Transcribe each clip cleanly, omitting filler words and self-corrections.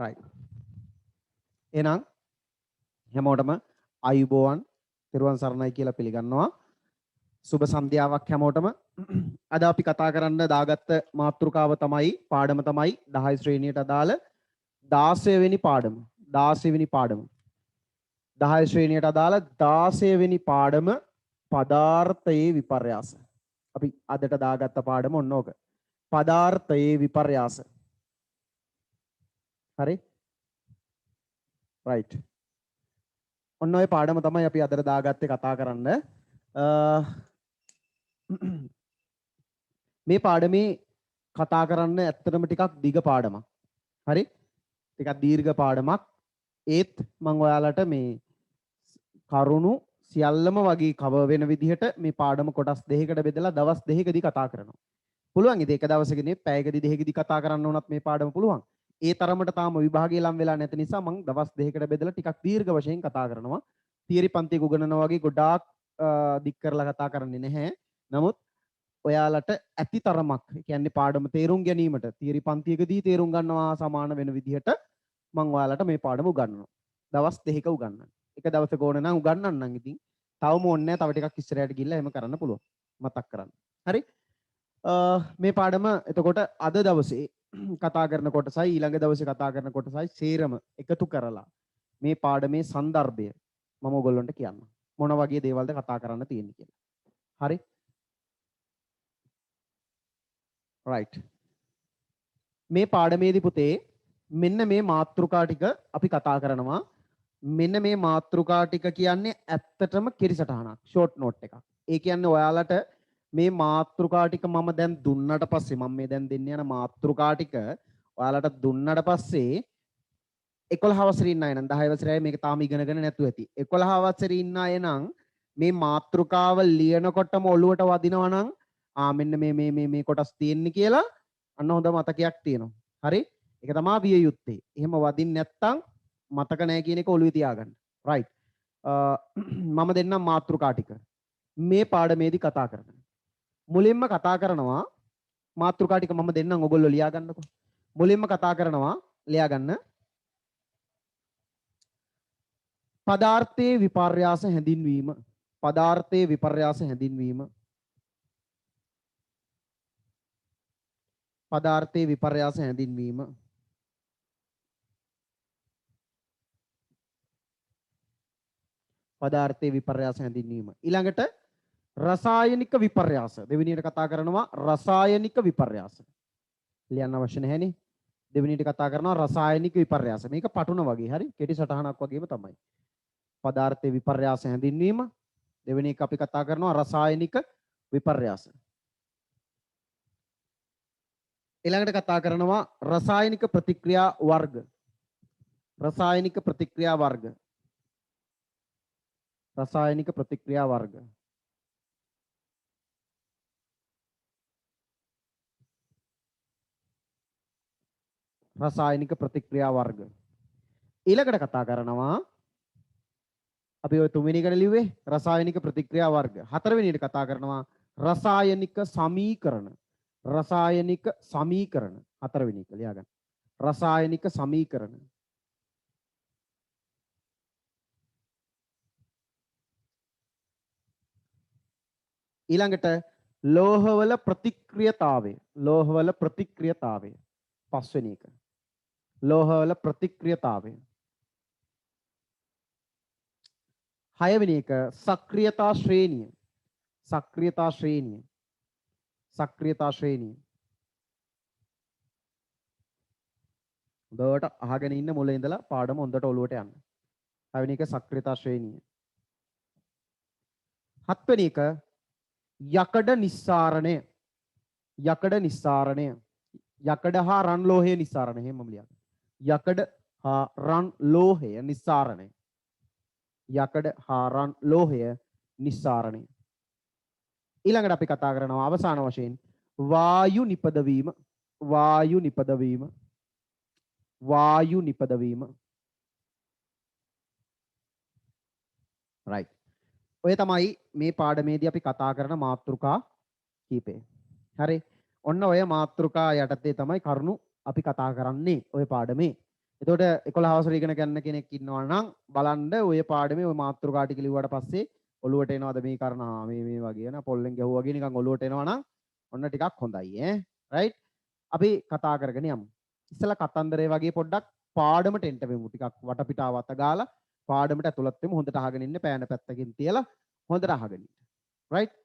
right. එහෙනම් හැමෝටම ආයුබෝවන් තිරුවන් සරණයි කියලා පිළිගන්නවා. සුබ සන්ධ්‍යාවක් හැමෝටම. අද අපි කතා කරන්න දාගත්ත මාතෘකාව තමයි පාඩම තමයි 10 ශ්‍රේණියට අදාළ 16 වෙනි පාඩම. 16 වෙනි පාඩම. 10 ශ්‍රේණියට අදාළ 16 වෙනි පාඩම පදාර්ථයේ විපර්යාස. අපි අදට දාගත්ත පාඩම ඔන්න ඕක. පදාර්ථයේ විපර්යාස. හරි? right. ඔන්න ඔය පාඩම තමයි අපි අදට දාගත්තේ කතා කරන්න. මේ පාඩමේ කතා කරන්න ඇත්තටම ටිකක් දිග පාඩමක්. හරි? ටිකක් දීර්ඝ පාඩමක්. ඒත් මම ඔයාලට මේ කරුණු සියල්ලම වගේ කවර් වෙන විදිහට මේ පාඩම කොටස් දෙකකට බෙදලා දවස් දෙකකදී කතා කරනවා. පුළුවන් ඉතින් එක දවසකදී පැයකදී දෙකකදී කතා කරන්න උනත් මේ පාඩම පුළුවන්. ඒ තරමට තාම විභාගය ලම් වෙලා නැති නිසා මම දවස් දෙකකට බෙදලා ටිකක් දීර්ඝ වශයෙන් කතා කරනවා. තියරි පන්තියක උගන්වනවා වගේ ගොඩාක් දික් කරලා කතා කරන්නේ නැහැ. නමුත් ඔයාලට ඇති තරමක් කියන්නේ පාඩම තේරුම් ගැනීමට තියරි පන්තියකදී තේරුම් ගන්නවා සමාන වෙන විදිහට මම ඔයාලට මේ පාඩම උගන්වනවා. දවස් දෙකක උගන්වන්න. එක දවසක ඕන නම් උගන්වන්නම් ඉතින්. තවම ඕනේ නැහැ. තව ටිකක් ඉස්සරහට ගිහිල්ලා එහෙම කරන්න පුළුවන්. මතක් කරන්න. හරි? මේ පාඩම එතකොට අද දවසේ කතා කරන කොටසයි ඊළඟ දවසේ කතා කරන කොටසයි සේරම එකතු කරලා මේ පාඩමේ සන්දර්භය මම ඔයගොල්ලන්ට කියන්නම්. මොන වගේ දේවල්ද කතා කරන්න තියෙන්නේ කියලා. හරි? right. මේ පාඩමේදී පුතේ මෙන්න මේ මාතෘකා ටික අපි කතා කරනවා. මෙන්න මේ මාතෘකා ටික කියන්නේ ඇත්තටම කිරිසටහනක්, ෂෝට් නෝට් එකක්. ඒ කියන්නේ ඔයාලට මේ මාතෘකා ටික මම දැන් දුන්නට පස්සේ මම මේ දැන් දෙන්න යන මාතෘකා ටික ඔයාලට දුන්නට පස්සේ 11 වසරේ ඉන්න අය නම් 10 වසරේ අය මේක තාම ඉගෙනගෙන නැතුව ඇති. 11 වසරේ ඉන්න අය නම් මේ මාතෘකාව ලියනකොටම ඔළුවට වදිනවා නම් මෙන්න මේ කොටස් තියෙන්නේ කියලා අන්න හොඳ මතකයක් තියෙනවා. හරි? ඒක තමයි විය යුත්තේ. එහෙම වදින්න නැත්තම් මතක නැහැ කියන එක ඔළුවේ තියාගන්න. right. මම දෙන්නම් මාතෘකා ටික. මේ පාඩමේදී කතා කරනවා. මුලින්ම කතා කරනවා මාතෘකා ටික මම දෙන්නම් ඔයගොල්ලෝ ලියා ගන්නකො. මුලින්ම කතා කරනවා ලියා ගන්න. පදාර්ථයේ විපර්යාස හැඳින්වීම. පදාර්ථයේ විපර්යාස හැඳින්වීම. පදාර්ථයේ විපර්යාස හැඳින්වීම. පදාර්ථයේ විපර්යාස හැඳින්වීම. ඊළඟට රසායනික විපර්යාස. දෙවෙනියට කතා කරනවා රසායනික විපර්යාස. ලියන්න අවශ්‍ය නැහැනේ. දෙවෙනියට කතා කරනවා රසායනික විපර්යාස. මේක පටුන වගේ හරි කෙටි සටහනක් වගේම තමයි. පදාර්ථයේ විපර්යාස හැඳින්වීම. දෙවෙනි එක අපි කතා කරනවා රසායනික විපර්යාස. ඊළඟට කතා කරනවා රසායනික ප්‍රතික්‍රියා වර්ග. රසායනික ප්‍රතික්‍රියා වර්ග. රසායනික ප්‍රතික්‍රියා වර්ග. රසායනික ප්‍රතික්‍රියා වර්ග. ඊළඟට කතා කරනවා අපි ඔය තුන්වෙනි එකට ලිව්වේ රසායනික ප්‍රතික්‍රියා වර්ග. හතරවෙනි එකට කතා කරනවා රසායනික සමීකරණ. රසායනික සමීකරණ. හතරවෙනි එක ලියා ගන්න. රසායනික සමීකරණ. ඊළඟට ලෝහවල ප්‍රතික්‍රියතාවය. ලෝහවල ප්‍රතික්‍රියතාවය. පස්වෙනි එක. ලෝහවල ප්‍රතික්‍රියතාවය. හයවෙනි එක සක්‍රියතා ශ්‍රේණිය. සක්‍රියතා ශ්‍රේණිය. සක්‍රියතා ශ්‍රේණිය. හොඳට අහගෙන ඉන්න මුල ඉඳලා පාඩම හොඳට ඔලුවට යන්න. හයවෙනි එක සක්‍රියතා ශ්‍රේණිය. හත්වෙනි එක යකඩ නිස්සාරණය. යකඩ නිස්සාරණය. යකඩ හා රන් ලෝහය නිස්සාරණය. එහෙම මම ලියන්න. යකඩ හා රන් ලෝහය නිස්සාරණය. යකඩ හා රන් ලෝහය නිස්සාරණය. ඊළඟට අපි කතා කරනවා අවසාන වශයෙන් වායු නිපදවීම. වායු නිපදවීම. වායු නිපදවීම. right. ඔය තමයි මේ පාඩමේදී අපි කතා කරන මාතෘකා කීපය. හරි. ඔන්න ඔය මාතෘකා යටතේ තමයි කරුණු අපි කතා කරන්නේ ඔය පාඩමේ. එතකොට 11 වසරේ ඉගෙන ගන්න කෙනෙක් ඉන්නවා නම් බලන්න ඔය පාඩමේ ඔය මාතෘකා ටික ලිව්වට පස්සේ ඔළුවට එනවද මේ කරනා මේ වගේ න පොල්ලෙන් ගැහුවා වගේ නිකන් ඔළුවට එනවා නම් ඔන්න ටිකක් හොඳයි ඈ රයිට් අපි කතා කරගෙන යමු ඉස්සලා කතන්දරේ වගේ පොඩ්ඩක් පාඩමට එන්න වෙමු ටිකක් වටපිටාව අත ගාලා පාඩමට ඇතුළත් වෙමු හොඳට අහගෙන ඉන්න පෑන පැත්තකින් තියලා හොඳට අහගෙන ඉන්න රයිට්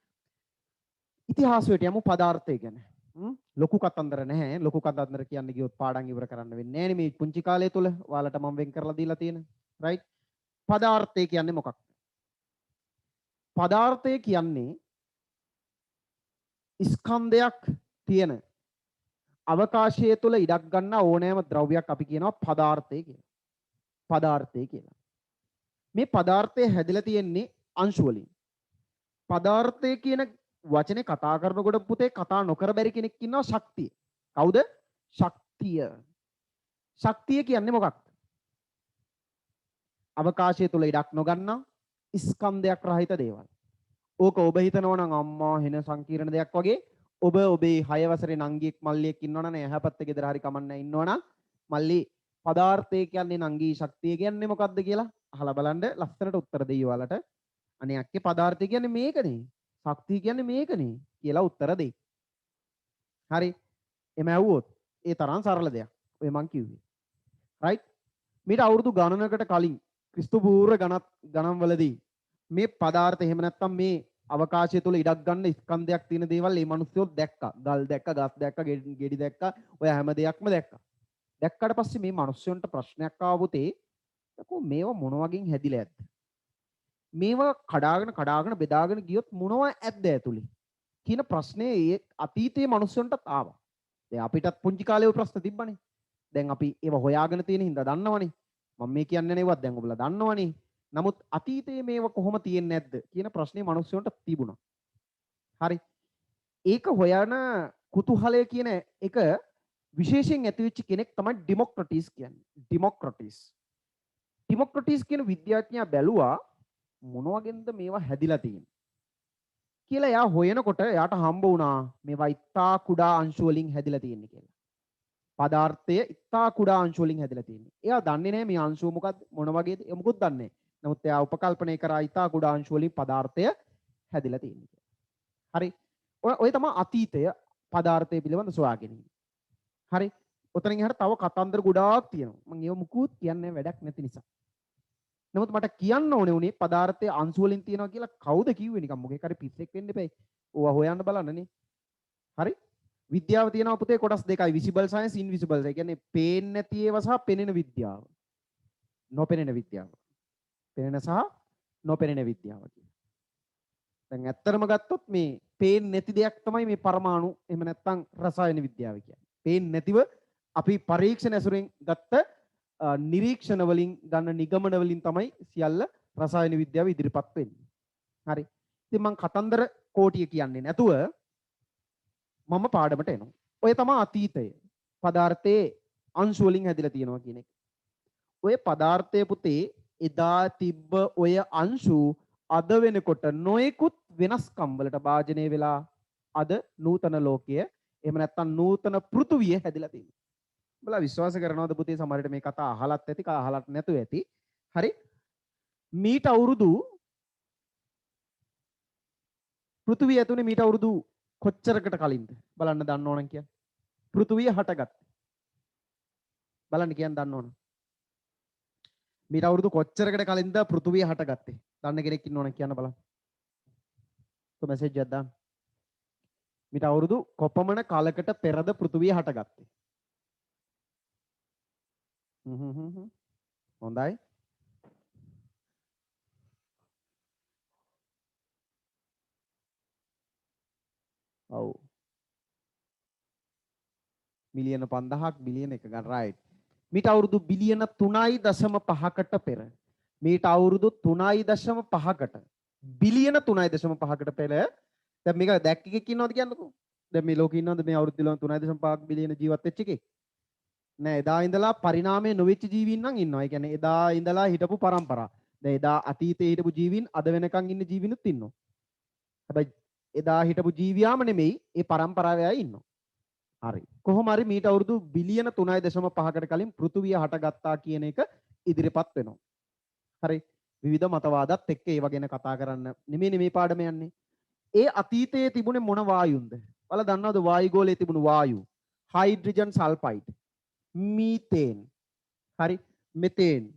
ඉතිහාසයට යමු පදාර්ථය ගැන ලොකු කතන්දර නැහැ ලොකු කතන්දර කියන්නේ ගියොත් පාඩම් ඉවර කරන්න වෙන්නේ නැහැ නේ මේ පුංචි කාලය තුල ඔයාලට මම වෙන් කරලා දීලා තියෙන රයිට් පදාර්ථය කියන්නේ මොකක්ද පදාර්ථය කියන්නේ ස්කන්ධයක් තියෙන අවකාශය තුල ඉඩක් ගන්න ඕනෑම ද්‍රව්‍යයක් අපි කියනවා පදාර්ථය කියලා පදාර්ථය කියලා මේ පදාර්ථය හැදිලා තියෙන්නේ අංශු වලින් පදාර්ථය කියන වචනේ කතා කරනකොට පුතේ කතා නොකර බැරි කෙනෙක් ඉන්නවා ශක්තිය. කවුද? ශක්තිය. ශක්තිය කියන්නේ මොකක්ද? අවකාශය තුල ඉඩක් නොගන්නා ස්කන්ධයක් රහිත දේවල්. ඕක ඔබ හිතනවා නම් අම්මා වෙන සංකීර්ණ දෙයක් වගේ ඔබ ඔබේ 6 වසරේ නංගියෙක් මල්ලියෙක් ඉන්නවනම් එහාපැත්ත ගෙදර හරි කමන්නේ ඉන්නවනම් මල්ලි පදාර්ථය කියන්නේ නංගී ශක්තිය කියන්නේ මොකක්ද කියලා අහලා බලන්න ලස්සනට උත්තර දෙයි ඔයාලට. අනේ අක්කේ පදාර්ථය කියන්නේ මේකනේ. ශක්තිය කියන්නේ මේකනේ කියලා උත්තර දෙයි. හරි. එමෙ ඇහුවොත් ඒ තරම් සරල දෙයක්. ඔය මං කිව්වේ. රයිට්. මීට අවුරුදු ගණනකට කලින් ක්‍රිස්තු පූර්ව ගණන්වලදී මේ පදාර්ථ එහෙම නැත්නම් මේ අවකාශය තුල ඉඩක් ගන්න ස්කන්ධයක් තියෙන දේවල් මේ මිනිස්සුયો දැක්කා. ගල් දැක්කා, ගස් දැක්කා, ගෙඩි දැක්කා. ඔය හැම දෙයක්ම දැක්කා. දැක්කට පස්සේ මේ මිනිස්සුන්ට ප්‍රශ්නයක් ආවොතේ කො මේව මොන වගේ හැදිලා ඇද්ද? මේවා කඩාගෙන බෙදාගෙන ගියොත් මොනවා ඇද්ද ඇතුලේ කියන ප්‍රශ්නේ ඒ අතීතයේ මිනිස්සුන්ටත් ආවා. දැන් අපිටත් පුංචි කාලේ ওই ප්‍රශ්න තිබ්බනේ. දැන් අපි ඒව හොයාගෙන තියෙන හින්දා දන්නවනේ. මම මේ කියන්නේ නේවත් දැන් ඔබලා දන්නවනේ. නමුත් අතීතයේ මේව කොහොම තියෙන්නේ නැද්ද කියන ප්‍රශ්නේ මිනිස්සුන්ට තිබුණා. හරි. ඒක හොයන කුතුහලය කියන එක විශේෂයෙන් ඇතිවෙච්ච කෙනෙක් තමයි ඩෙමොක්‍රටිස් කියන්නේ. ඩෙමොක්‍රටිස් කියන විද්‍යාඥයා බැලුවා මොන වගේන්ද මේවා හැදිලා තියෙන්නේ කියලා එයා හොයනකොට එයාට හම්බ වුණා මේවා ඉතා කුඩා අංශු වලින් හැදිලා තියෙන්නේ කියලා. පදාර්ථය ඉතා කුඩා අංශු වලින් හැදිලා තියෙන්නේ. එයා දන්නේ නැහැ මේ අංශු මොකක්ද මොන වගේද ඒ මොකුත් දන්නේ නැහැ. නමුත් එයා උපකල්පනය කරා ඉතා කුඩා අංශු වලින් පදාර්ථය හැදිලා තියෙන්නේ කියලා. හරි. ඔය තමයි අතීතය පදාර්ථය පිළිබඳ සොයා ගැනීම. හරි. ඔතනින් එහාට තව කතන්දර ගොඩාක් තියෙනවා. මම ඒව මුකුත් කියන්නේ වැඩක් නැති නිසා. නමුත් මට කියන්න ඕනේ උනේ පදාර්ථයේ අංශු වලින් තියෙනවා කියලා කවුද කිව්වේ නිකන් මොකෙක් හරි පිස්සෙක් වෙන්න එපා. ඕවා හොයන්න බලන්නනේ. හරි? විද්‍යාව තියෙනවා පුතේ කොටස් දෙකයි visible science invisible science. ඒ කියන්නේ පේන්නේ නැති ඒවා සහ පෙනෙන විද්‍යාව. නොපෙනෙන විද්‍යාව. පෙනෙන සහ නොපෙනෙන විද්‍යාව කියන්නේ. දැන් ඇත්තටම ගත්තොත් මේ පේන්නේ නැති දෙයක් තමයි මේ පරමාණු එහෙම නැත්නම් රසායන විද්‍යාව කියන්නේ. පේන්නේ නැතිව අපි පරීක්ෂණ ඇසුරෙන් ගත්ත නිරීක්ෂණ වලින් ගන්න නිගමන වලින් තමයි සියල්ල රසායන විද්‍යාව ඉදිරිපත් වෙන්නේ. හරි. ඉතින් මම කතන්දර කෝටිය කියන්නේ නැතුව මම පාඩමට එනවා. ඔය තමයි අතීතය. පදාර්ථයේ අංශු වලින් හැදිලා තියෙනවා කියන එක. ඔය පදාර්ථයේ පුතේ එදා තිබ්බ ඔය අංශු අද වෙනකොට නොයෙකුත් වෙනස්කම් වලට භාජනය වෙලා අද නූතන ලෝකය එහෙම නැත්නම් නූතන පෘථුවිය හැදිලා තියෙනවා. බලා විශ්වාස කරනවද පුතේ සමහරට මේ කතා අහලත් ඇති අහලත් නැතුව ඇති. හරි. මීට අවුරුදු පෘථුවිය ඇතුලේ මීට අවුරුදු කොච්චරකට කලින්ද බලන්න දන්න ඕනම් කියන්නේ. පෘථුවිය හටගත්තේ. බලන්න කියන්න දන්න ඕන. මීට අවුරුදු කොච්චරකට කලින්ද පෘථුවිය හටගත්තේ? දන්න කෙනෙක් ඉන්න ඕන කියන්න බලන්න. તો මැසේජ් එකක් දාන්න. මීට අවුරුදු කොපමණ කාලයකට පෙරද පෘථුවිය හටගත්තේ? හොඳයි. ඔව්. මිලියන 5000ක් බිලියන 1 ගන්න රයිට්. මීට අවුරුදු බිලියන 3.5කට පෙර. මීට අවුරුදු 3.5කට බිලියන 3.5කට පෙර දැන් මේක දැක්ක එකෙක් ඉන්නවද කියන්නකෝ. දැන් මේ ලෝකේ ඉන්නවද මේ අවුරුදු 3.5 බිලියන ජීවත් වෙච්ච එකෙක්? නෑ එදා ඉඳලා පරිණාමය නොවෙච්ච ජීවීන් නම් ඉන්නවා. ඒ කියන්නේ එදා ඉඳලා හිටපු පරම්පරා. දැන් එදා අතීතයේ හිටපු ජීවීන් අද වෙනකන් ඉන්න ජීවිනුත් ඉන්නවා. හැබැයි එදා හිටපු ජීවියාම නෙමෙයි ඒ පරම්පරාවේ අය ඉන්නවා. හරි. කොහොම හරි මීට අවුරුදු බිලියන 3.5කට කලින් පෘථුවිය හටගත්තා කියන එක ඉදිරිපත් වෙනවා. හරි. විවිධ මතවාදත් එක්ක ඒව ගැන කතා කරන්න නෙමෙයි මේ පාඩම යන්නේ. ඒ අතීතයේ තිබුණේ මොන වායුන්ද? ඔයාලා දන්නවද වායුගෝලයේ තිබුණු වායු? හයිඩ්‍රජන් සල්ෆයිඩ්, මීතේන්, හරි, මෙතේන්,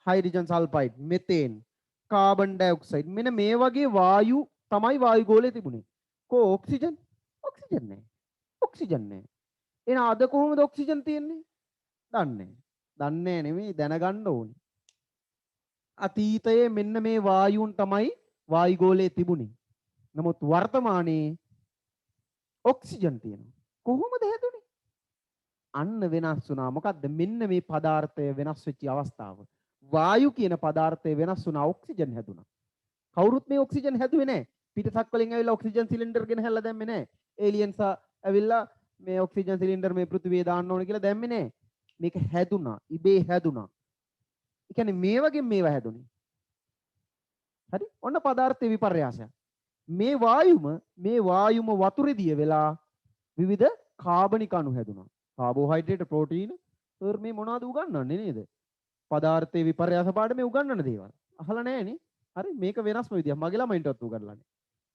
හයිඩ්‍රජන් සල්ෆයිඩ්, මෙතේන්, කාබන් ඩයොක්සයිඩ්. මෙන්න මේ වගේ වායු තමයි වායුගෝලයේ තිබුණේ. ඔක්සිජන්? ඔක්සිජන් නැහැ. ඔක්සිජන් නැහැ. එහෙනම් අද කොහොමද ඔක්සිජන් තියෙන්නේ? දන්නේ නැහැ. දන්නේ නෙමෙයි දැනගන්න ඕනේ. අතීතයේ මෙන්න මේ වායුන් තමයි වායුගෝලයේ තිබුණේ. නමුත් වර්තමානයේ ඔක්සිජන් තියෙනවා. කොහොමද හැදුනේ? අන්න වෙනස් වුණා. මොකද්ද? මෙන්න මේ පදාර්ථය වෙනස් වෙච්ච අවස්ථාව. වායු කියන පදාර්ථය වෙනස් වුණා, ඔක්සිජන් හැදුනා. කවුරුත් මේ ඔක්සිජන් හැදුවේ නැහැ. පිටසක් වලින් ඇවිල්ලා ඔක්සිජන් සිලින්ඩර් ගෙන හැල්ලා දැම්මේ නැහැ. ඒලියන්ස් ඇවිල්ලා මේ ඔක්සිජන් සිලින්ඩර් මේ පෘථිවියේ දාන්න ඕනේ කියලා දැම්මේ නැහැ. මේක හැදුනා, ඉබේ හැදුනා. ඒ කියන්නේ මේ වගේ මේවා හැදුනේ. හරි? ඔන්න පදාර්ථයේ විපර්යාසයක්. මේ වායුම වතුරේදී වෙලා විවිධ කාබනික අණු හැදුනා. කාබෝහයිඩ්‍රේට්, ප්‍රෝටීන. සර් මේ මොනවද උගන්වන්නේ නේද? පදාර්ථයේ විපර්යාස පාඩමේ උගන්වන දේවල්. අහලා නැහැනේ. හරි මේක වෙනස්ම විදියක්. මගේ ළමයින්ටවත් උගන්වන්නේ.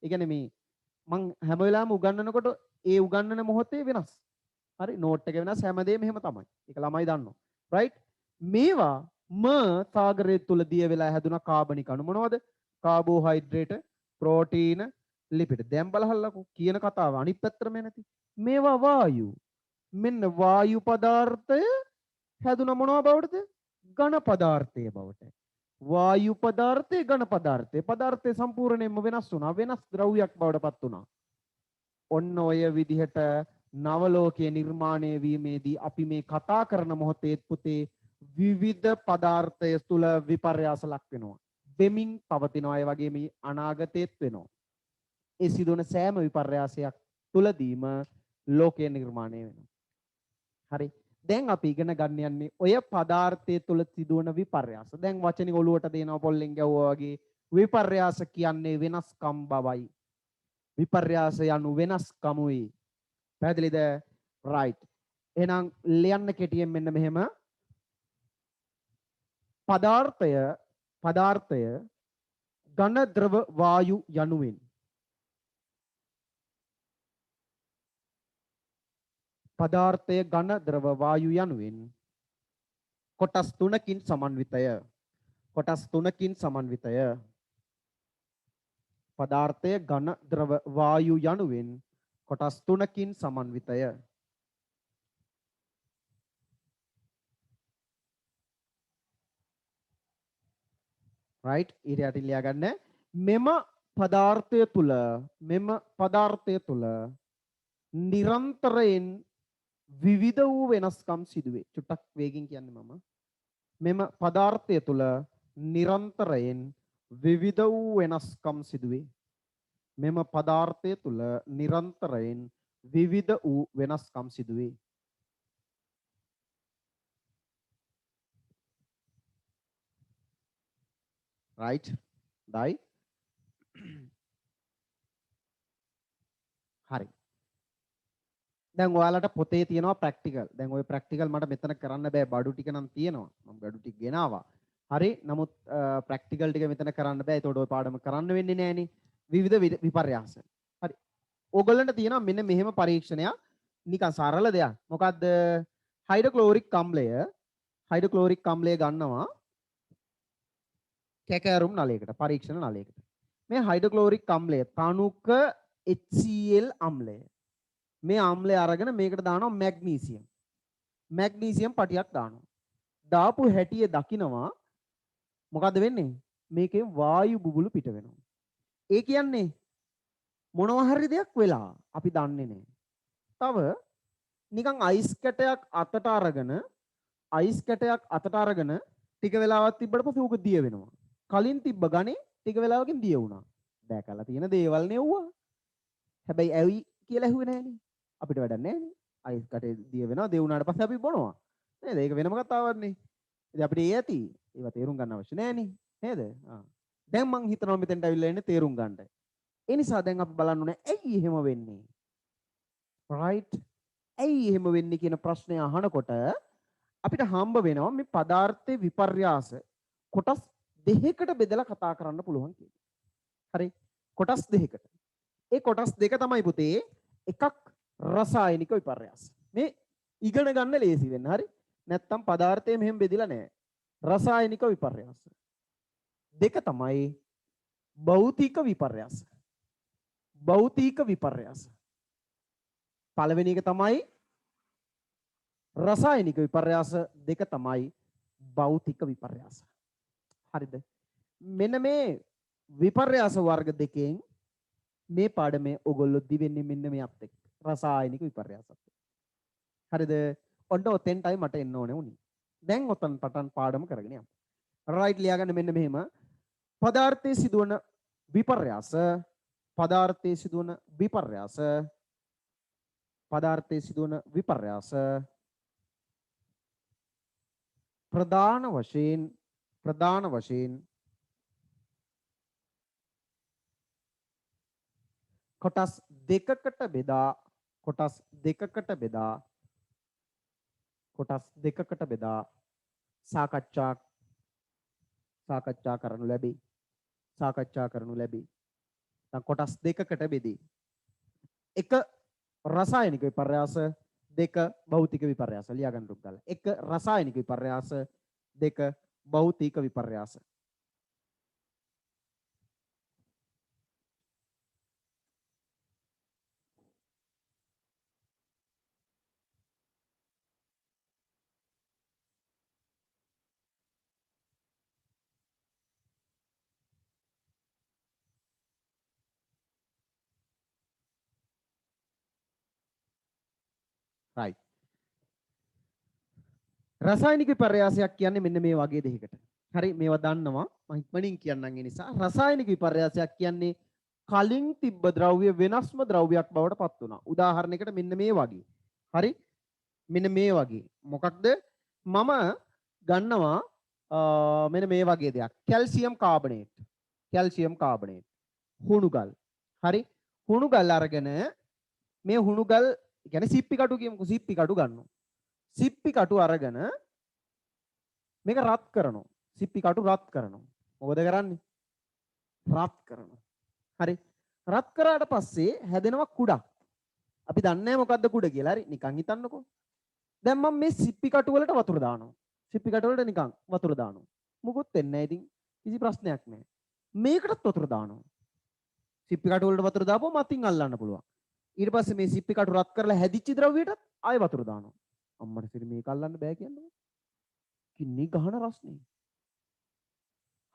ඒ කියන්නේ මේ මං හැම වෙලාවෙම උගන්වනකොට ඒ උගන්වන මොහොතේ වෙනස්. හරි නෝට් එක වෙනස් හැමදේම එහෙම තමයි. ඒක ළමයි දන්නවා. රයිට්? මේවා සාගරය තුල දිය වෙලා හැදුන කාබනික අණු මොනවද? කාබෝහයිඩ්‍රේට, ප්‍රෝටීන, ලිපිඩ. දැන් බලහල්ලකෝ කියන කතාව අනිත් පැත්තටම නැති. මේවා වායු. මෙන්න වායු පදාර්ථය හැදුන මොනවා බවටද? ඝන පදාර්ථය බවට. වායු පදාර්ථය ඝන පදාර්ථය. පදාර්ථය සම්පූර්ණයෙන්ම වෙනස් වුණා. වෙනස් ද්‍රව්‍යයක් බවට පත් වුණා. ඔන්න ඔය විදිහට නව ලෝකයේ නිර්මාණය වීමේදී අපි මේ කතා කරන මොහොතේ පුතේ විවිධ පදාර්ථය තුළ විපර්යාස ලක් වෙනවා. වෙමින් පවතිනවා. ඒ වගේම අනාගතයේත් වෙනවා. ඒ සිදුවන සෑම විපර්යාසයක් තුළදීම ලෝකය නිර්මාණය වෙනවා. හරි. දැන් අපි ඉගෙන ගන්න යන්නේ ඔය පදාර්ථය තුළ සිදුවන විපර්යාස. දැන් වචනේ ඔලුවට දෙනවා පොල්ලෙන් ගැව්වා වගේ. විපර්යාස කියන්නේ වෙනස්කම් බවයි. විපර්යාස යනු වෙනස්කමුයි. පැහැදිලිද? රයිට්. එහෙනම් ලියන්න කෙටියෙන් මෙන්න මෙහෙම. පදාර්ථය ඝන ද්‍රව වායු යනුවෙන් පදාර්ථය ඝන ද්‍රව වායු යනුවෙන් කොටස් තුනකින් සමන්විතය. කොටස් තුනකින් සමන්විතය. පදාර්ථය ඝන ද්‍රව වායු යනුවෙන් කොටස් තුනකින් සමන්විතය. right ඊට යටින් ලියා ගන්න. මෙම පදාර්ථය තුල නිරන්තරයෙන් විවිධ වූ වෙනස්කම් සිදුවේ. චුට්ටක් වේගින් කියන්නේ මම. මෙම පදාර්ථය තුල නිරන්තරයෙන් විවිධ වූ වෙනස්කම් සිදුවේ. මෙම පදාර්ථය තුල නිරන්තරයෙන් විවිධ වූ වෙනස්කම් සිදුවේ. right dai හරි. දැන් ඔයාලට පොතේ තියෙනවා ප්‍රැක්ටිකල්. දැන් ওই ප්‍රැක්ටිකල් මට මෙතන කරන්න බෑ. බඩු ටික නම් තියෙනවා. මම බඩු ටික ගෙනාවා. හරි. නමුත් ප්‍රැක්ටිකල් ටික මෙතන කරන්න බෑ. ඒතකොට ওই පාඩම කරන්න වෙන්නේ නෑනේ. විවිධ විපර්යාස. හරි. ඕගොල්ලන්ට තියෙනවා මෙන්න මෙහෙම පරීක්ෂණයක්. නිකන් සරල දෙයක්. මොකද්ද? හයිඩ්‍රොක්ලෝරික් අම්ලය ගන්නවා කැකෑරුම් නලයකට, පරීක්ෂණ නලයකට. මේ හයිඩ්‍රොක්ලෝරික් අම්ලය තනුක HCl අම්ලය. මේ අම්ලය අරගෙන මේකට දානවා මැග්නීසියම්. මැග්නීසියම් පටියක් දානවා. දාපු හැටියේ දකිනවා මොකද්ද වෙන්නේ? මේකෙන් වායු බුබුලු පිට වෙනවා. ඒ කියන්නේ මොනවා හරි දෙයක් වෙලා අපි දන්නේ නැහැ. තව නිකන් අයිස් කැටයක් අතට අරගෙන ටික වෙලාවක් තිබ්බට පස්සේ ඌක දිය වෙනවා. කලින් තිබ්බ ගණේ ටික වෙලාවකින් දිය වුණා. දැකලා තියෙන දේවල් නෙව්වා. හැබැයි ඇවි කියලා ඇහුවේ නැහනේ. අපිට වැඩක් නැහනේ. අයිස් කටේ දිය වෙනවා. දිය වුණාට පස්සේ අපි බොනවා. නේද? ඒක වෙනම කතාවක් නේ. ඉතින් අපිට ඒ ඇති. ඒවා තේරුම් ගන්න අවශ්‍ය නැහනේ. නේද? දැන් මං හිතනවා මෙතෙන්ට අවිල්ලා ඉන්නේ තේරුම් ගන්න. ඒ නිසා දැන් අපි බලන්න ඕනේ ඇයි එහෙම වෙන්නේ? right? ඇයි එහෙම වෙන්නේ කියන ප්‍රශ්නය අහනකොට අපිට හම්බ වෙනවා මේ පදාර්ථයේ විපර්යාස කොටස් දෙකකට බෙදලා කතා කරන්න පුළුවන් කියලා. හරි. කොටස් දෙකකට. ඒ කොටස් දෙක තමයි පුතේ එකක් රසායනික විපර්යාස. මේ ඉගෙන ගන්න ලේසි වෙන්න. හරි. නැත්තම් පදාර්ථය මෙහෙම බෙදිලා නැහැ. රසායනික විපර්යාස. දෙක තමයි භෞතික විපර්යාස. භෞතික විපර්යාස. පළවෙනි එක තමයි රසායනික විපර්යාස, දෙක තමයි භෞතික විපර්යාස. හරිද? මෙන්න මේ විපර්යාස වර්ග දෙකෙන් මේ පාඩමේ ඔයගොල්ලෝ දිවෙන්නේ මෙන්න මෙයත් එක්ක. රසායනික විපර්යාසත් එක්ක. හරිද? ඔන්න ඔතෙන්ටයි මට එන්න ඕනේ උනේ. දැන් ඔතන පටන් පාඩම කරගෙන යමු. රයිට් ලියාගන්න මෙන්න මෙහෙම. පදාර්ථයේ සිදුවන විපර්යාස, පදාර්ථයේ සිදුවන විපර්යාස, පදාර්ථයේ සිදුවන විපර්යාස ප්‍රධාන වශයෙන් කොටස් දෙකකට බෙදා සාකච්ඡා කරනු ලැබේ. දැන් කොටස් දෙකකට බෙදී. එක රසායනික විපර්යාස, දෙක භෞතික විපර්යාස. ලියා ගන්න රුක් දාලා. එක රසායනික විපර්යාස, දෙක භෞතික විපර්යාස. right. රසායනික විපර්යාසයක් කියන්නේ මෙන්න මේ වගේ දෙයකට. හරි මේවා දන්නවා මම ඉක්මනින් කියන්නම් ඒ නිසා. රසායනික විපර්යාසයක් කියන්නේ කලින් තිබ්බ ද්‍රව්‍ය වෙනස්ම ද්‍රව්‍යයක් බවට පත් වුණා. උදාහරණයකට මෙන්න මේ වගේ. හරි මෙන්න මේ වගේ. මොකක්ද? මම ගන්නවා මෙන්න මේ වගේ දෙයක්. Calcium carbonate. හුණුගල්. හරි හුණුගල් අරගෙන මේ හුණුගල් කියන්නේ සිප්පි කටු කියමුකෝ. සිප්පි කටු ගන්නවා. සිප්පි කටු අරගෙන මේක රත් කරනවා. සිප්පි කටු රත් කරනවා. මොකද කරන්නේ? රත් කරනවා. හරි. රත් කරාට පස්සේ හැදෙනවා කුඩක්. අපි දන්නේ මොකද්ද කුඩ කියලා. හරි නිකන් හිතන්නකෝ. දැන් මම මේ සිප්පි කටු වලට වතුර දානවා. සිප්පි කටු වලට නිකන් වතුර දානවා. මුකුත් වෙන්නේ නැහැ. ඉතින් කිසි ප්‍රශ්නයක් නැහැ. මේකටත් වතුර දානවා. සිප්පි කටු වලට වතුර දාපුවම අතින් අල්ලන්න පුළුවන්. ඊට පස්සේ මේ සිප්පි කටු රත් කරලා හැදිච්ච ද්‍රව්‍යයටත් ආයෙ වතුර දානවා. අම්මට සිරි මේක අල්ලන්න බෑ කියන්නේ. කින්නි ගහන රස්නේ.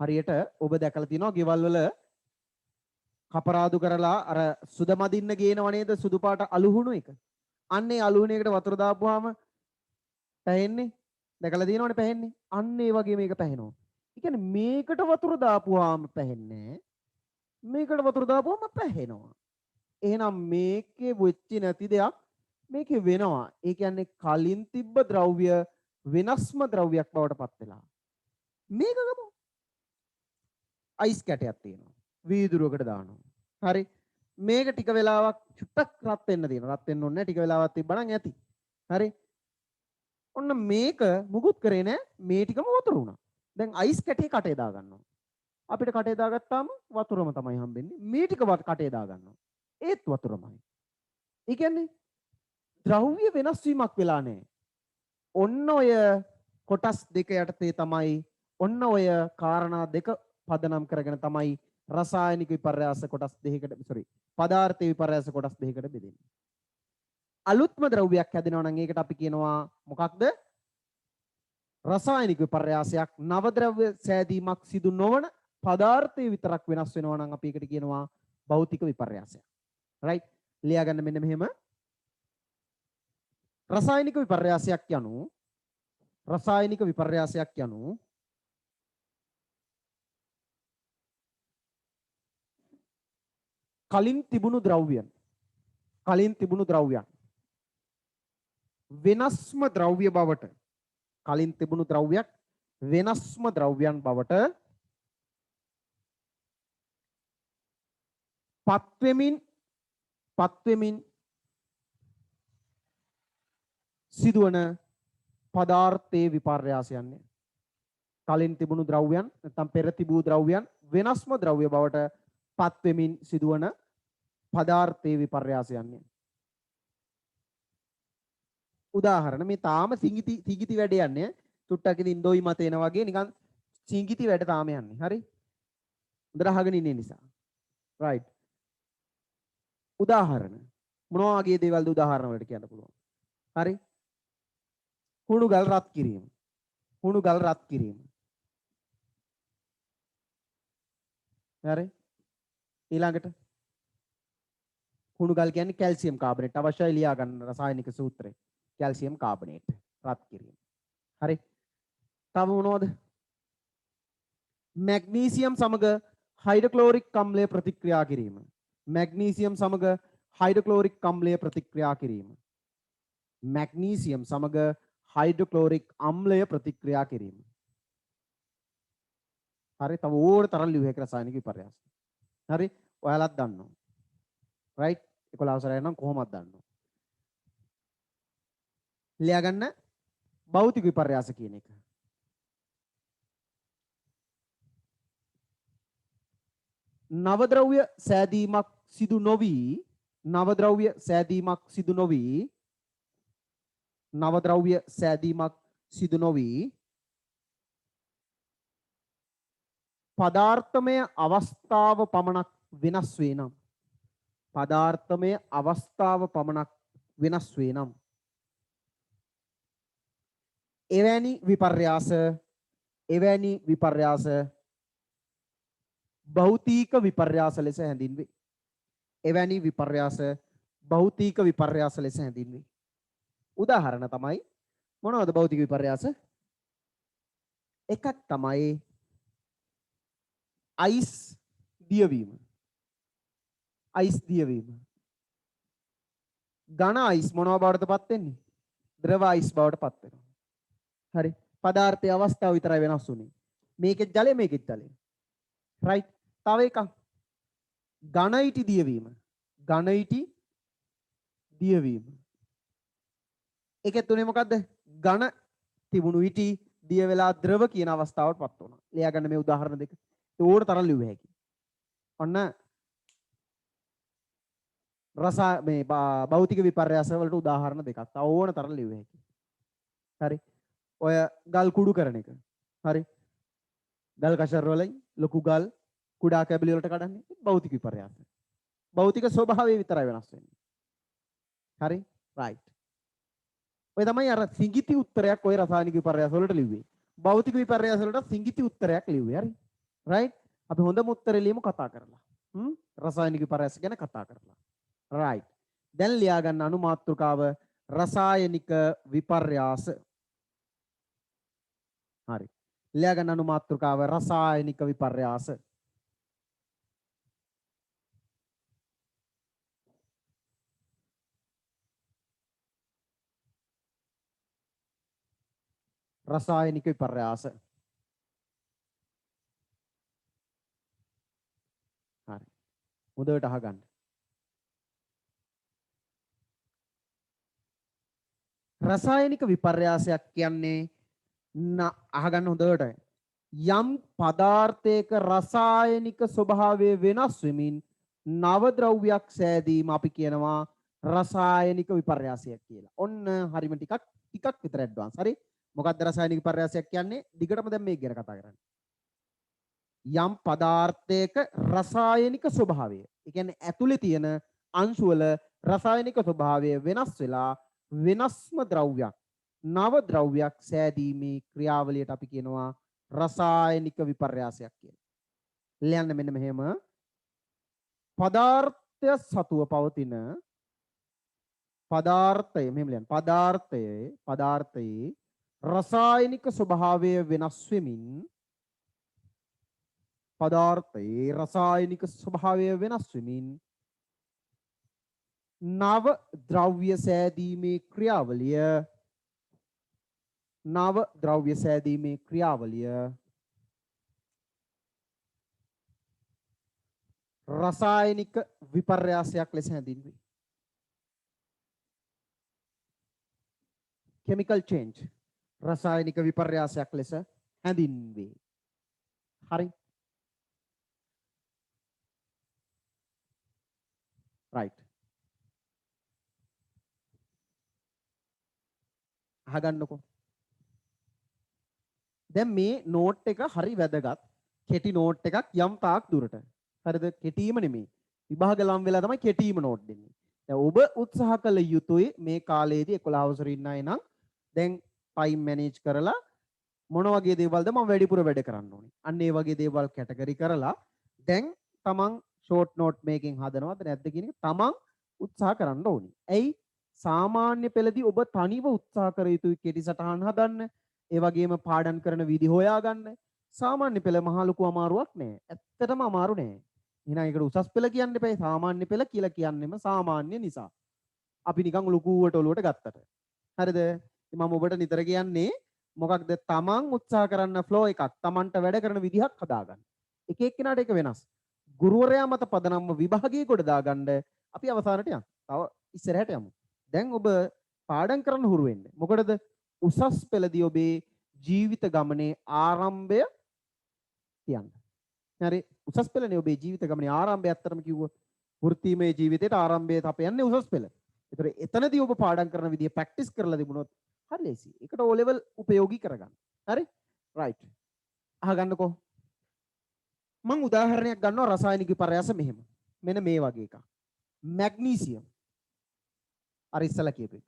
හරියට ඔබ දැකලා තියෙනවා ගෙවල් වල කපරාදු කරලා අර සුද මදින්න ගේනව නේද සුදු පාට අලුහුණු එක. අන්න ඒ අලුහුණේකට වතුර දාපුවාම පැහෙන්නේ. දැකලා තියෙනවනේ පැහෙන්නේ. අන්න ඒ වගේ මේක පැහෙනවා. ඒ කියන්නේ මේකට වතුර දාපුවාම පැහෙන්නේ. මේකට වතුර දාපුවම පැහෙනවා. එහෙනම් මේකේ වෙච්ච නැති දෙයක් මේකේ වෙනවා. ඒ කියන්නේ කලින් තිබ්බ ද්‍රව්‍ය වෙනස්ම ද්‍රව්‍යයක් බවට පත් වෙලා. මේක ගමු. අයිස් කැටයක් තියෙනවා. වීදුරුවකට දානවා. හරි. මේක ටික වෙලාවක් චුට්ටක් රත් වෙන්න තියෙනවා. රත් වෙන්න ඕනේ නැහැ. ටික වෙලාවක් තිබ්බනම් ඇති. හරි. ඔන්න මේක මුකුත් කරේ නැහැ. මේ ටිකම වතුර වුණා. දැන් අයිස් කැටේ කටේ දා ගන්නවා. අපිට කටේ දාගත්තාම වතුරම තමයි හම්බෙන්නේ. මේ ටික කටේ දා ගන්නවා. ඒත් වතුරමයි. ඒ කියන්නේ ද්‍රව්‍ය වෙනස් වීමක් වෙලා නැහැ. ඔන්න ඔය කොටස් දෙක යටතේ තමයි ඔන්න ඔය කාරණා දෙක පදනම් කරගෙන තමයි රසායනික විපර්යාස කොටස් දෙකකට පදාර්ථ විපර්යාස කොටස් දෙකකට බෙදෙන්නේ. අලුත්ම ද්‍රව්‍යයක් හැදෙනවා නම් ඒකට අපි කියනවා මොකක්ද? රසායනික විපර්යාසයක්. නව ද්‍රව්‍ය සෑදීමක් සිදු නොවන පදාර්ථය විතරක් වෙනස් වෙනවා නම් අපි ඒකට කියනවා භෞතික විපර්යාසයක්. රයිට්? ලියා ගන්න මෙන්න මෙහෙම. රසායනික විපර්යාසයක් යනු කලින් තිබුණු ද්‍රව්‍යයන් වෙනස්ම ද්‍රව්‍ය බවට කලින් තිබුණු ද්‍රව්‍යයක් වෙනස්ම ද්‍රව්‍යයන් බවට පත් වෙමින් සිදුවන පදාර්ථයේ විපර්යාසයන්නේ. කලින් තිබුණු ද්‍රව්‍යයන් නැත්නම් පෙර තිබූ ද්‍රව්‍යයන් වෙනස්ම ද්‍රව්‍ය බවට පත් වෙමින් සිදුවන පදාර්ථයේ විපර්යාසයන්නේ. උදාහරණ මේ තාම සිඟිති වැඩ යන්නේ චුට්ටක් ඉතින් ඉන්දෝයි මත එන වගේ නිකන් සිඟිති වැඩ තාම යන්නේ. හරි? හොඳට අහගෙන ඉන්නේ නිසා. right. උදාහරණ මොනවා වගේ දේවල්ද උදාහරණ වලට කියන්න පුළුවන්. හරි? හුණු ගල් රත් කිරීම. හුණු ගල් රත් කිරීම. හරි? ඊළඟට හුණු ගල් කියන්නේ කැල්සියම් කාබනේට්. අවශ්‍යයි ලියා ගන්න රසායනික සූත්‍රය. කැල්සියම් කාබනේට් රත් කිරීම. හරි? තව මොනවද? මැග්නීසියම් සමග හයිඩ්‍රොක්ලෝරික් අම්ලය ප්‍රතික්‍රියා කිරීම. මැග්නීසියම් සමග හයිඩ්‍රොක්ලෝරික් අම්ලය ප්‍රතික්‍රියා කිරීම. මැග්නීසියම් සමග හයිඩ්‍රොක්ලෝරික් අම්ලය ප්‍රතික්‍රියා කිරීම. හරි? තව ඕන තරම් ලියුව හැකි රසායනික විපර්යාස. හරි? ඔයාලත් දන්නවා. right? 11 අවසරය නම් කොහොමද දන්නව? ලියා ගන්න භෞතික විපර්යාස කියන එක. නවද්‍රව්‍ය සෑදීමක් සිදු නොවි නවද්‍රව්‍ය සෑදීමක් සිදු නොවි නවද්‍රව්‍ය සෑදීමක් සිදු නොවි පදාර්ථමය අවස්ථාව පමණක් වෙනස් වේ නම් පදාර්ථමය අවස්ථාව පමණක් වෙනස් වේ නම් එවැනි විපර්යාස භෞතික විපර්යාස ලෙස හැඳින්වේ. එවැනි විපර්යාස භෞතික විපර්යාස ලෙස හැඳින්වේ. උදාහරණ තමයි මොනවද භෞතික විපර්යාස? එකක් තමයි අයිස් දියවීම. අයිස් දියවීම. ඝන අයිස් මොනවා බවටද පත් වෙන්නේ? ද්‍රව අයිස් බවට පත් වෙනවා. හරි. පදාර්ථයේ අවස්ථාව විතරයි වෙනස් වුනේ. මේකෙත් ජලය මේකෙත් ජලය. right. තව එකක් ඝන ඉටි දියවීම. ඝන ඉටි දියවීම. ඒකෙත් උනේ මොකද්ද? ඝන තිබුණු ඉටි දිය වෙලා ද්‍රව කියන අවස්ථාවට පත් වුණා. ලියා ගන්න මේ උදාහරණ දෙක. ඕන තරම් ලියුව හැකියි. ඔන්න මේ භෞතික විපර්යාස වලට උදාහරණ දෙකක්. තව ඕන තරම් ලියුව හැකියි. හරි. ඔය ගල් කුඩු කරන එක. හරි. ගල් කෂර් වලින් ලොකු ගල් කුඩා කැබලි වලට කඩන්නේ භෞතික විපර්යාස. භෞතික ස්වභාවය විතරයි වෙනස් වෙන්නේ. හරි? right. ඔය තමයි අර සිඟිති උත්තරයක් ඔය රසායනික විපර්යාස වලට ලිව්වේ. භෞතික විපර්යාස වලට සිඟිති උත්තරයක් ලිව්වේ. හරි? right? අපි හොඳම උත්තරේ ලියමු කතා කරලා. රසායනික විපර්යාස ගැන කතා කරලා. right. දැන් ලියා ගන්න අනුමාත්‍රිකාව රසායනික විපර්යාස. හරි. ලියා ගන්න අනුමාත්‍රිකාව රසායනික විපර්යාස. රසායනික විපර්යාස. හරි. හොඳට අහගන්න. රසායනික විපර්යාසයක් කියන්නේ අහගන්න හොඳට යම් පදාර්ථයක රසායනික ස්වභාවය වෙනස් වෙමින් නව ද්‍රව්‍යයක් සෑදීම අපි කියනවා රසායනික විපර්යාසයක් කියලා. ඔන්න හරිම ටිකක් විතර ඇඩ්වාන්ස්. හරි? මොකක්ද රසායනික විපර්යාසයක් කියන්නේ? දිගටම දැන් මේක ගැන කතා කරන්නේ. යම් පදාර්ථයක රසායනික ස්වභාවය. ඒ කියන්නේ ඇතුලේ තියෙන අංශු වල රසායනික ස්වභාවය වෙනස් වෙලා වෙනස්ම ද්‍රව්‍යයක් නව ද්‍රව්‍යයක් සෑදීමේ ක්‍රියාවලියට අපි කියනවා රසායනික විපර්යාසයක් කියලා. ලියන්න මෙන්න මෙහෙම පදාර්ථය සතුව පවතින පදාර්ථය මෙහෙම ලියන්න පදාර්ථයේ රසායනික ස්වභාවය වෙනස් වෙමින් පදාර්ථයේ රසායනික ස්වභාවය වෙනස් වෙමින් නව ද්‍රව්‍ය සෑදීමේ ක්‍රියාවලිය රසායනික විපර්යාසයක් ලෙස හැඳින්වේ. chemical change රසායනික විපර්යාසයක් ලෙස හැඳින්වේ. හරි. right. අහගන්නකෝ. දැන් මේ නෝට් එක හරි වැදගත්. කෙටි නෝට් එකක් යම් තාක් දුරට. හරිද? කෙටීම නෙමෙයි. විභාග ලම් වෙලා තමයි කෙටීම නෝට් දෙන්නේ. දැන් ඔබ උත්සාහ කළ යුතුයි මේ කාලේදී 11 වසරේ ඉන්න අය නම් දැන් ටයිම් මැනේජ් කරලා මොන වගේ දේවල්ද මම වැඩිපුර වැඩ කරන්න ඕනේ. අන්න ඒ වගේ දේවල් කැටගරි කරලා දැන් තමන් ෂෝට් නෝට් මේකින් හදනවද නැද්ද කියන එක තමන් උත්සාහ කරන්න ඕනේ. ඇයි සාමාන්‍ය පෙළදී ඔබ තනිව උත්සාහ කර යුතුයි කෙටි සටහන් හදන්න. ඒ වගේම පාඩම් කරන විදි හොයාගන්න. සාමාන්‍ය පෙළ මහ ලොකු අමාරුවක් නෑ. ඇත්තටම අමාරු නෑ. එහෙනම් ඒකට උසස් පෙළ කියන්න එපා. සාමාන්‍ය පෙළ කියලා කියන්නෙම සාමාන්‍ය නිසා. අපි නිකන් ලොකුවට ඔලුවට ගත්තට. හරිද? මම ඔබට නිතර කියන්නේ මොකක්ද තමන් උත්සාහ කරන්න ෆ්ලෝ එකක් තමන්ට වැඩ කරන විදිහක් හදාගන්න. එක එක්කෙනාට ඒක වෙනස්. ගුරුවරයා මත පදනම්ව විභාගයේ කොට දාගන්න අපි අවසානට යමු. තව ඉස්සරහට යමු. දැන් ඔබ පාඩම් කරන්න හුරු වෙන්න. මොකටද? උසස් පෙළදී ඔබේ ජීවිත ගමනේ ආරම්භය තියන්න. හරි උසස් පෙළනේ ඔබේ ජීවිත ගමනේ ආරම්භය අත්‍තරම කිව්වොත් වෘත්තීමය ජීවිතේට ආරම්භය තපයන්නේ උසස් පෙළ. ඒතර එතනදී ඔබ පාඩම් කරන විදිය ප්‍රැක්ටිස් කරලා තිබුණොත් හරි ලේසි. ඒකට O level උපයෝගී කරගන්න. හරි? right. අහගන්නකෝ. මම උදාහරණයක් ගන්නවා රසායනික විපර්යාස මෙහෙම. මෙන්න මේ වගේ එකක්. මැග්නීසියම්. අර ඉස්සලා කියපු එක.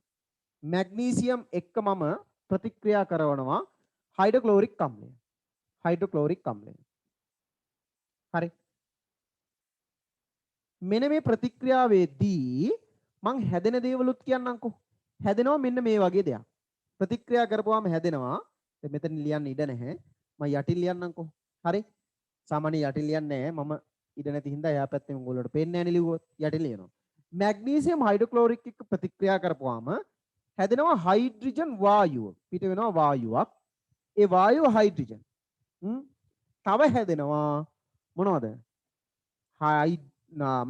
මැග්නීසියම් එක්ක මම ප්‍රතික්‍රියා කරනවා හයිඩ්‍රොක්ලෝරික් අම්ලය. හයිඩ්‍රොක්ලෝරික් අම්ලය. හරි. මෙන්න මේ ප්‍රතික්‍රියාවේදී මං හැදෙන දේවලුත් කියන්නම්කෝ. හැදෙනවා මෙන්න මේ වගේ දෙයක්. ප්‍රතික්‍රියා කරපුවාම හැදෙනවා. දැන් මෙතන ලියන්න ඉඩ නැහැ. මම යටින් ලියන්නම්කෝ. හරි. සාමාන්‍ය යටින් ලියන්නේ නැහැ. මම ඉඩ නැති හින්දා එහා පැත්තෙන් උගලට පේන්නේ නැහැ නේ ලිව්වොත්. යටින් ලියනවා. මැග්නීසියම් හයිඩ්‍රොක්ලෝරික් එක්ක ප්‍රතික්‍රියා කරපුවාම හැදෙනවා හයිඩ්‍රජන් වායුව. පිට වෙනවා වායුවක්. ඒ වායුව හයිඩ්‍රජන්. තව හැදෙනවා මොනවද?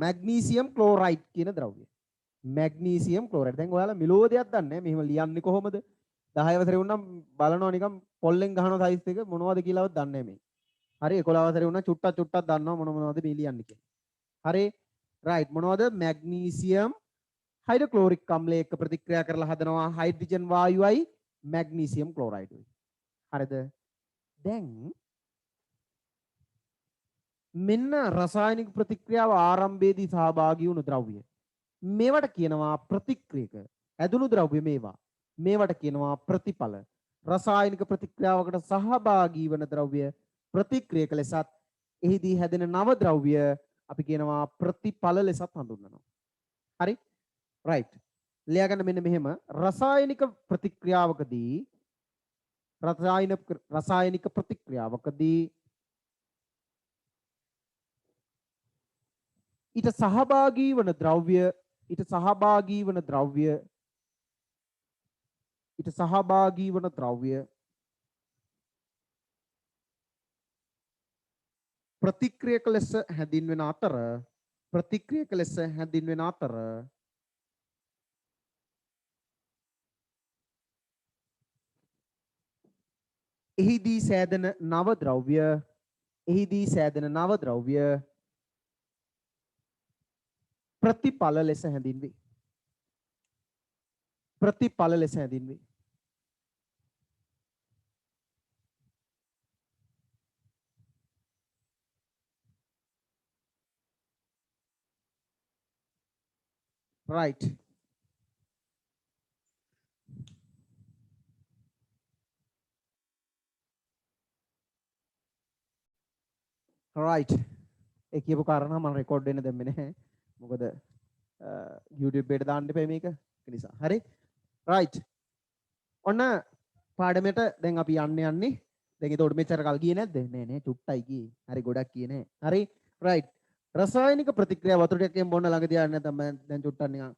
මැග්නීසියම් ක්ලෝරයිඩ් කියන ද්‍රව්‍යය. Magnesium chloride. දැන් ඔයාලා මෙලෝදියක් දන්නේ නැහැ. මෙහෙම ලියන්නේ කොහොමද? 10 වසරේ වුණනම් බලනවා නිකන් පොල්ලෙන් ගහන සයිස් එක මොනවද කියලාවත් දන්නේ නැහැ මේ. හරි 11 වසරේ වුණා චුට්ටක් දන්නවා මොනවද මේ ලියන්නේ කියලා. හරි රයිට් මොනවද? මැග්නීසියම් හයිඩ්‍රොක්ලෝරික් අම්ලය එක්ක ප්‍රතික්‍රියා කරලා හදනවා හයිඩ්‍රජන් වායුවයි මැග්නීසියම් ක්ලෝරයිඩුයි. හරිද? දැන් මෙන්න රසායනික ප්‍රතික්‍රියාව ආරම්භයේදී සහභාගී වුණු ද්‍රව්‍ය. මේවට කියනවා ප්‍රතික්‍රියක. ඇදුණු ද්‍රව්‍ය මේවා. මේවට කියනවා ප්‍රතිඵල. රසායනික ප්‍රතික්‍රියාවකට සහභාගී වන ද්‍රව්‍ය ප්‍රතික්‍රියක ලෙසත් එහිදී හැදෙන නව ද්‍රව්‍ය අපි කියනවා ප්‍රතිඵල ලෙසත් හඳුන්වනවා. හරි? right. ලියාගන්න මෙන්න මෙහෙම රසායනික ප්‍රතික්‍රියාවකදී රසායනික ප්‍රතික්‍රියාවකදී ඊට සහභාගී වන ද්‍රව්‍ය ප්‍රතික්‍රියක ලෙස හැඳින්වෙන අතර එහිදී සෑදෙන නව ද්‍රව්‍ය ප්‍රතිඵල ලෙස හැඳින්වේ. right. right. ඒ කියපු කාරණා මම රෙකෝඩ් වෙන්න දෙන්නේ නැහැ. මොකද YouTube එකට දාන්න එපා මේක. ඒ නිසා. හරි. right. ඔන්න පාඩමට දැන් අපි යන්නේ. දැන් ඒතකොට මෙච්චර කල් ගියේ නැද්ද? නෑ චුට්ටයි ගියේ. හරි ගොඩක් ගියේ නෑ. හරි. right. රසායනික ප්‍රතික්‍රියා වතුර ටිකකින් බොන්න ළඟ තියාගෙන නැත්නම් මම දැන් චුට්ටක් නිකන්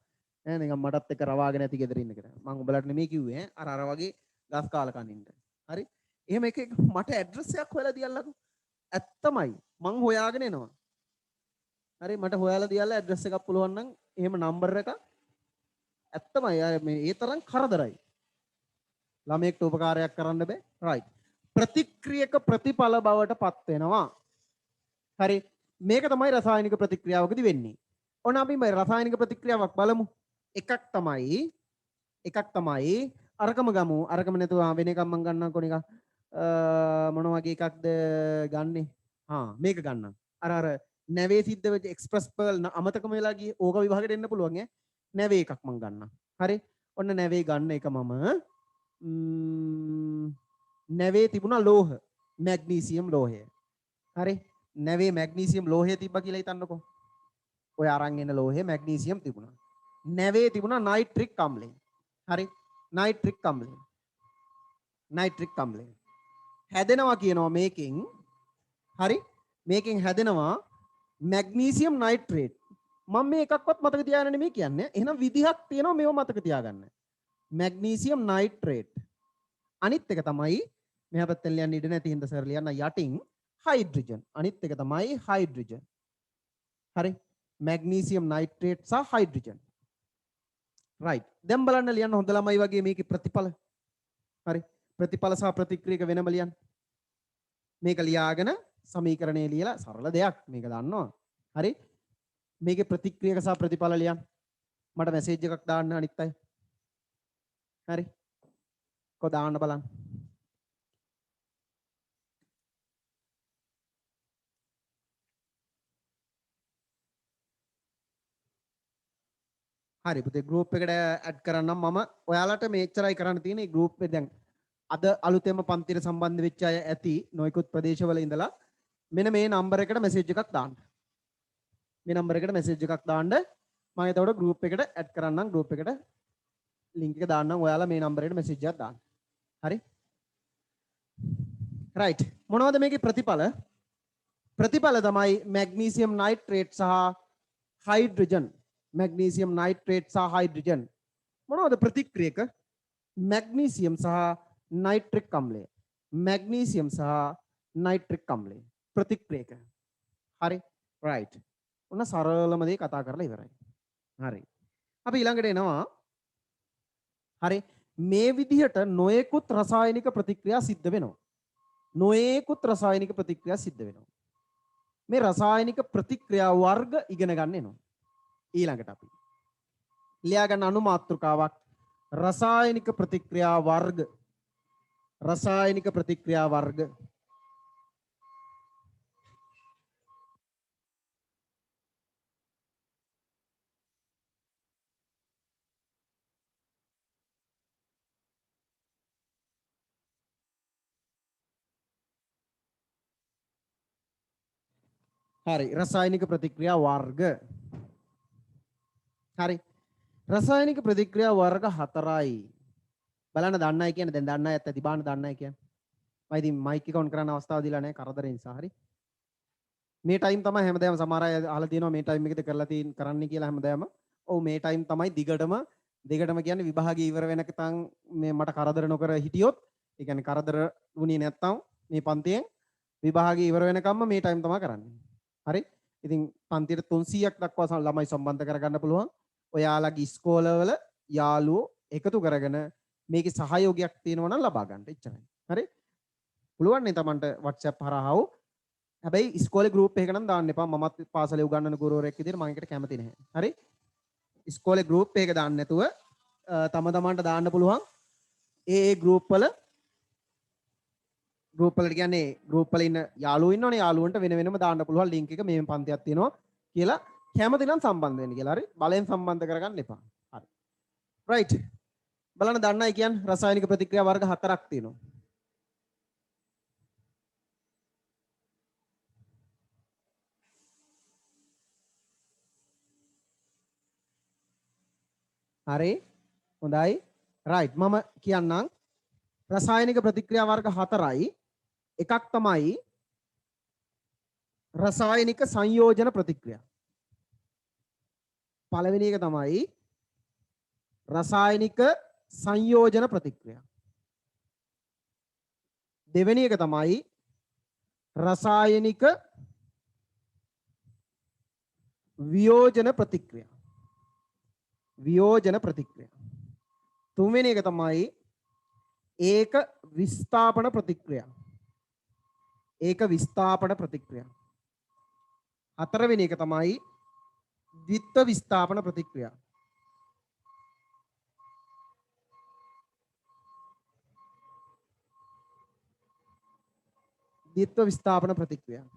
නිකන් මටත් එක්ක රවාගෙන ඇති ගෙදර ඉන්න කියලා. මම උඹලට නෙමෙයි කිව්වේ අර වගේ ගස් කාලා කනින්න. හරි. එහෙම එක මට ඇඩ්‍රස් එකක් හොයලා දියල්ලකෝ. ඇත්තමයි. මං හොයාගෙන එනවා. හරි මට හොයාලා දියල්ලා ඇඩ්‍රස් එකක් පුළුවන් නම් එහෙම නම්බර් එකක් ඇත්තමයි. මේ ඒ තරම් කරදරයි. ළමයෙක්ට උපකාරයක් කරන්න බෑ. right. ප්‍රතික්‍රියක ප්‍රතිඵල බවට පත් වෙනවා. හරි. මේක තමයි රසායනික ප්‍රතික්‍රියාවකදී වෙන්නේ. ඔන්න අපි මේ රසායනික ප්‍රතික්‍රියාවක් බලමු. එකක් තමයි අරකම ගමු. අරකම නැතුව වෙන එකක් මම ගන්නම්කො නිකන්. මොන වගේ එකක්ද ගන්නෙ? මේක ගන්නම්. අර නැවේ සිද්ධ වෙච්ච එක්ස්ප්‍රස් පර්ල් අමතකම වෙලා ගියේ. ඕක විභාගෙට එන්න පුළුවන් ඈ. නැවේ එකක් මම ගන්නම්. හරි. ඔන්න නැවේ ගන්න එක මම නැවේ තිබුණා ලෝහ. මැග්නීසියම් ලෝහය. හරි. නැවේ මැග්නීසියම් ලෝහය තිබ්බා කියලා හිතන්නකෝ. ඔය අරන් එන ලෝහය මැග්නීසියම් තිබුණා. නැවේ තිබුණා නයිට්‍රික් අම්ලය. හරි. නයිට්‍රික් අම්ලය. නයිට්‍රික් අම්ලය. හැදෙනවා කියනවා මේකෙන්. හරි. මේකෙන් හැදෙනවා මැග්නීසියම් නයිට්‍රේට්. මම මේ එකක්වත් මතක තියාගන්න නෙමෙයි කියන්නේ. එහෙනම් විදිහක් තියෙනවා මේව මතක තියාගන්න. Magnesium nitrate. අනිත් එක තමයි මෙහා පැත්තෙන් ලියන්න ඉඩ නැති හින්දා සර් ලියන්න යටින් හයිඩ්‍රජන්. අනිත් එක තමයි හයිඩ්‍රජන්. හරි. මැග්නීසියම් නයිට්‍රේට් සහ හයිඩ්‍රජන්. right. දැන් බලන්න ලියන්න හොඳ ළමයි වගේ මේකේ ප්‍රතිඵල. හරි. ප්‍රතිඵල සහ ප්‍රතික්‍රියක වෙනම ලියන්න. මේක ලියාගෙන සමීකරණය ලියලා සරල දෙයක් මේක දන්නවා. හරි. මේකේ ප්‍රතික්‍රියක සහ ප්‍රතිඵල ලියන්න. මට මැසේජ් එකක් දාන්න අනිත් අය. හරි. කො දාන්න බලන්න. හරි පුතේ ගෲප් එකට ඇඩ් කරන්නම් මම. ඔයාලට මේච්චරයි කරන්න තියෙන්නේ. ගෲප් එකේ දැන් අද අලුතෙන්ම පන්තියට සම්බන්ධ වෙච්ච අය ඇති නොයෙකුත් ප්‍රදේශවල ඉඳලා මෙන්න මේ නම්බර එකට මැසේජ් එකක් දාන්න. මේ නම්බර එකට මැසේජ් එකක් දාන්න. මම එතකොට ගෲප් එකට ඇඩ් කරන්නම්. ගෲප් එකට ලින්ක් එක දාන්නම්. ඔයාලා මේ නම්බර එකට මැසේජ් එකක් දාන්න. හරි. right. මොනවද මේකේ ප්‍රතිඵල? ප්‍රතිඵල තමයි මැග්නීසියම් නයිට්‍රේට් සහ හයිඩ්‍රජන්. මැග්නීසියම් නයිට්‍රේට් සහ හයිඩ්‍රජන්. මොනවද ප්‍රතික්‍රියක? මැග්නීසියම් සහ නයිට්‍රික් අම්ලය. මැග්නීසියම් සහ නයිට්‍රික් අම්ලය. ප්‍රතික්‍රියක. හරි. right. ඔන්න සරලම දේ කතා කරලා ඉවරයි. හරි. අපි ඊළඟට එනවා. හරි. මේ විදිහට නොයෙකුත් රසායනික ප්‍රතික්‍රියා සිද්ධ වෙනවා. නොයෙකුත් රසායනික ප්‍රතික්‍රියා සිද්ධ වෙනවා. මේ රසායනික ප්‍රතික්‍රියා වර්ග ඉගෙන ගන්න එනවා. ඊළඟට අපි ලියා ගන්න අනුමාත්‍රකාවක් රසායනික ප්‍රතික්‍රියා වර්ග. රසායනික ප්‍රතික්‍රියා වර්ග. හරි. රසායනික ප්‍රතික්‍රියා වර්ග. හරි. රසායනික ප්‍රතික්‍රියා වර්ග 4යි. බලන්න දන්නයි කියන්නේ දැන් දන්නයි ඇත්ත තිබාන දන්නයි කියන්නේ. මම ඉතින් මයික් එක ඔන් කරන්න අවස්ථාව දීලා නැහැ කරදරේ නිසා. හරි. මේ ටයිම් තමයි හැමදාම සමහර අය අහලා තියෙනවා මේ ටයිම් එකේද කරලා තියෙන කරන්න කියලා හැමදාම. ඔව් මේ ටයිම් තමයි දිගටම කියන්නේ විභාගය ඉවර වෙනකන් මේ මට කරදර නොකර හිටියොත් ඒ කියන්නේ කරදර වුණේ නැත්තම් මේ පන්තියෙන් විභාගය ඉවර වෙනකම්ම මේ ටයිම් තමයි කරන්නේ. හරි. ඉතින් පන්තියට 300ක් දක්වා ළමයි සම්බන්ධ කරගන්න පුළුවන්. ඔයාලගේ ඉස්කෝලවල යාළුවෝ එකතු කරගෙන මේකේ සහයෝගයක් තියෙනවා නම් ලබා ගන්න. එච්චරයි. හරි. පුළුවන් නේ Tamanට WhatsApp හරහා වූ. හැබැයි ඉස්කෝලේ ගෲප් එකක නම් දාන්න එපා. මමත් පාසලේ උගන්වන ගුරුවරයෙක් විදිහට මම ඒකට කැමති නැහැ. හරි. ඉස්කෝලේ ගෲප් එකක දාන්න නැතුව තම තමන්ට දාන්න පුළුවන්. ඒ ගෲප් වලට කියන්නේ ගෲප් වල ඉන්න යාළුවෝ ඉන්නවනේ යාළුවන්ට වෙන වෙනම දාන්න පුළුවන් ලින්ක් එක මේ පන්තියක් තියෙනවා කියලා කැමති නම් සම්බන්ධ වෙන්න කියලා. හරි. බලෙන් සම්බන්ධ කරගන්න එපා. හරි. right. බලන්න දන්නයි කියන්නේ රසායනික ප්‍රතික්‍රියා වර්ග 4ක් තියෙනවා. හරි. හොඳයි. right. මම කියන්නම් රසායනික ප්‍රතික්‍රියා වර්ග 4යි. එකක් තමයි රසායනික සංයෝජන ප්‍රතික්‍රියා. පළවෙනි එක තමයි රසායනික සංයෝජන ප්‍රතික්‍රියා. දෙවෙනි එක තමයි රසායනික වියෝජන ප්‍රතික්‍රියා. වියෝජන ප්‍රතික්‍රියා. තුන්වෙනි එක තමයි ඒක විස්ථාපන ප්‍රතික්‍රියා. ඒක විස්ථාපන ප්‍රතික්‍රියා. හතරවෙනි එක තමයි ද්විත්ව විස්ථාපන ප්‍රතික්‍රියා. ද්විත්ව විස්ථාපන ප්‍රතික්‍රියා.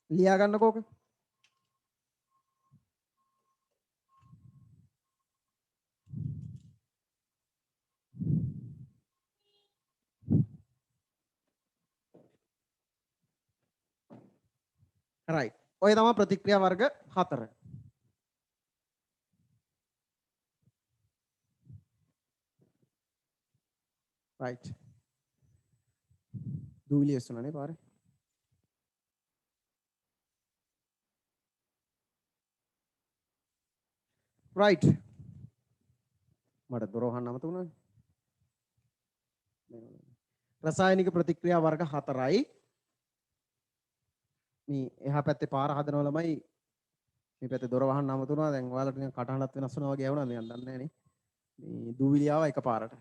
ලියා ගන්නකෝ ඔක. right. ඔය තමයි ප්‍රතික්‍රියා වර්ග 4. right. දූවිලි එස්සුණානේ පාරේ. right. මට දොර වහන්න අමතක වුණානේ. රසායනික ප්‍රතික්‍රියා වර්ග 4යි. මේ එහා පැත්තේ පාර හදනවා ළමයි මේ පැත්තේ දොර වහන්න අමතක වුණා. දැන් ඔයාලට නිකන් කටහඬත් වෙනස් වුණා වගේ වුණා. මම දන්නේ නැහැ නේ. මේ දූවිලි ආවා එකපාරට.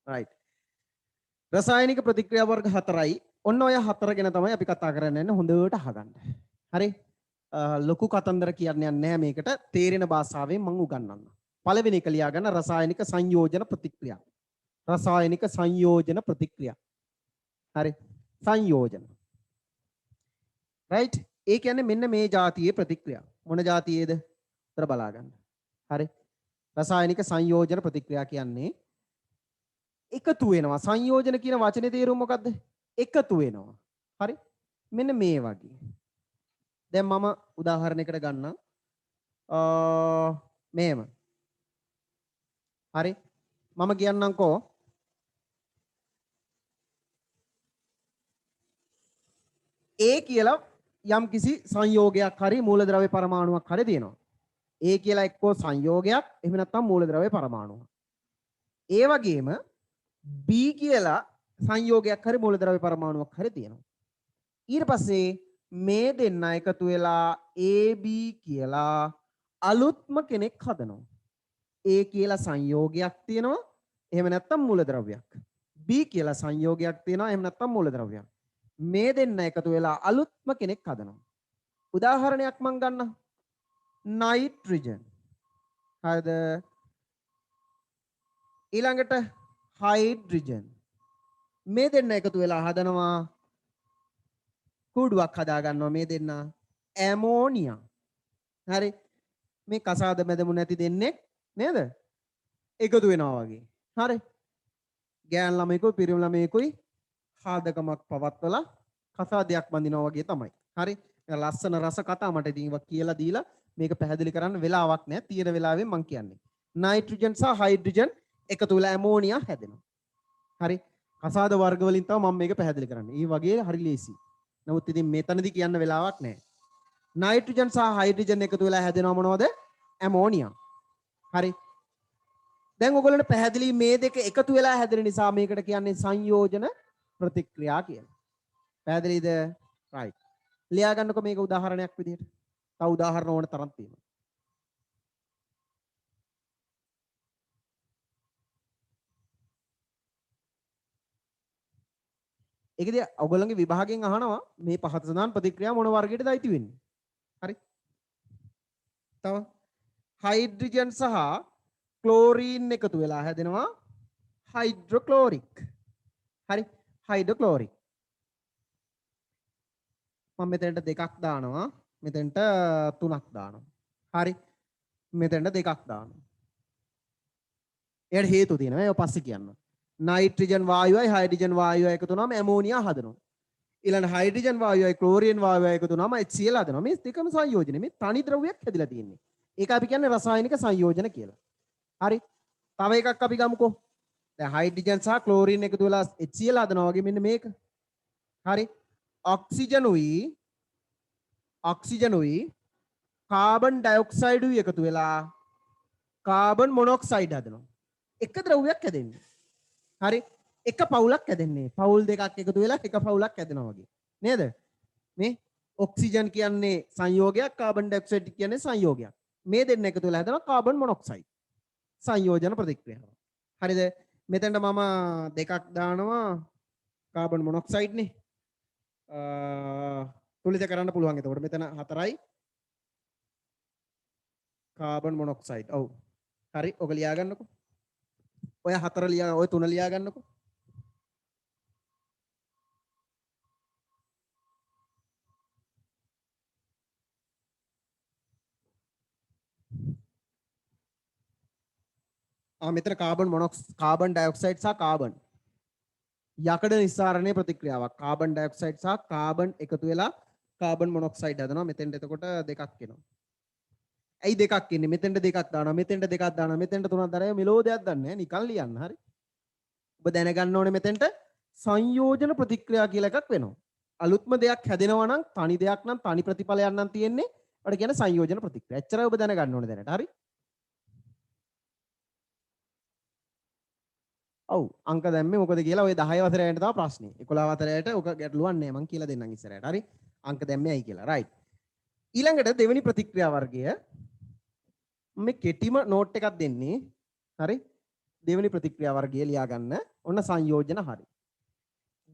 right. රසායනික ප්‍රතික්‍රියා වර්ග 4යි. ඔන්න ඔය 4 ගැන තමයි අපි කතා කරන්නේ හොඳට අහගන්න. හරි? ලොකු කතන්දර කියන්නේ නැහැ මේකට. තේරෙන භාෂාවෙන් මම උගන්වන්නම්. පළවෙනි එක ලියා ගන්න රසායනික සංයෝජන ප්‍රතික්‍රියා. රසායනික සංයෝජන ප්‍රතික්‍රියා. හරි? සංයෝජන. right? ඒ කියන්නේ මෙන්න මේ જાතියේ ප්‍රතික්‍රියා. මොන જાතියේද? උතර බලා ගන්න. හරි? රසායනික සංයෝජන ප්‍රතික්‍රියා කියන්නේ එකතු වෙනවා. සංයෝජන කියන වචනේ තේරුම මොකද්ද? එකතු වෙනවා. හරි? මෙන්න මේ වගේ. දැන් මම උදාහරණයකට ගන්නම්. මෙහෙම. හරි? මම කියන්නම්කෝ A කියලා යම් කිසි සංයෝගයක් හරි මූලද්‍රව්‍ය පරමාණුවක් හරි තියෙනවා. A කියලා එක්කෝ සංයෝගයක් එහෙම නැත්නම් මූලද්‍රව්‍ය පරමාණුවක්. ඒ වගේම B කියලා සංයෝගයක් හරි මූලද්‍රව්‍ය පරමාණුවක් හරි තියෙනවා. ඊට පස්සේ මේ දෙන්න එකතු වෙලා AB කියලා අලුත්ම කෙනෙක් හදනවා. A කියලා සංයෝගයක් තියෙනවා එහෙම නැත්නම් මූලද්‍රව්‍යයක්. B කියලා සංයෝගයක් තියෙනවා එහෙම නැත්නම් මූලද්‍රව්‍යයක්. මේ දෙන්න එකතු වෙලා අලුත්ම කෙනෙක් හදනවා. උදාහරණයක් මම ගන්නම්. නයිට්‍රජන්. හරිද? ඊළඟට හයිඩ්‍රජන්. මේ දෙන්න එකතු වෙලා හදනවා කුඩුවක් හදා ගන්නවා මේ දෙන්න. ඇමෝනියා. හරි? මේ කසාද බැඳමු නැති දෙන්නේ නේද? එකතු වෙනවා වගේ. හරි? ගෑන් ළමයිකුයි පිරිමි ළමයිකුයි හාදකමක් පවත්වලා කසාදයක් බඳිනවා වගේ තමයි. හරි? ලස්සන රස කතා මට ඉතින් ඒවා කියලා දීලා මේක පැහැදිලි කරන්න වෙලාවක් නැහැ. තියෙන වෙලාවෙන් මම කියන්නේ. නයිට්‍රජන් සහ හයිඩ්‍රජන් එකතු වෙලා ඇමෝනියා හැදෙනවා. හරි? කසාද වර්ග වලින් තමයි මම මේක පැහැදිලි කරන්නේ. ඒ වගේ හරි ලේසි. නමුත් ඉතින් මෙතනදී කියන්න වෙලාවක් නැහැ. නයිට්‍රජන් සහ හයිඩ්‍රජන් එකතු වෙලා හැදෙනවා මොනවද? ඇමෝනියා. හරි? දැන් ඔයගොල්ලන්ට පැහැදිලි මේ දෙක එකතු වෙලා හැදෙන නිසා මේකට කියන්නේ සංයෝජන ප්‍රතික්‍රියා කියලා. පැහැදිලිද? right. ලියා ගන්නකො මේක උදාහරණයක් විදිහට. තව උදාහරණ ඕන තරම් තියෙනවා. ඒකදී ඔයගොල්ලන්ගේ විභාගයෙන් අහනවා මේ පහත සඳහන් ප්‍රතික්‍රියා මොන වර්ගයටද අයිති වෙන්නේ. හරි? තව හයිඩ්‍රජන් සහ ක්ලෝරීන් එකතු වෙලා හැදෙනවා හයිඩ්‍රොක්ලෝරික්. හරි? හයිඩ්‍රොක්ලෝරික්. මම මෙතනට දෙකක් දානවා. මෙතනට තුනක් දානවා. හරි? මෙතනට දෙකක් දානවා. ඒකට හේතු තියෙනවා. ඒක පස්සේ කියන්න. නයිට්‍රජන් වායුවයි හයිඩ්‍රජන් වායුවයි එකතු වුණාම ඇමෝනියා හදනවා. ඊළඟ හයිඩ්‍රජන් වායුවයි ක්ලෝරින් වායුවයි එකතු වුණාම HCl හදනවා. මේ දෙකම සංයෝජන. මේ තනි ද්‍රව්‍යයක් හැදිලා තියෙන්නේ. ඒක අපි කියන්නේ රසායනික සංයෝජන කියලා. හරි? තව එකක් අපි ගමුකෝ. දැන් හයිඩ්‍රජන් සහ ක්ලෝරින් එකතු වෙලා HCl හදනවා වගේ මෙන්න මේක. හරි? ඔක්සිජනුයි කාබන් ඩයොක්සයිඩුයි එකතු වෙලා කාබන් මොනොක්සයිඩ් හදනවා. එක ද්‍රව්‍යයක් හැදෙන්නේ. හරි? එක පවුලක් හැදෙන්නේ. පවුල් දෙකක් එකතු වෙලා එක පවුලක් හැදෙනවා වගේ. නේද? මේ ඔක්සිජන් කියන්නේ සංයෝගයක්, කාබන් ඩයොක්සයිඩ් කියන්නේ සංයෝගයක්. මේ දෙන්න එකතු වෙලා හැදෙනවා කාබන් මොනොක්සයිඩ්. සංයෝජන ප්‍රතික්‍රියාව. හරිද? මෙතෙන්ට මම දෙකක් දානවා කාබන් මොනොක්සයිඩ් නේ. තුලිත කරන්න පුළුවන්. එතකොට මෙතන 4යි කාබන් මොනොක්සයිඩ්. ඔව්. හරි. ඔක ලියා ගන්නකො. ඔය 4 ලියා ඔය 3 ලියා ගන්නකො. මෙතන කාබන් ඩයොක්සයිඩ් සහ කාබන් යකඩ නිස්සාරණයේ ප්‍රතික්‍රියාවක්. කාබන් ඩයොක්සයිඩ් සහ කාබන් එකතු වෙලා කාබන් මොනොක්සයිඩ් හදනවා. මෙතෙන්ට එතකොට දෙකක් එනවා. ඇයි දෙකක් එන්නේ? මෙතෙන්ට දෙකක් දානවා, මෙතෙන්ට දෙකක් දානවා, මෙතෙන්ට තුනක් දානවා. මෙලෝදයක් දන්නේ නැහැ. නිකන් ලියන්න. හරි. ඔබ දැනගන්න ඕනේ මෙතෙන්ට සංයෝජන ප්‍රතික්‍රියා කියලා එකක් වෙනවා. අලුත්ම දෙයක් හැදෙනවා නම් තනි දෙයක් නම් තනි ප්‍රතිඵලයක් නම් තියෙන්නේ. ඒකට කියන්නේ සංයෝජන ප්‍රතික්‍රියා. එච්චරයි ඔබ දැනගන්න ඕනේ දැනට. හරි. ඔව් අංක දැම්මේ මොකද කියලා ඔය 10 වසරේට තමයි ප්‍රශ්නේ. 11 වසරේට ඔක ගැටලුවක් නෑ මං කියලා දෙන්නම් ඉස්සරහට. හරි. අංක දැම්මේ ඇයි කියලා. රයිට්. ඊළඟට දෙවෙනි ප්‍රතික්‍රියා වර්ගය මේ කෙටිම නෝට් එකක් දෙන්නේ. හරි. දෙවෙනි ප්‍රතික්‍රියා වර්ගය ලියා ගන්න. ඔන්න සංයෝජන හරි.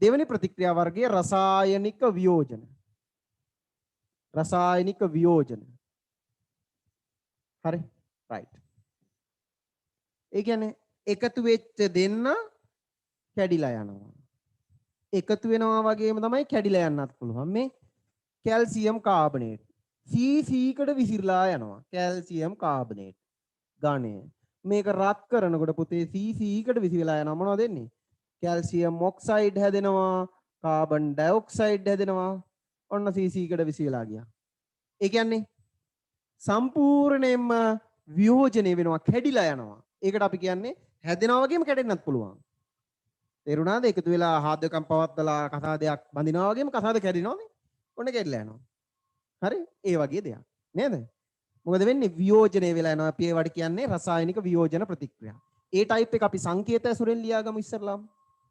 දෙවෙනි ප්‍රතික්‍රියා වර්ගය රසායනික වියෝජන. රසායනික වියෝජන. හරි. රයිට්. ඒ කියන්නේ එකතු වෙච්ච දෙන්න කැඩිලා යනවා. එකතු වෙනවා වගේම තමයි කැඩිලා යන්නත් පුළුවන්. මේ කැල්සියම් කාබනේට් CC කට විසිරලා යනවා. කැල්සියම් කාබනේට් ගණය. මේක රත් කරනකොට පුතේ CC කට විසිරලා යනවා. මොනවද වෙන්නේ? කැල්සියම් ඔක්සයිඩ් හැදෙනවා, කාබන් ඩයොක්සයිඩ් හැදෙනවා. ඔන්න CC කට විසිරලා ගියා. ඒ කියන්නේ සම්පූර්ණයෙන්ම වියෝජනය වෙනවා, කැඩිලා යනවා. ඒකට අපි කියන්නේ හැදෙනවා වගේම කැඩෙන්නත් පුළුවන්. තේරුණාද? එකතු වෙලා හාද්‍යකම් පවත්වලා කසාදයක් බඳිනවා වගේම කසාද කැඩෙනවානේ. ඔන්න කැඩිලා යනවා. හරි? ඒ වගේ දෙයක්. නේද? මොකද වෙන්නේ? වියෝජනය වෙලා යනවා. අපි ඒවට කියන්නේ රසායනික වියෝජන ප්‍රතික්‍රියා. ඒ ටයිප් එක අපි සංකේත ඇසුරෙන් ලියාගමු ඉස්සරලාම.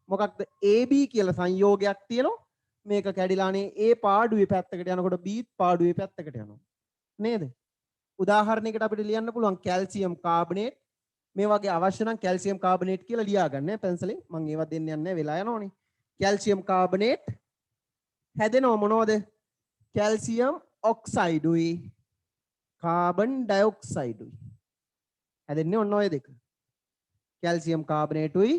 මොකක්ද? AB කියලා සංයෝගයක් තියෙනවා. මේක කැඩිලානේ A පාඩුවේ පැත්තකට යනකොට B පාඩුවේ පැත්තකට යනවා. නේද? උදාහරණයකට අපිට ලියන්න පුළුවන් කැල්සියම් කාබනේට් මේ වගේ අවශ්‍ය නම් කැල්සියම් කාබනේට් කියලා ලියා ගන්න පැන්සලෙන්. මම ඒවා දෙන්න යන්නේ වෙලා යනෝනේ. කැල්සියම් කාබනේට් හැදෙනව මොනවද? කැල්සියම් ඔක්සයිඩුයි කාබන් ඩයොක්සයිඩුයි. හැදෙන්නේ ඔන්න ඔය දෙක. කැල්සියම් කාබනේටුයි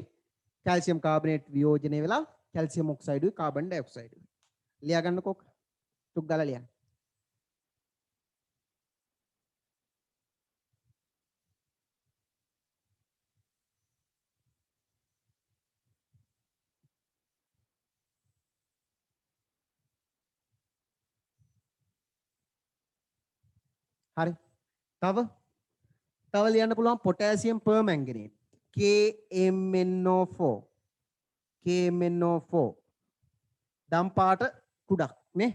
කැල්සියම් කාබනේට් වියෝජනය වෙලා කැල්සියම් ඔක්සයිඩුයි කාබන් ඩයොක්සයිඩුයි. ලියා ගන්නකෝ. ටුක් ගාලා ලියන්න. හරි. තව ලියන්න පුළුවන් පොටෑසියම් පර්මැංගනේට් KMnO4 KMnO4 දම් පාට කුඩක් නේ.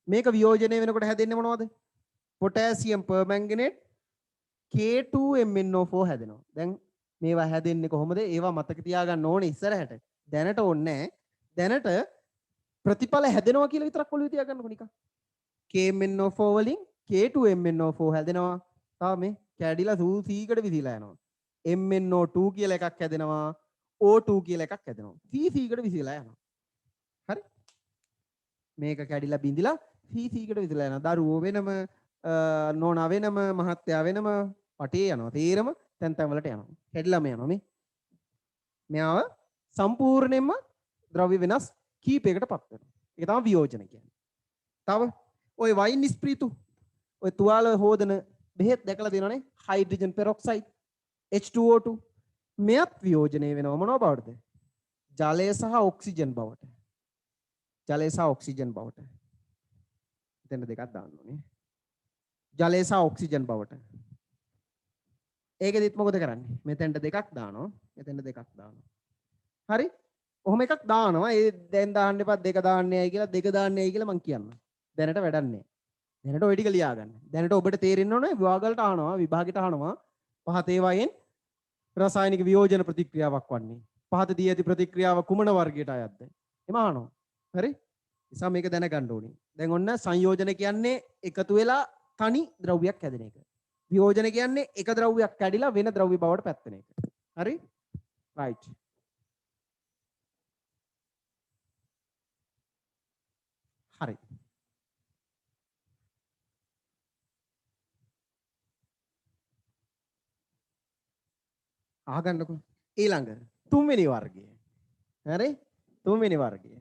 මේක වියෝජනය වෙනකොට හැදෙන්නේ මොනවද? පොටෑසියම් පර්මැංගනේට් K2MnO4 හැදෙනවා. දැන් මේවා හැදෙන්නේ කොහොමද? ඒවා මතක තියාගන්න ඕනේ ඉස්සරහට. දැනට ඕනේ නැහැ. දැනට ප්‍රතිඵල හැදෙනවා කියලා විතරක් ඔළුවේ තියාගන්නකො නිකන්. KMnO4 වලින් K2MnO4 හැදෙනවා. තව මේ කැඩිලා සූසීකට විසිලා යනවා. MnO2 කියලා එකක් හැදෙනවා. O2 කියලා එකක් හැදෙනවා. CCකට විසිලා යනවා. හරි? මේක කැඩිලා බිඳිලා CCකට විසිලා යනවා. දරුවෝ වෙනම නෝනා වෙනම මහත්තයා වෙනම පටේ යනවා. තේරම තැන් තැන් වලට යනවා. කැඩිලාම යනවා මේ. මෙයාව සම්පූර්ණයෙන්ම ද්‍රව්‍ය වෙනස් කීපයකට පත් වෙනවා. ඒක තමයි වියෝජන කියන්නේ. තව ඔය වයින් ස්ප්‍රීතු ඔය තුවාල හොදන බෙහෙත් දැකලා තියෙනවනේ හයිඩ්‍රජන් පෙරොක්සයිඩ් H2O2 මෙයත් වියෝජනය වෙනවා මොනවා බවටද? ජලය සහ ඔක්සිජන් බවට. ජලය සහ ඔක්සිජන් බවට. එතන දෙකක් දාන්න ඕනේ. ජලය සහ ඔක්සිජන් බවට. ඒකෙදිත් මොකද කරන්නේ? මෙතෙන්ට දෙකක් දානවා. මෙතෙන්ට දෙකක් දානවා. හරි? ඔහොම එකක් දානවා. ඒ දැන් දාන්න එපා දෙක දාන්නේ ඇයි කියලා දෙක දාන්නේ ඇයි කියලා මං කියන්නම්. දැනට වැඩක් නැහැ. දැනට ඔය ටික ලියා ගන්න. දැනට ඔබට තේරෙන්න ඕනේ විභාගවලට අහනවා, විභාගෙට අහනවා. පහත ඒවායෙන් රසායනික වියෝජන ප්‍රතික්‍රියාවක් වන්නේ. පහත දී ඇති ප්‍රතික්‍රියාව කුමන වර්ගයට අයත්ද? එම අහනවා. හරි? නිසා මේක දැනගන්න ඕනේ. දැන් ඔන්න සංයෝජන කියන්නේ එකතු වෙලා තනි ද්‍රව්‍යයක් හැදෙන එක. වියෝජන කියන්නේ එක ද්‍රව්‍යයක් කැඩිලා වෙන ද්‍රව්‍ය බවට පැත්තෙන එක. හරි? right. හරි. අහගන්නකො. ඊළඟ තුන්වෙනි වර්ගය. හරි? තුන්වෙනි වර්ගය.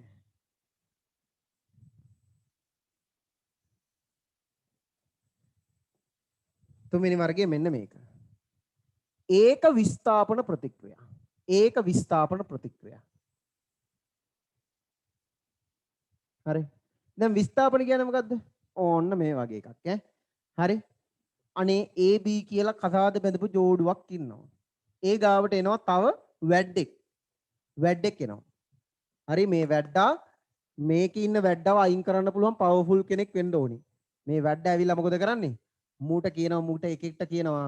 තුන්වෙනි වර්ගය මෙන්න මේක. ඒක විස්ථාපන ප්‍රතික්‍රියා. ඒක විස්ථාපන ප්‍රතික්‍රියා. හරි. දැන් විස්ථාපන කියන්නේ මොකද්ද? ඕන්න මේ වගේ එකක් ඈ. හරි. අනේ AB කියලා කසාද බැඳපු ජෝඩුවක් ඉන්නවා. ඒ ගාවට එනවා තව වැඩෙක්. වැඩෙක් එනවා. හරි මේ වැඩ්ඩා මේකේ ඉන්න වැඩ්ඩව අයින් කරන්න පුළුවන් පවර්ෆුල් කෙනෙක් වෙන්න ඕනි. මේ වැඩ ඇවිල්ලා මොකද කරන්නේ? මූට කියනවා මූට එක එකට කියනවා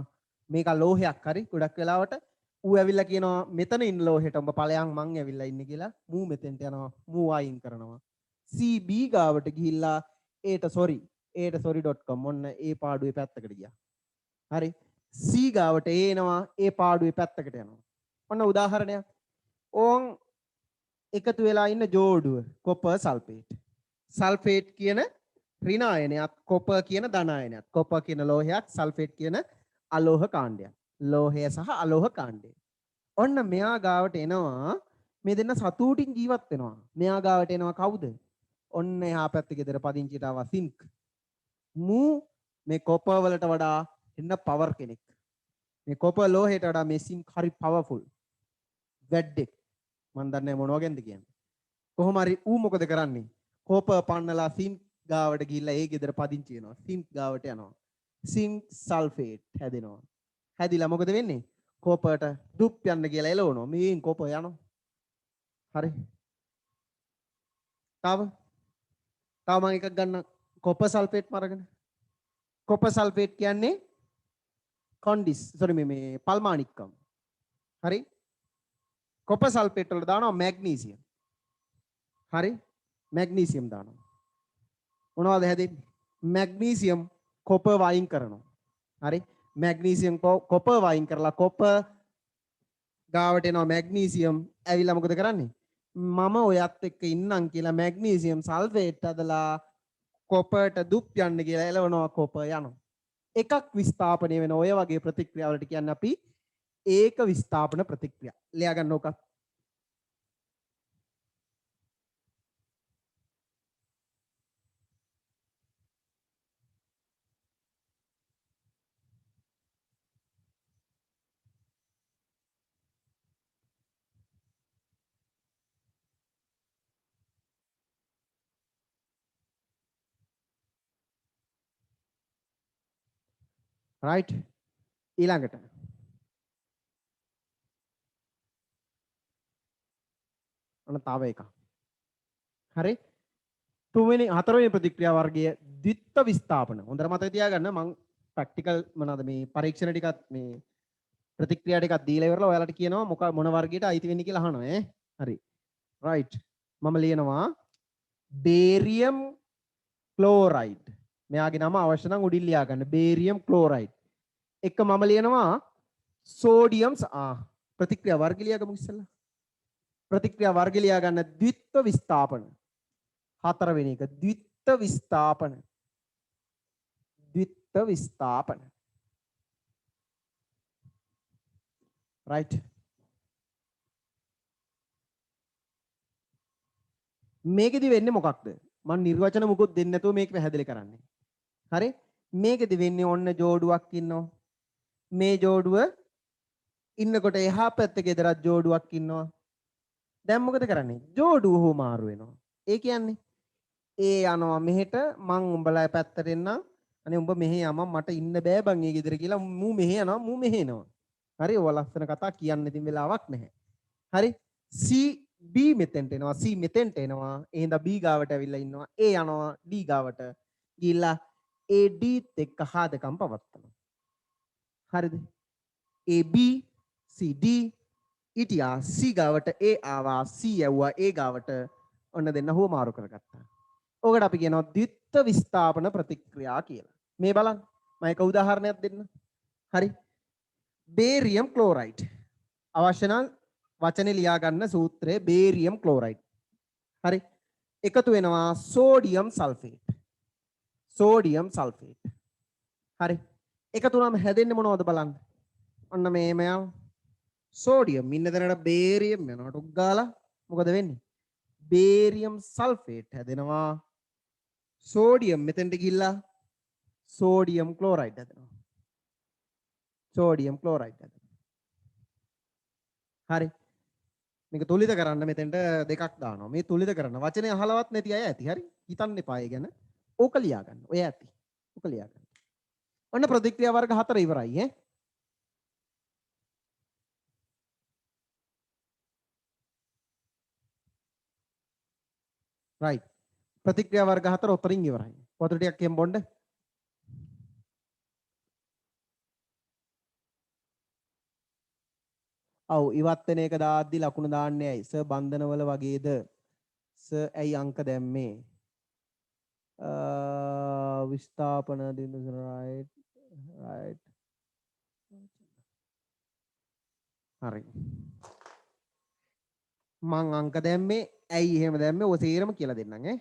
මේක ලෝහයක් හරි ගොඩක් වෙලාවට ඌ ඇවිල්ලා කියනවා මෙතන ඉන්න ලෝහෙට උඹ ඵලයන් මං ඇවිල්ලා ඉන්නේ කියලා මූ මෙතෙන්ට යනවා මූ අයින් කරනවා. CB ගාවට ගිහිල්ලා ඒට sorry.com ඔන්න ඒ පාඩුවේ පැත්තකට ගියා. හරි. C ගාවට එනවා ඒ පාඩුවේ පැත්තකට යනවා. ඔන්න උදාහරණයක්. ඕන් එකතු වෙලා ඉන්න ජෝඩුව කොපර් සල්ෆේට්. සල්ෆේට් කියන ඍණායනයත් කොපර් කියන ධනායනයත්. කොපර් කියන ලෝහයක් සල්ෆේට් කියන අලෝහ කාණ්ඩයක්. ලෝහය සහ අලෝහ කාණ්ඩය. ඔන්න මෙයා ගාවට එනවා මේ දෙන්න සතුටින් ජීවත් වෙනවා. මෙයා ගාවට එනවා කවුද? ඔන්න එහා පැත්තේ ගෙදර පදිංචිට ආවා සින්ක්. මූ මේ කොපර් වලට වඩා එන්න පවර් කෙනෙක්. මේ කොපර් ලෝහයට වඩා මේ සින්ක් හරි පවර්ෆුල්. වැඩෙක්. මන් දන්නේ මොන වගේන්ද කියන්නේ. කොහොම හරි ඌ මොකද කරන්නේ? කොපර් පන්නලා සින්ක් ගාවට ගිහිල්ලා ඒ ගෙදර පදිංචි වෙනවා. සින්ක් ගාවට යනවා. සින්ක් සල්ෆේට් හැදෙනවා. හැදිලා මොකද වෙන්නේ? කොපර්ට දුප් යන්න කියලා එලවනවා. මේන් කොපර් යනවා. හරි. තව මම එකක් ගන්න කොපර් සල්ෆේට් මරගෙන. කොපර් සල්ෆේට් කියන්නේ මේ පල්මානික්කම්. හරි. කොපර් සල්ෆේට් වල දානවා මැග්නීසියම්. හරි. මැග්නීසියම් දානවා. මොනවද හැදෙන්නේ? මැග්නීසියම් කොපර් වයින් කරනවා. හරි. මැග්නීසියම් කොපර් වයින් කරලා කොපර් ගාවට එනවා මැග්නීසියම් ඇවිල්ලා මොකද කරන්නේ? මම ඔයත් එක්ක ඉන්නම් කියලා මැග්නීසියම් සල්ෆේට් හදලා කොපර්ට දුප් යන්න කියලා එලවනවා කොපර් යනවා. එකක් විස්ථාපනය වෙන ඔය වගේ ප්‍රතික්‍රියාවලට කියන්නේ අපි ඒක විස්ථාපන ප්‍රතික්‍රියා. ලියා ගන්න ඕක. right. ඊළඟට ඔන්න තව එකක්. හරි. හතරවෙනි ප්‍රතික්‍රියා වර්ගය ද්විත්ව විස්ථාපන. හොඳට මතක තියාගන්න මම ප්‍රැක්ටිකල් මොනවාද මේ පරීක්ෂණ ටිකත් මේ ප්‍රතික්‍රියා ටිකක් දීලා ඉවරලා ඔයාලට කියනවා මොන වර්ගයට අයිති වෙන්නේ කියලා අහනවා ඈ. හරි. right. මම ලියනවා බේරියම් ක්ලෝරයිඩ්. මෙයාගේ නම අවශ්‍ය නම් උඩින් ලියා ගන්න. Barium chloride. එක මම ලියනවා සෝඩියම් ප්‍රතික්‍රියා වර්ග ලියා ගමු ඉස්සෙල්ලා. ප්‍රතික්‍රියා වර්ග ලියා ගන්න ද්විත්ව විස්ථාපන. හතරවෙනි එක ද්විත්ව විස්ථාපන. ද්විත්ව විස්ථාපන. right. මේකෙදි වෙන්නේ මොකක්ද? මම නිර්වචන මුකුත් දෙන්නේ නැතුව මේක පැහැදිලි කරන්නේ. හරි? මේකෙදි වෙන්නේ ඔන්න ජෝඩුවක් ඉන්නවා. මේ ජෝඩුව ඉන්නකොට එහා පැත්තේ ගෙදරත් ජෝඩුවක් ඉන්නවා. දැන් මොකද කරන්නේ? ජෝඩුව හෝ මාරු වෙනවා. ඒ කියන්නේ ඒ යනවා මෙහෙට මං උඹලා පැත්තට එන්නම්. අනේ උඹ මෙහෙ යමම් මට ඉන්න බෑ බං ඒ ගෙදර කියලා මූ මෙහෙ යනවා මූ මෙහෙ එනවා. හරි? ඔය ලස්සන කතා කියන්න ඉතින් වෙලාවක් නැහැ. හරි? C B මෙතෙන්ට එනවා C මෙතෙන්ට එනවා එහෙනම් B ගාවට ඇවිල්ලා ඉන්නවා A යනවා D ගාවට ගිහිල්ලා AD එක්ක හාදකම් පවත්වනවා. හරිද? AB CD ඉතියා C ගාවට A ආවා C යවුවා A ගාවට ඔන්න දෙන්න හුවමාරු කරගත්තා. ඕකට අපි කියනවා ද්විත්ව විස්ථාපන ප්‍රතික්‍රියා කියලා. මේ බලන්න මම එක උදාහරණයක් දෙන්න. හරි. Barium chloride. අවශ්‍ය නම් වචනේ ලියා ගන්න සූත්‍රයේ බේරියම් ක්ලෝරයිඩ්. හරි. එකතු වෙනවා සෝඩියම් සල්ෆේට්. Sodium sulphate. හරි. එකතු වුණාම හැදෙන්නේ මොනවද බලන්න. ඔන්න මේම යන සෝඩියම් ඉන්න තැනට බේරියම් යනවා ටොක් ගාලා මොකද වෙන්නේ? බේරියම් සල්ෆේට් හැදෙනවා. සෝඩියම් මෙතෙන්ට ගිහිල්ලා සෝඩියම් ක්ලෝරයිඩ් හැදෙනවා. සෝඩියම් ක්ලෝරයිඩ් හැදෙනවා. හරි. මේක තුලිත කරන්න මෙතෙන්ට දෙකක් දානවා. මේ තුලිත කරන වචනේ අහලවත් නැති අය ඇති. හරි. හිතන්න එපා ඒ ගැන. ඕක ලියා ගන්න. ඔය ඇති. ඕක ලියා ගන්න. ඔන්න ප්‍රතික්‍රියා වර්ග 4 ඉවරයි ඈ. රයිට්. ප්‍රතික්‍රියා වර්ග 4 උතරින් ඉවරයි. වතුර ටිකක් කියන් බොන්න. ඔව් ඉවත් වෙන එක දාද්දි ලකුණු දාන්නේ ඇයි? සර් බන්ධනවල වගේද? සර් ඇයි අංක දැම්මේ? විස්ථාපන දින රයිට් රයිට්. හරි. මං අංක දැම්මේ ඇයි එහෙම දැම්මේ? ඔය සේරම කියලා දෙන්නම් ඈ.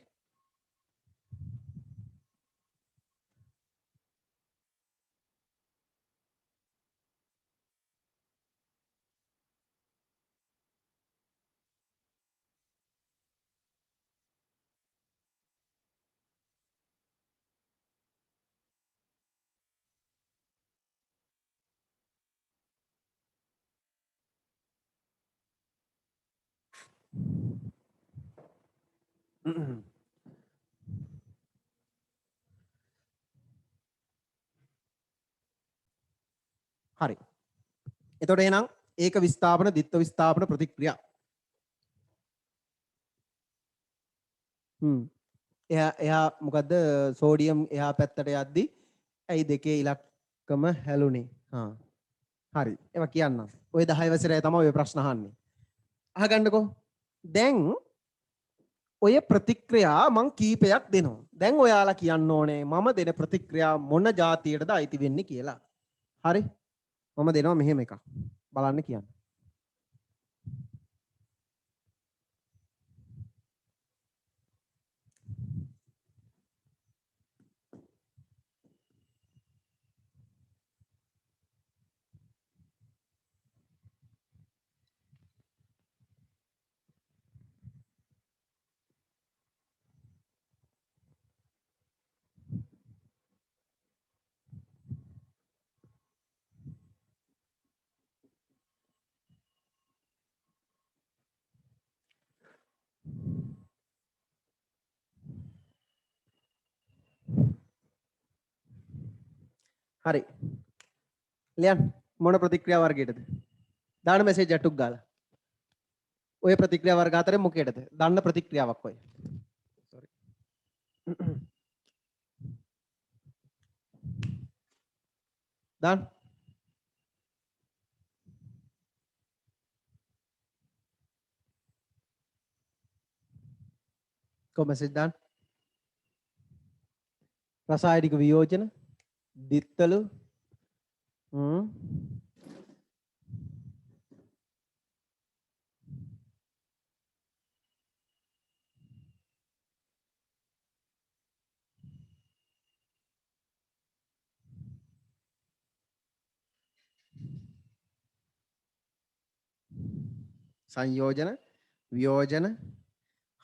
හරි. එතකොට එහෙනම් ඒක විස්ථාපන, ditth විස්ථාපන ප්‍රතික්‍රියා. එයා මොකද්ද සෝඩියම් එහා පැත්තට යද්දි ඇයි දෙකේ ඉලක්කම හැලුනේ? හරි. ඒවා කියන්නම්. ඔය 10 වසරේ තමයි ඔය ප්‍රශ්න අහන්නේ. අහගන්නකෝ. දැන් ඔය ප්‍රතික්‍රියා මං කීපයක් දෙනවා. දැන් ඔයාලා කියන්න ඕනේ මම දෙන ප්‍රතික්‍රියා මොන જાතියටද අයිති වෙන්නේ කියලා. හරි? මම දෙනවා මෙහෙම එකක්. බලන්න කියන්න. හරි. ලියන්න. මොන ප්‍රතික්‍රියා වර්ගයටද? දාන්න මෙසේජ් එකක් ගාලා. ඔය ප්‍රතික්‍රියා වර්ග අතරේ මොකේද? දන්න ප්‍රතික්‍රියාවක් ඔය. sorry. දාන්න. කො මෙසේජ් දාන්න. රසායනික වියෝජන දිත්තලු සංයෝජන වියෝජන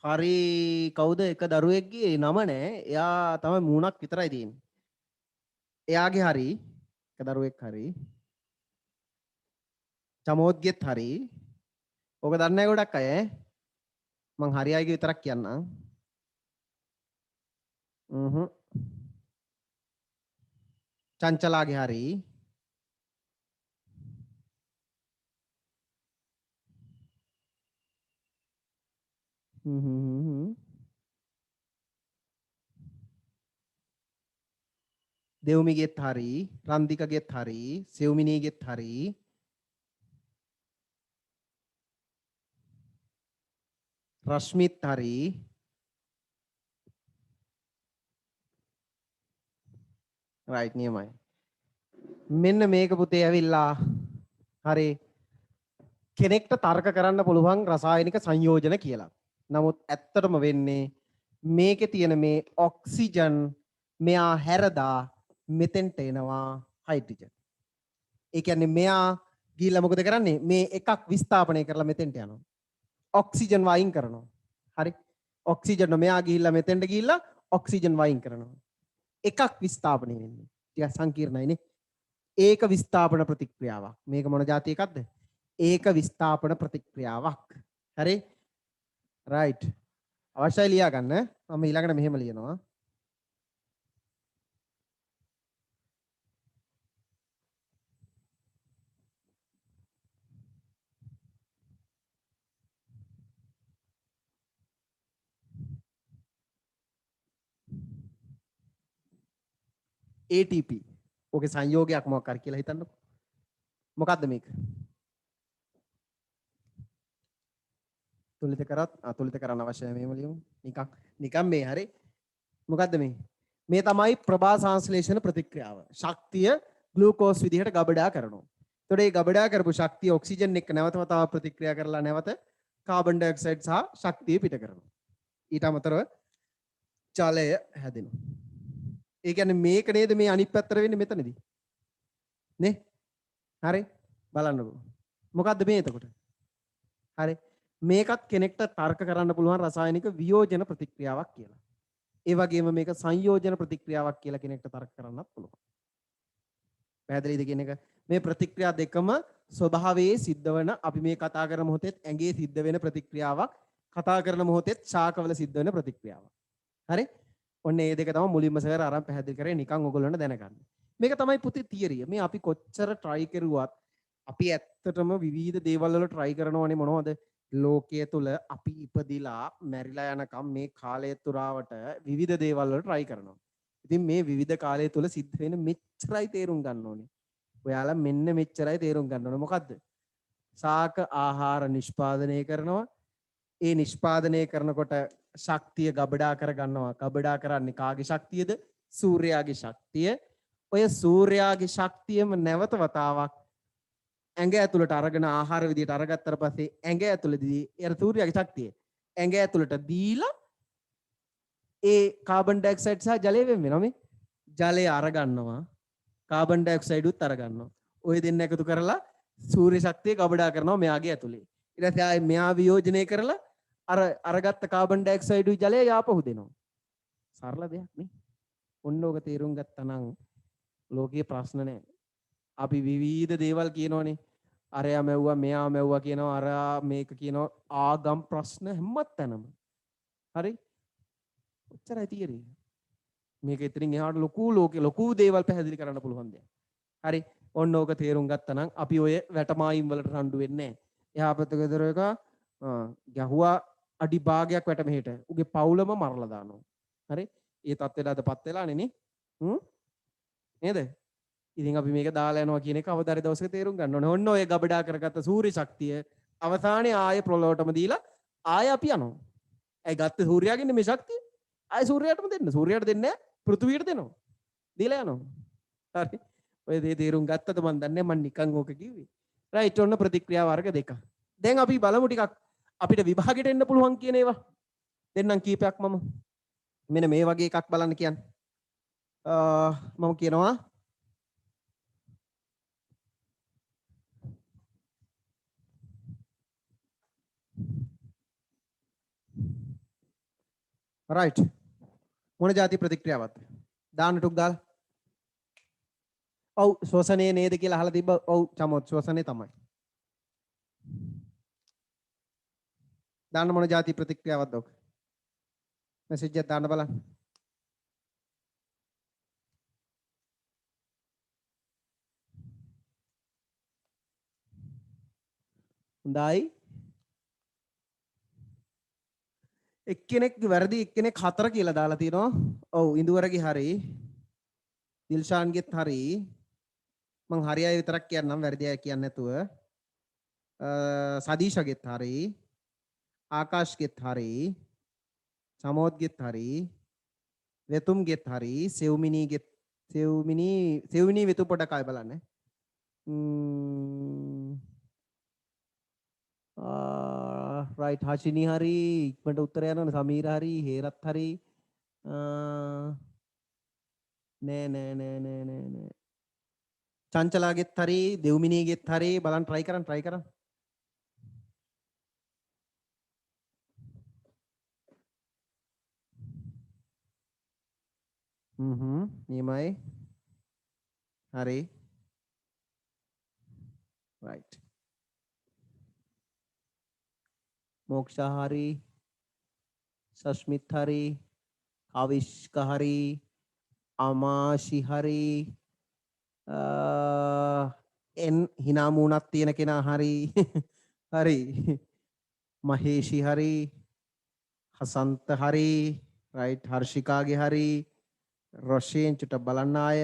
හරි කවුද එක දරුවෙක්ගේ නම නෑ එයා තමයි මූණක් විතරයි තියෙන්නේ එයාගේ හරි එක දරුවෙක් හරි චමෝත්ගෙත් හරි ඕක දන්නේ නැහැ ගොඩක් අය මං හරි අයගේ විතරක් කියන්නම් චංචලාගේ හරි දෙව්මිගෙත් හරි රන්දිකගෙත් හරි සෙව්මිනීගෙත් හරි රශ්මිත් හරි රයිට් නියමයි මෙන්න මේක පුතේ ඇවිල්ලා හරි කෙනෙක්ට තර්ක කරන්න පුළුවන් රසායනික සංයෝජන කියලා. නමුත් ඇත්තටම වෙන්නේ මේකේ තියෙන මේ ඔක්සිජන් මෙයා හැරදා මෙතෙන්ට එනවා හයිඩ්‍රජන්. ඒ කියන්නේ මෙයා ගිහිල්ලා මොකද කරන්නේ? මේ එකක් විස්ථාපනය කරලා මෙතෙන්ට යනවා. ඔක්සිජන් වයින් කරනවා. හරි. ඔක්සිජන් මෙයා ගිහිල්ලා මෙතෙන්ට ගිහිල්ලා ඔක්සිජන් වයින් කරනවා. එකක් විස්ථාපනය වෙන්නේ. ටිකක් සංකීර්ණයිනේ. ඒක විස්ථාපන ප්‍රතික්‍රියාවක්. මේක මොන જાති එකක්ද? ඒක විස්ථාපන ප්‍රතික්‍රියාවක්. හරි? රයිට්. අවශ්‍යයි ලියා ගන්න. මම ඊළඟට මෙහෙම ලියනවා. ATP. ඕකේ සංයෝගයක් මොකක් හරි කියලා හිතන්නකෝ. මොකක්ද මේක? තුලිත කරත් තුලිත කරන්න අවශ්‍යයි මෙහෙම ලියමු. නිකන් මේ හරි. මොකද්ද මේ? මේ තමයි ප්‍රභා සංශ්ලේෂණ ප්‍රතික්‍රියාව. ශක්තිය ග්ලූකෝස් විදිහට ගබඩා කරනවා. එතකොට මේ ගබඩා කරපු ශක්තිය ඔක්සිජන් එක්ක නැවත වතාවක් ප්‍රතික්‍රියා කරලා නැවත කාබන් ඩයොක්සයිඩ් සහ ශක්තිය පිට කරනවා. ඊට අමතරව ජලය හැදෙනවා. ඒ කියන්නේ මේක නේද මේ අනිත් පැත්තට වෙන්නේ මෙතනදී. නේ? හරි? බලන්නකෝ. මොකද්ද මේ එතකොට? හරි. මේකත් කෙනෙක්ට තර්ක කරන්න පුළුවන් රසායනික වියෝජන ප්‍රතික්‍රියාවක් කියලා. ඒ වගේම මේක සංයෝජන ප්‍රතික්‍රියාවක් කියලා කෙනෙක්ට තර්ක කරන්නත් පුළුවන්. පැහැදිලිද කියන එක? මේ ප්‍රතික්‍රියා දෙකම ස්වභාවයේ සිද්ධ වෙන අපි මේ කතා කරන මොහොතේ ඇඟේ සිද්ධ වෙන ප්‍රතික්‍රියාවක්, කතා කරන මොහොතේ ශාකවල සිද්ධ වෙන ප්‍රතික්‍රියාවක්. හරි? ඔන්න ඒ දෙක තමයි මුලින්ම සර් අරන් පැහැදිලි කරේ නිකන් ඔයගොල්ලන්ට දැනගන්න. මේක තමයි පුතේ තියරිය. මේ අපි කොච්චර try කරුවත් අපි ඇත්තටම විවිධ දේවල් වල try කරනවනේ මොනවද? ලෝකයේ තුල අපි ඉපදිලා මැරිලා යනකම් මේ කාලය තුරාවට විවිධ දේවල් වල try කරනවා. ඉතින් මේ විවිධ කාලය තුල සිද්ධ වෙන මෙච්චරයි තේරුම් ගන්න ඕනේ. ඔයාලා මෙන්න මෙච්චරයි තේරුම් ගන්න ඕනේ. මොකද්ද? ශාක ආහාර නිෂ්පාදනය කරනවා. ඒ නිෂ්පාදනය කරනකොට ශක්තිය ගබඩා කර ගන්නවා. ගබඩා කරන්නේ කාගේ ශක්තියද? සූර්යාගේ ශක්තිය. ඔය සූර්යාගේ ශක්තියම නැවත වතාවක් ඇඟ ඇතුළට අරගෙන ආහාර විදියට අරගත්තට පස්සේ ඇඟ ඇතුළේදී ඒ සූර්යාගේ ශක්තිය ඇඟ ඇතුළට දීලා ඒ කාබන් ඩයොක්සයිඩ් සහ ජලය වෙන වෙනවා මේ. ජලය අරගන්නවා. කාබන් ඩයොක්සයිඩ් උත් අරගන්නවා. ඔය දෙන්න එකතු කරලා සූර්ය ශක්තිය ගබඩා කරනවා මෙයාගේ ඇතුලේ. ඊට පස්සේ ආයේ මෙයා වියෝජනය කරලා අරගත්ත කාබන් ඩයොක්සයිඩ් ජලය යාපහු දෙනවා. සරල දෙයක් නේ. ඔන්න ඕක තේරුම් ගත්තා නම් ලෝකයේ ප්‍රශ්න නැහැ. අපි විවිධ දේවල් කියනෝනේ. අරයා මැව්වා මෙයා මැව්වා කියනවා අර මේක කියනවා ආගම් ප්‍රශ්න හැමතැනම. හරි? ඔච්චරයි තියෙන්නේ. මේක ඉතින් එහාට ලොකු දේවල් පැහැදිලි කරන්න පුළුවන් දෙයක්. හරි? ඔන්න ඕක තේරුම් ගත්තා නම් අපි ඔය වැටමායිම් වලට රණ්ඩු වෙන්නේ නැහැ. එහා පැත්ත ගෙදර එක ගැහුවා අඩි භාගයක් වැට මෙහෙට. උගේ පවුලම මරලා දානවා. හරි? ඒ තත්ත්වයට අදපත් වෙලානේ නේ. නේද? ඉතින් අපි මේක දාලා යනවා කියන එක අවදාරි දවසක තේරුම් ගන්න ඕනේ. ඔන්න ඔය ගබඩා කරගත්ත සූර්ය ශක්තිය අවසානයේ ආයේ ප්‍රලෝටම දීලා ආයේ අපි යනවා. ඒ ගත්ත සූර්යාගෙන් මේ ශක්තිය ආයේ සූර්යයාටම දෙන්න. සූර්යයාට දෙන්නේ නැහැ. පෘථිවියට දෙනවා. දීලා යනවා. හරි. ඔය දේ තේරුම් ගත්තද මන් දන්නේ මන් නිකන් ඕක කිව්වේ. රයිට් ඔන්න ප්‍රතික්‍රියා වර්ග දෙක. දැන් අපි බලමු ටිකක් අපිට විභාගෙට එන්න පුළුවන් කියන ඒවා. දෙන්නම් කීපයක් මම මෙන්න මේ වගේ එකක් බලන්න කියන්නේ. මම කියනවා රයිට් මොන જાති ප්‍රතික්‍රියාවක්ද? දාන්න ටුක් දාලා. ඔව් ශ්වසනයේ නේද කියලා අහලා තිබ්බ. ඔව් චමොත් ශ්වසනයේ තමයි. දාන්න මොන જાති ප්‍රතික්‍රියාවක්ද ඔක? මෙසේජ් එක දාන්න බලන්න. හොඳයි. එක්කෙනෙක් වැරදි එක්කෙනෙක් 4 කියලා දාලා තියෙනවා. ඔව් ඉඳුවරගේ හරි. දිල්ෂාන්ගෙත් හරි. මං හරි අය විතරක් කියන්නම් වැරදි අය කියන්නේ නැතුව. සදීෂගෙත් හරි. ආකාශ්ගෙත් හරි. සමෝද්ගෙත් හරි. වෙතුම්ගෙත් හරි. සෙව්මිනීගෙත් සෙව්මිනී වෙතු පොඩක් ආයෙ බලන්න. රයිට් හෂිනි හරි ඉක්මනට උත්තර යනවනේ සමීර හරි හේරත් හරි නෑ නෑ නෑ නෑ නෑ නෑ චංචලාගෙත් හරි දෙව්මිනීගෙත් හරි බලන්න try කරන්න නියමයි හරි right මොක්ෂා හරි සස්මිත් හරි අවිෂ්ක හරි අමාශි හරි එන් හිනාමූනක් තියෙන කෙනා හරි හරි මහේෂි හරි හසන්ත හරි රයිට් හර්ෂිකාගේ හරි රොෂයෙන් චුට්ටක් බලන්න ආය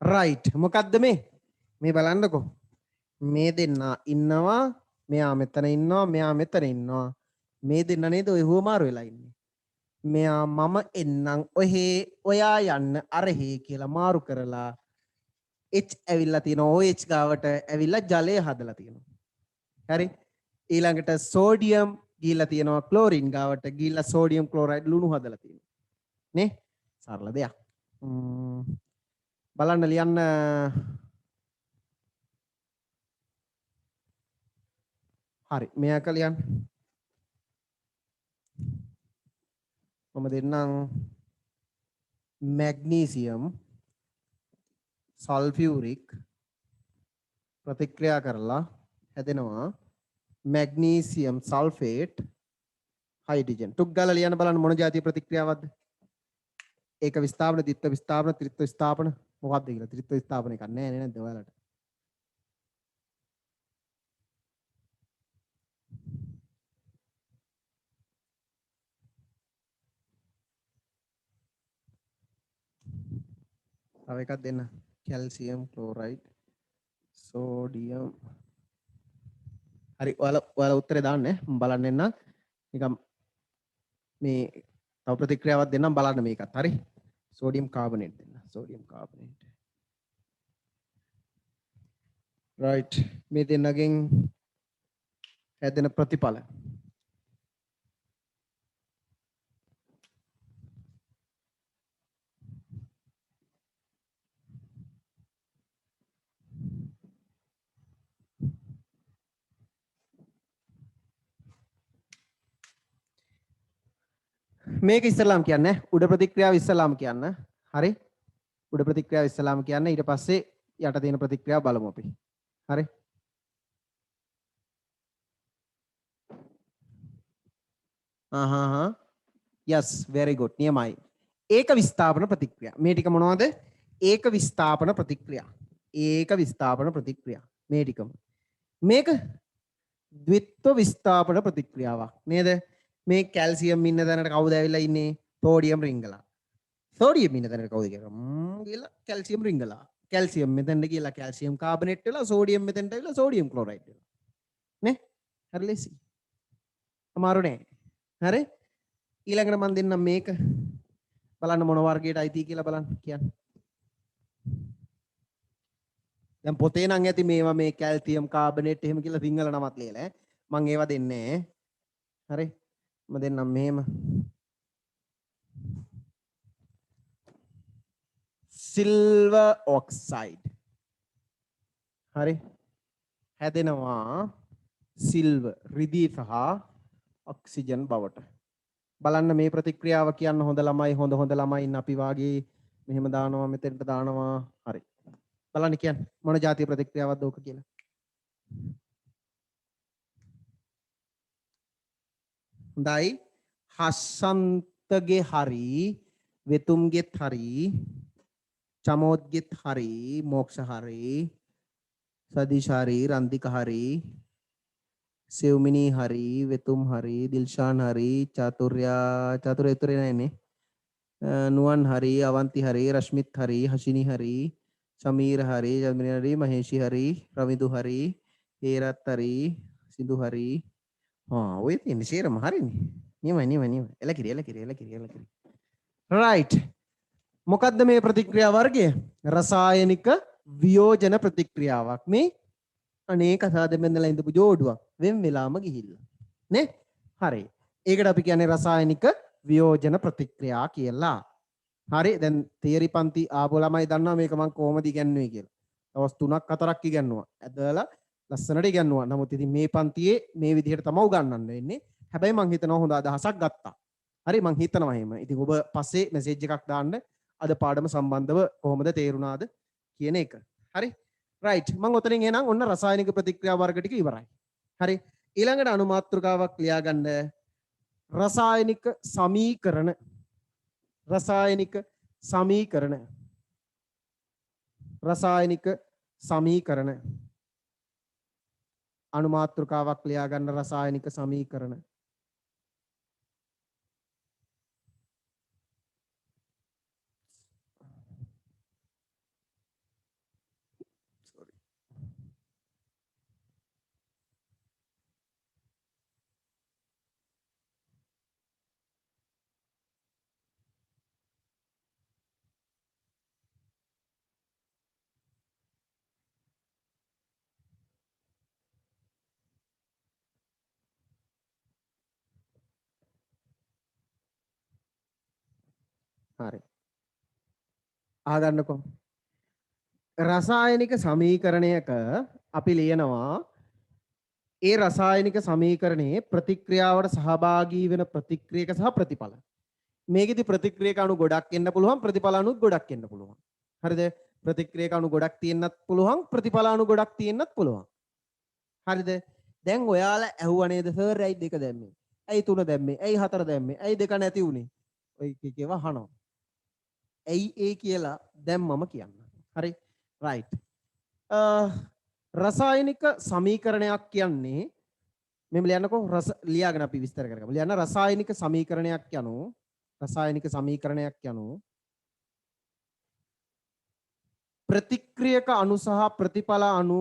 රයිට් මොකක්ද මේ බලන්නකෝ මේ දෙන්න ඉන්නවා මෙයා මෙතන ඉන්නවා මෙයා මෙතන ඉන්නවා මේ දෙන්න නේද ඔය හුවමාරු වෙලා ඉන්නේ මෙයා මම එන්නම් ඔහේ ඔයා යන්න අරහේ කියලා මාරු කරලා H ඇවිල්ලා තියෙනවා OH ගාවට ඇවිල්ලා ජලය හදලා තියෙනවා හරි ඊළඟට සෝඩියම් ගිහිල්ලා තියෙනවා ක්ලෝරින් ගාවට ගිහිල්ලා සෝඩියම් ක්ලෝරයිඩ් ලුණු හදලා තියෙනවා නේ සරල දෙයක් බලන්න ලියන්න හරි මෙයා කලියන්න මම දෙන්නම් මැග්නීසියම් සල්ෆියුරික් ප්‍රතික්‍රියා කරලා හැදෙනවා මැග්නීසියම් සල්ෆේට් හයිඩ්‍රජන් ටුක් ගාලා ලියන්න බලන්න මොන જાතිය ප්‍රතික්‍රියාවක්ද ඒක විස්ථාපන ද්විත්ව විස්ථාපන ත්‍රිත්ව විස්ථාපන මොකක්ද කියලා ත්‍රිත්ව විස්ථාපන එකක් නෑ නේද ඔයාලට තව එකක් දෙන්න කැල්සියම් ක්ලෝරයිඩ් සෝඩියම් හරි ඔයාලා උත්තරේ දාන්න මම බලන්න එන්න නිකම් මේ තව ප්‍රතික්‍රියාවක් දෙන්නම් බලන්න මේකත් හරි සෝඩියම් කාබනේට් දෙන්න සෝඩියම් කාබනේට් රයිට් මේ දෙන්නගෙන් හැදෙන ප්‍රතිඵල මේක ඉස්සලාම් කියන්නේ උඩ ප්‍රතික්‍රියාව ඉස්සලාම් කියන්න හරි උඩ ප්‍රතික්‍රියාව ඉස්සලාම් කියන්න ඊට පස්සේ යට තියෙන ප්‍රතික්‍රියාව බලමු අපි හරි yes very good නියමයි ඒක විස්ථාපන ප්‍රතික්‍රියා මේ ටික මොනවද ඒක විස්ථාපන ප්‍රතික්‍රියා මේ ටිකම මේක ද්විත්ව විස්ථාපන ප්‍රතික්‍රියාවක් නේද මේ කැල්සියම් ඉන්න තැනට කවුද ඇවිල්ලා ඉන්නේ සෝඩියම් රිංගලා සෝඩියම් ඉන්න තැනට කවුද කියලා කැල්සියම් රිංගලා කැල්සියම් මෙතෙන්ට කියලා කැල්සියම් කාබනේට් වෙලා සෝඩියම් මෙතෙන්ට ඇවිල්ලා සෝඩියම් ක්ලෝරයිඩ් වෙලා නේ හරි ලේසි අමාරු නෑ හරි ඊළඟට මම දෙන්නම් මේක බලන්න මොන වර්ගයට අයිති කියලා බලන්න කියන්න දැන් පොතේ නම් ඇති මේවා මේ කැල්සියම් කාබනේට් එහෙම කියලා සිංහල නමක් ලියලා මම ඒවා දෙන්නේ හරි මම දෙන්නම් මෙහෙම සිල්වර් ඔක්සයිඩ් හරි හැදෙනවා සිල්වර් රිදී සහ ඔක්සිජන් බවට බලන්න මේ ප්‍රතික්‍රියාව කියන්න හොඳ ළමයි හොඳ ළමයි ඉන්න අපි වාගේ මෙහෙම දානවා මෙතෙන්ට දානවා හරි බලන්න කියන්න මොන જાතිය ප්‍රතික්‍රියාවක්ද ඕක කියලා හොඳයි හස්සන්තගේ හරි වෙතුම්ගෙත් හරි චමෝද්ගෙත් හරි මොක්ෂ හරි සදීෂ් හරි රන්දික හරි සෙව්මිනී හරි වෙතුම් හරි දිල්ෂාන් හරි චාතුර්ය උතරේ නැන්නේ නුවන් හරි අවන්ති හරි රශ්මිත් හරි හෂිනි හරි සමීර හරි ජල්මිනී හරි මහේෂි හරි රවිදු හරි හේරත් හරි සිදු හරි ඔය තියෙන සේරම හරිනේ නියමයි එලකිරි right මොකද්ද මේ ප්‍රතික්‍රියා වර්ගය? රසායනික වියෝජන ප්‍රතික්‍රියාවක්. මේ අනේ කතා දෙමෙන්දලා ඉඳපු ජෝඩුවක් වෙන් වෙලාම ගිහිල්ලා නේ. හරි. ඒකට අපි කියන්නේ රසායනික වියෝජන ප්‍රතික්‍රියා කියලා. හරි. දැන් තියරි පන්ති ආපු ළමයි දන්නවා මේක මම කොහොමද ඉගෙනුවේ කියලා. දවස් 3ක් 4ක් ඉගෙනුවා. ඇදලා ලස්සනට ඉගෙනුවා. නමුත් ඉතින් මේ පන්තියේ මේ විදිහට තමයි උගන්වන්න වෙන්නේ. හැබැයි මං හිතනවා හොඳ අදහසක් ගත්තා. හරි මං හිතනවා එහෙම. ඉතින් ඔබ පස්සේ මෙසේජ් එකක් දාන්න අද පාඩම සම්බන්ධව කොහොමද තේරුණාද කියන එක. හරි. රයිට්. මං ඔතනින් එහෙනම් ඔන්න රසායනික ප්‍රතික්‍රියා වර්ග ටික ඉවරයි. හරි. ඊළඟට අනුමාත්‍රකාවක් ලියාගන්න. රසායනික සමීකරණ. රසායනික සමීකරණ. රසායනික සමීකරණ. අනුමාත්‍රකාවක් ලියාගන්න රසායනික සමීකරණ. හරි. ආගන්නකො. රසායනික සමීකරණයක අපි ලියනවා ඒ රසායනික සමීකරණයේ ප්‍රතික්‍රියාවට සහභාගී වෙන ප්‍රතික්‍රියක සහ ප්‍රතිඵල. මේකෙදි ප්‍රතික්‍රියක අණු ගොඩක් එන්න පුළුවන් ප්‍රතිඵල අණුත් ගොඩක් එන්න පුළුවන්. හරිද? ප්‍රතික්‍රියක අණු ගොඩක් තියෙන්නත් පුළුවන් ප්‍රතිඵල අණු ගොඩක් තියෙන්නත් පුළුවන්. හරිද? දැන් ඔයාලා ඇහුවා නේද සර් ඇයි දෙක දැම්මේ? ඇයි තුන දැම්මේ? ඇයි හතර දැම්මේ? ඇයි දෙක නැති උනේ? ඔය කීකේව අහනවා. ඇයි ඒ කියලා දැන් මම කියන්න. හරි? රයිට්. රසායනික සමීකරණයක් කියන්නේ මෙම ලියන්නකෝ ලියාගෙන අපි විස්තර කරගමු. ලියන්න රසායනික සමීකරණයක් යනු ප්‍රතික්‍රියක අණු සහ ප්‍රතිඵල අණු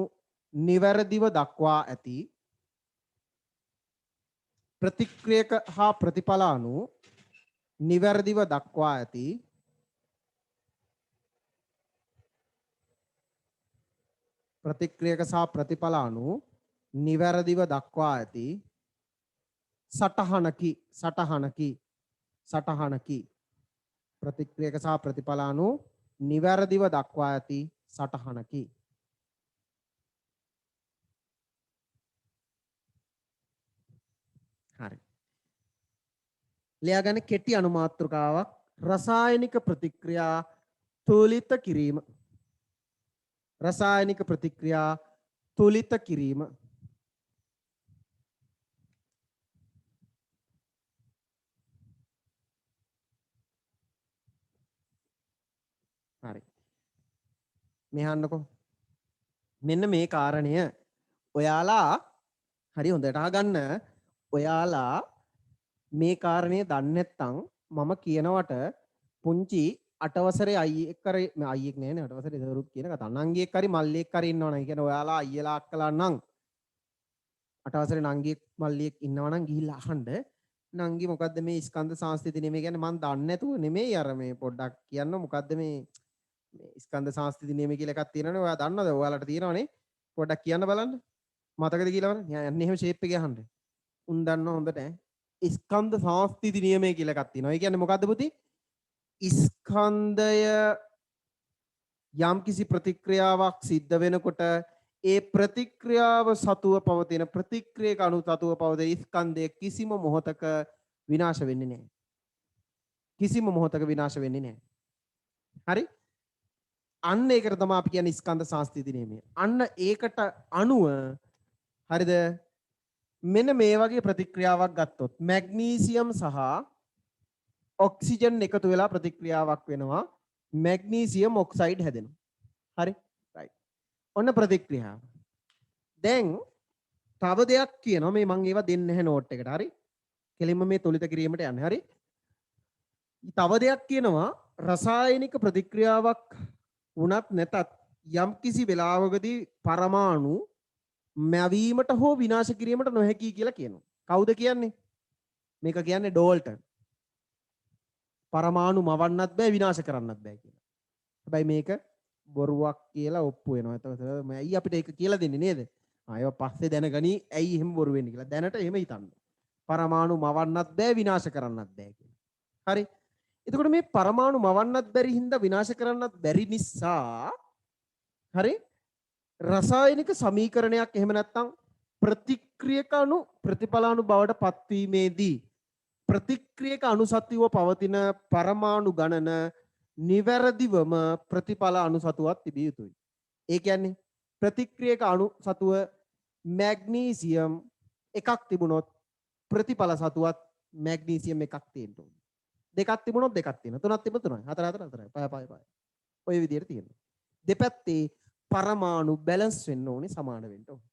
නිවැරදිව දක්වා ඇති ප්‍රතික්‍රියක හා ප්‍රතිඵල අණු නිවැරදිව දක්වා ඇති ප්‍රතික්‍රියක සහ ප්‍රතිඵල අණු නිවැරදිව දක්වා ඇති සටහනකි ප්‍රතික්‍රියක සහ ප්‍රතිඵල අණු නිවැරදිව දක්වා ඇති සටහනකි. හරි. ලියාගන්න කෙටි අනුමාත්‍රකාවක් රසායනික ප්‍රතික්‍රියා තුලිත කිරීම. රසායනික ප්‍රතික්‍රියා තුලිත කිරීම. හරි. මෙහන්නකො. මෙන්න මේ කාරණය ඔයාලා හරි හොඳට අහගන්න. ඔයාලා මේ කාරණය දන්නේ නැත්නම් මම කියනවට පුංචි 8 වසරේ අයියෙක් කරේ අයියෙක් නෑ නේ 8 වසරේ දරුවොත් කියන කතාව. නංගියෙක් හරි මල්ලියෙක් හරි ඉන්නවනම් ඒ කියන්නේ ඔයාලා අයියලා අක්කලා නම් 8 වසරේ නංගියෙක් මල්ලියෙක් ඉන්නවනම් ගිහිල්ලා අහන්න නංගි මොකද්ද මේ ස්කන්ධ සංස්ථිති නෙමෙයි කියන්නේ මම දන්නේ නැතුව නෙමෙයි අර මේ පොඩ්ඩක් කියන්න මොකද්ද මේ ස්කන්ධ සංස්ථිති නෙමෙයි කියලා එකක් තියෙනවනේ ඔයා දන්නවද ඔයාලට තියෙනවනේ පොඩ්ඩක් කියන්න බලන්න මතකද කියලා බලන්න යන්නේ එහෙම ෂේප් එකේ අහන්න උන් දන්නව හොඳට ස්කන්ධ සංස්ථිති නියමය කියලා එකක් තියෙනවා ඒ කියන්නේ මොකද්ද පුතේ ස්කන්ධය යම් කිසි ප්‍රතික්‍රියාවක් සිද්ධ වෙනකොට ඒ ප්‍රතික්‍රියාව සතුව පවතින ප්‍රතික්‍රියක අණු සතුව පවතින ස්කන්ධය කිසිම මොහොතක විනාශ වෙන්නේ නැහැ. කිසිම මොහොතක විනාශ වෙන්නේ නැහැ. හරි? අන්න ඒකට තමයි අපි කියන්නේ ස්කන්ධ සංස්ථිති නියමය. අන්න ඒකට අණුව හරිද? මෙන්න මේ වගේ ප්‍රතික්‍රියාවක් ගත්තොත් මැග්නීසියම් සහ ඔක්සිජන් එකතු වෙලා ප්‍රතික්‍රියාවක් වෙනවා. මැග්නීසියම් ඔක්සයිඩ් හැදෙනවා. හරි? රයිට්. ඔන්න ප්‍රතික්‍රියාව. දැන් තව දෙයක් කියනවා මේ මම ඒවා දෙන්නේ නැහැ නෝට් එකට. හරි? කෙලින්ම මේ තුලිත කිරීමට යන්නේ. හරි? තව දෙයක් කියනවා රසායනික ප්‍රතික්‍රියාවක් වුණත් නැතත් යම් කිසි වෙලාවකදී පරමාණු මැවීමට හෝ විනාශ කිරීමට නොහැකි කියලා කියනවා. කවුද කියන්නේ? මේක කියන්නේ ඩෝල්ටන්. පරමාණු මවන්නත් බෑ විනාශ කරන්නත් බෑ කියලා. හැබැයි මේක බොරුවක් කියලා ඔප්පු වෙනවා. එතකොට ඇයි අපිට ඒක කියලා දෙන්නේ නේද? ආයෙ පස්සේ දැනගනි ඇයි එහෙම බොරු වෙන්නේ කියලා. දැනට එහෙම හිතන්න. පරමාණු මවන්නත් බෑ විනාශ කරන්නත් බෑ කියලා. හරි. එතකොට මේ පරමාණු මවන්නත් බැරි හින්දා විනාශ කරන්නත් බැරි නිසා හරි රසායනික සමීකරණයක් එහෙම නැත්නම් ප්‍රතික්‍රියක අණු ප්‍රතිඵල අණු බවට පත්වීමේදී ප්‍රතික්‍රියක අණු සතුව පවතින පරමාණු ගණන නිවැරදිවම ප්‍රතිඵල අණු සතුවක් තිබිය යුතුයි. ඒ කියන්නේ ප්‍රතික්‍රියක අණු සතුව මැග්නීසියම් එකක් තිබුණොත් ප්‍රතිඵල සතුවත් මැග්නීසියම් එකක් තියෙන්න ඕනේ. දෙකක් තිබුණොත් දෙකක් තියෙනවා. තුනක් තිබුණොත් තුනයි. හතරයි. පහයි. ඔය විදිහට තියෙනවා. දෙපැත්තේ පරමාණු බැලන්ස් වෙන්න ඕනේ සමාන වෙන්න ඕනේ.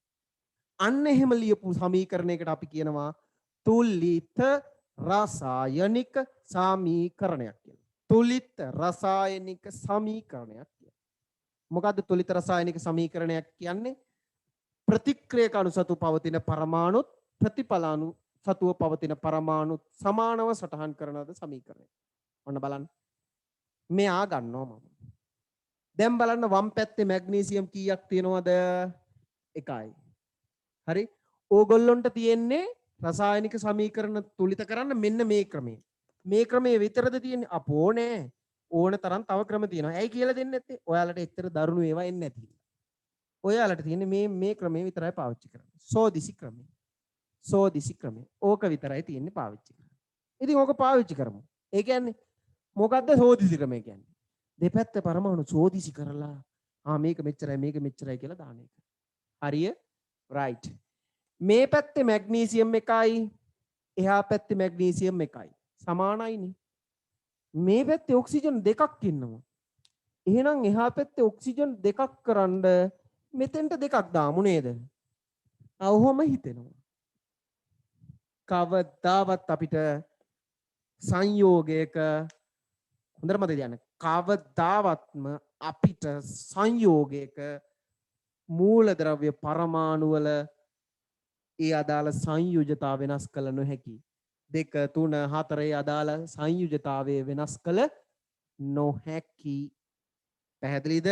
අන්න එහෙම ලියපු සමීකරණයකට අපි කියනවා තුලිත රසායනික සමීකරණයක් කියලා. තුලිත රසායනික සමීකරණයක් කියලා. මොකද්ද තුලිත රසායනික සමීකරණයක් කියන්නේ? ප්‍රතික්‍රියක අණු සතු පවතින පරමාණුත් ප්‍රතිඵල අණු සතුව පවතින පරමාණුත් සමානව සටහන් කරන සමීකරණය. ඔන්න බලන්න. මෙයා ගන්නවා මම. දැන් බලන්න වම් පැත්තේ මැග්නීසියම් කීයක් තියෙනවද? 1යි. හරි. ඕගොල්ලොන්ට තියෙන්නේ රසායනික සමීකරණ තුලිත කරන්න මෙන්න මේ ක්‍රමය. මේ ක්‍රමයේ විතරද තියෙන්නේ? අපෝ නෑ. ඕන තරම් තව ක්‍රම තියෙනවා. ඇයි කියලා දෙන්නේ නැත්තේ? ඔයාලට එච්චර දරුණු ඒවා එන්නේ නැති. ඔයාලට තියෙන්නේ මේ ක්‍රමය විතරයි පාවිච්චි කරන්න. සෝදිසි ක්‍රමය. සෝදිසි ක්‍රමය. ඕක විතරයි තියෙන්නේ පාවිච්චි කරන්න. ඉතින් ඕක පාවිච්චි කරමු. ඒ කියන්නේ මොකද්ද සෝදිසි ක්‍රමය කියන්නේ? දෙපැත්ත පරමාණු සෝදිසි කරලා මේක මෙච්චරයි කියලා දාන එක. හරිය? right. මේ පැත්තේ මැග්නීසියම් එකයි එහා පැත්තේ මැග්නීසියම් එකයි. සමානයිනේ. මේ පැත්තේ ඔක්සිජන් දෙකක් ඉන්නවා. එහෙනම් එහා පැත්තේ ඔක්සිජන් දෙකක් කරන්න මෙතෙන්ට දෙකක් දාමු නේද? අවුවම හිතෙනවා. කවදාවත් අපිට සංයෝගයක හොඳට මතක තියාගන්න. කවදාවත්ම අපිට සංයෝගයක මූලද්‍රව්‍ය පරමාණු වල ඒ අදාළ සංයුජතාව වෙනස් කළ නොහැකි. 2 3 4 අදාළ සංයුජතාවය වෙනස් කළ නොහැකි. පැහැදිලිද?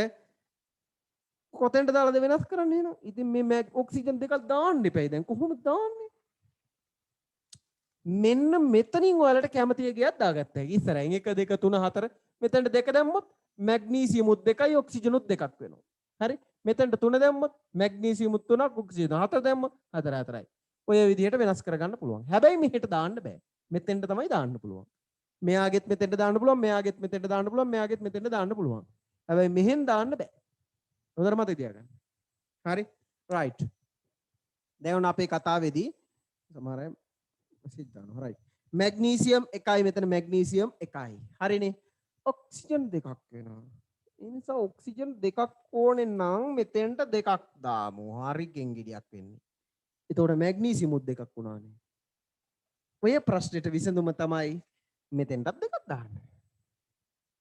කොතෙන්ද දාලාද වෙනස් කරන්න එනවා? ඉතින් මේ ඔක්සිජන් දෙකක් දාන්න එපයි. දැන් කොහොමද දාන්නේ? මෙන්න මෙතනින් ඔයාලට කැමති එකක් දාගත්තා. ඉස්සරහින් 1 2 3 4 මෙතනට 2 දැම්මොත් මැග්නීසියමුත් 2යි ඔක්සිජනුත් 2ක් වෙනවා. හරි? මෙතනට 3 දැම්මොත් මැග්නීසියමුත් 3ක් ඔක්සිජන් 4 දැම්මොත් 4 4යි. ඔය විදිහට වෙනස් කරගන්න පුළුවන්. හැබැයි මෙහෙට දාන්න බෑ. මෙතෙන්ට තමයි දාන්න පුළුවන්. මෙයාගෙත් මෙතෙන්ට දාන්න පුළුවන්, මෙයාගෙත් මෙතෙන්ට දාන්න පුළුවන්, මෙයාගෙත් මෙතෙන්ට දාන්න පුළුවන්. හැබැයි මෙහෙන් දාන්න බෑ. හොඳට මතක තියාගන්න. හරි? right. දැන් ඔන්න අපේ කතාවේදී සමහර අය මෙසේජ් දානවා. right. මැග්නීසියම් 1යි මෙතන මැග්නීසියම් 1යි. හරිනේ? ඔක්සිජන් දෙකක් වෙනවා. ඒ නිසා ඔක්සිජන් දෙකක් ඕනේ නම් මෙතෙන්ට දෙකක් දාමු. හරි ගෙංගිඩියක් වෙන්නේ. එතකොට මැග්නීසියමුත් දෙකක් වුණානේ. ඔය ප්‍රශ්නෙට විසඳුම තමයි මෙතෙන්ටත් දෙකක් දාන්න.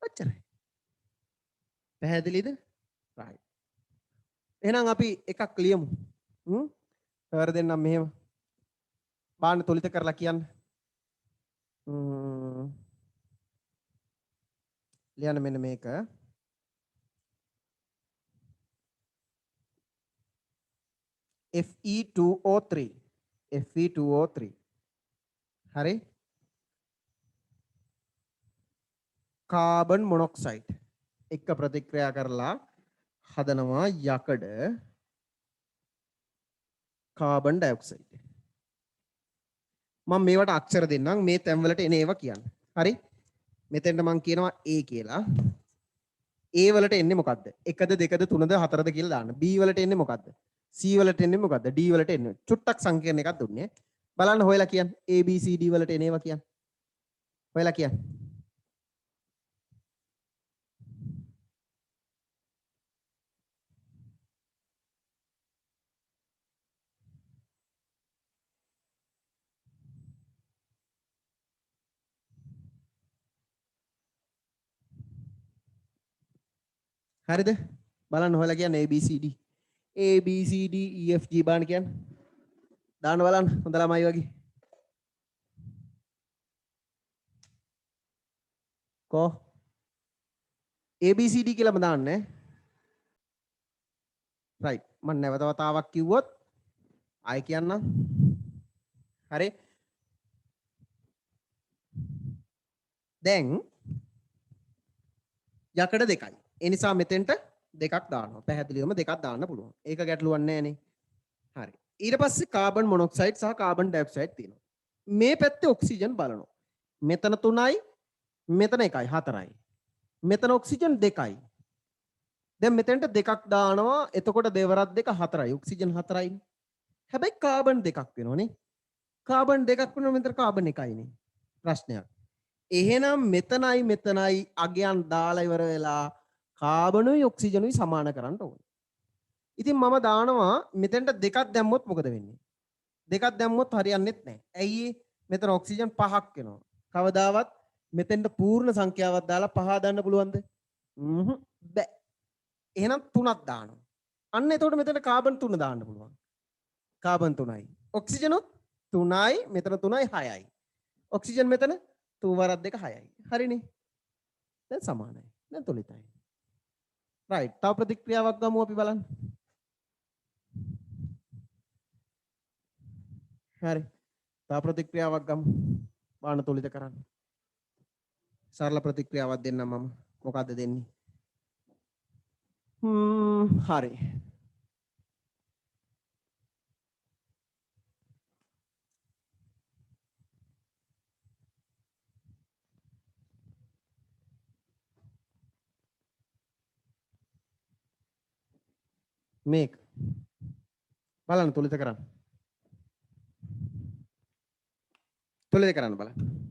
ඔච්චරයි. පැහැදිලිද? right. එහෙනම් අපි එකක් ලියමු. තවර දෙන්නම් මෙහෙම. බාන්න තොලිත කරලා කියන්න. ලියන්න මෙන්න මේක. Fe2O3. Fe2O3. හරි? කාබන් මොනොක්සයිඩ් එක ප්‍රතික්‍රියා කරලා හදනවා යකඩ කාබන් ඩයොක්සයිඩ්. මම මේවට අක්ෂර දෙන්නම් මේ තැන් වලට එන ඒවා කියන්න. හරි? මෙතෙන්ට මම කියනවා A කියලා. A වලට එන්නේ මොකද්ද? 1ද 2ද 3ද 4ද කියලා දාන්න. B වලට එන්නේ මොකද්ද? C වලට එන්නේ මොකද්ද? D වලට එන්නේ. චුට්ටක් සංකීර්ණ එකක් දුන්නේ. බලන්න හොයලා කියන්න. A B C D වලට එන ඒවා කියන්න. හොයලා කියන්න. හරිද? බලන්න හොයලා කියන්න ABCD. ABCD EFG බාන්න කියන්න. දාන්න බලන්න හොඳ ළමයි වගේ. කො ABCD කියලාම දාන්නේ right මම නැවත වතාවක් කිව්වොත් ආයෙ කියන්නම් හරි දැන් යකඩ දෙකයි ඒ නිසා මෙතෙන්ට දෙකක් දානවා පැහැදිලිවම දෙකක් දාන්න පුළුවන් ඒක ගැටලුවක් නෑනේ හරි ඊට පස්සේ කාබන් මොනොක්සයිඩ් සහ කාබන් ඩයොක්සයිඩ් තියෙනවා මේ පැත්තේ ඔක්සිජන් බලනවා මෙතන 3යි මෙතන 1යි 4යි මෙතන ඔක්සිජන් 2යි දැන් මෙතෙන්ට දෙකක් දානවා එතකොට දෙවරක් දෙක 4යි ඔක්සිජන් 4යි හැබැයි කාබන් දෙකක් වෙනවනේ කාබන් දෙකක් වෙනවා මෙතන කාබන් 1යිනේ ප්‍රශ්නයක් එහෙනම් මෙතනයි අගයන් දාලා ඉවර වෙලා කාබනුයි ඔක්සිජනුයි සමාන කරන්න ඕනේ ඉතින් මම දානවා මෙතෙන්ට දෙකක් දැම්මොත් මොකද වෙන්නේ දෙකක් දැම්මොත් හරියන්නේ නැහැ ඇයි මෙතන ඔක්සිජන් 5ක් වෙනවා කවදාවත් මෙතෙන්ට පූර්ණ සංඛ්‍යාවක් දාලා 5 දාන්න පුළුවන්ද බෑ එහෙනම් 3ක් දානවා අන්න එතකොට මෙතන කාබන් 3 දාන්න පුළුවන් කාබන් 3යි ඔක්සිජනුත් 3යි මෙතන 3යි 6යි ඔක්සිජන් මෙතන 3 වරක් 2 6යි හරිනේ දැන් සමානයි දැන් තුලිතයි රයිට් තව ප්‍රතික්‍රියාවක් ගමු අපි බලන්න හරි තව ප්‍රතික්‍රියාවක් ගමු බාන තුලිත කරන්න සරල ප්‍රතික්‍රියාවක් දෙන්නම් මම මොකද්ද දෙන්නේ හරි මේක බලන්න තුලිත කරන්න තුලිත කරන්න බලන්න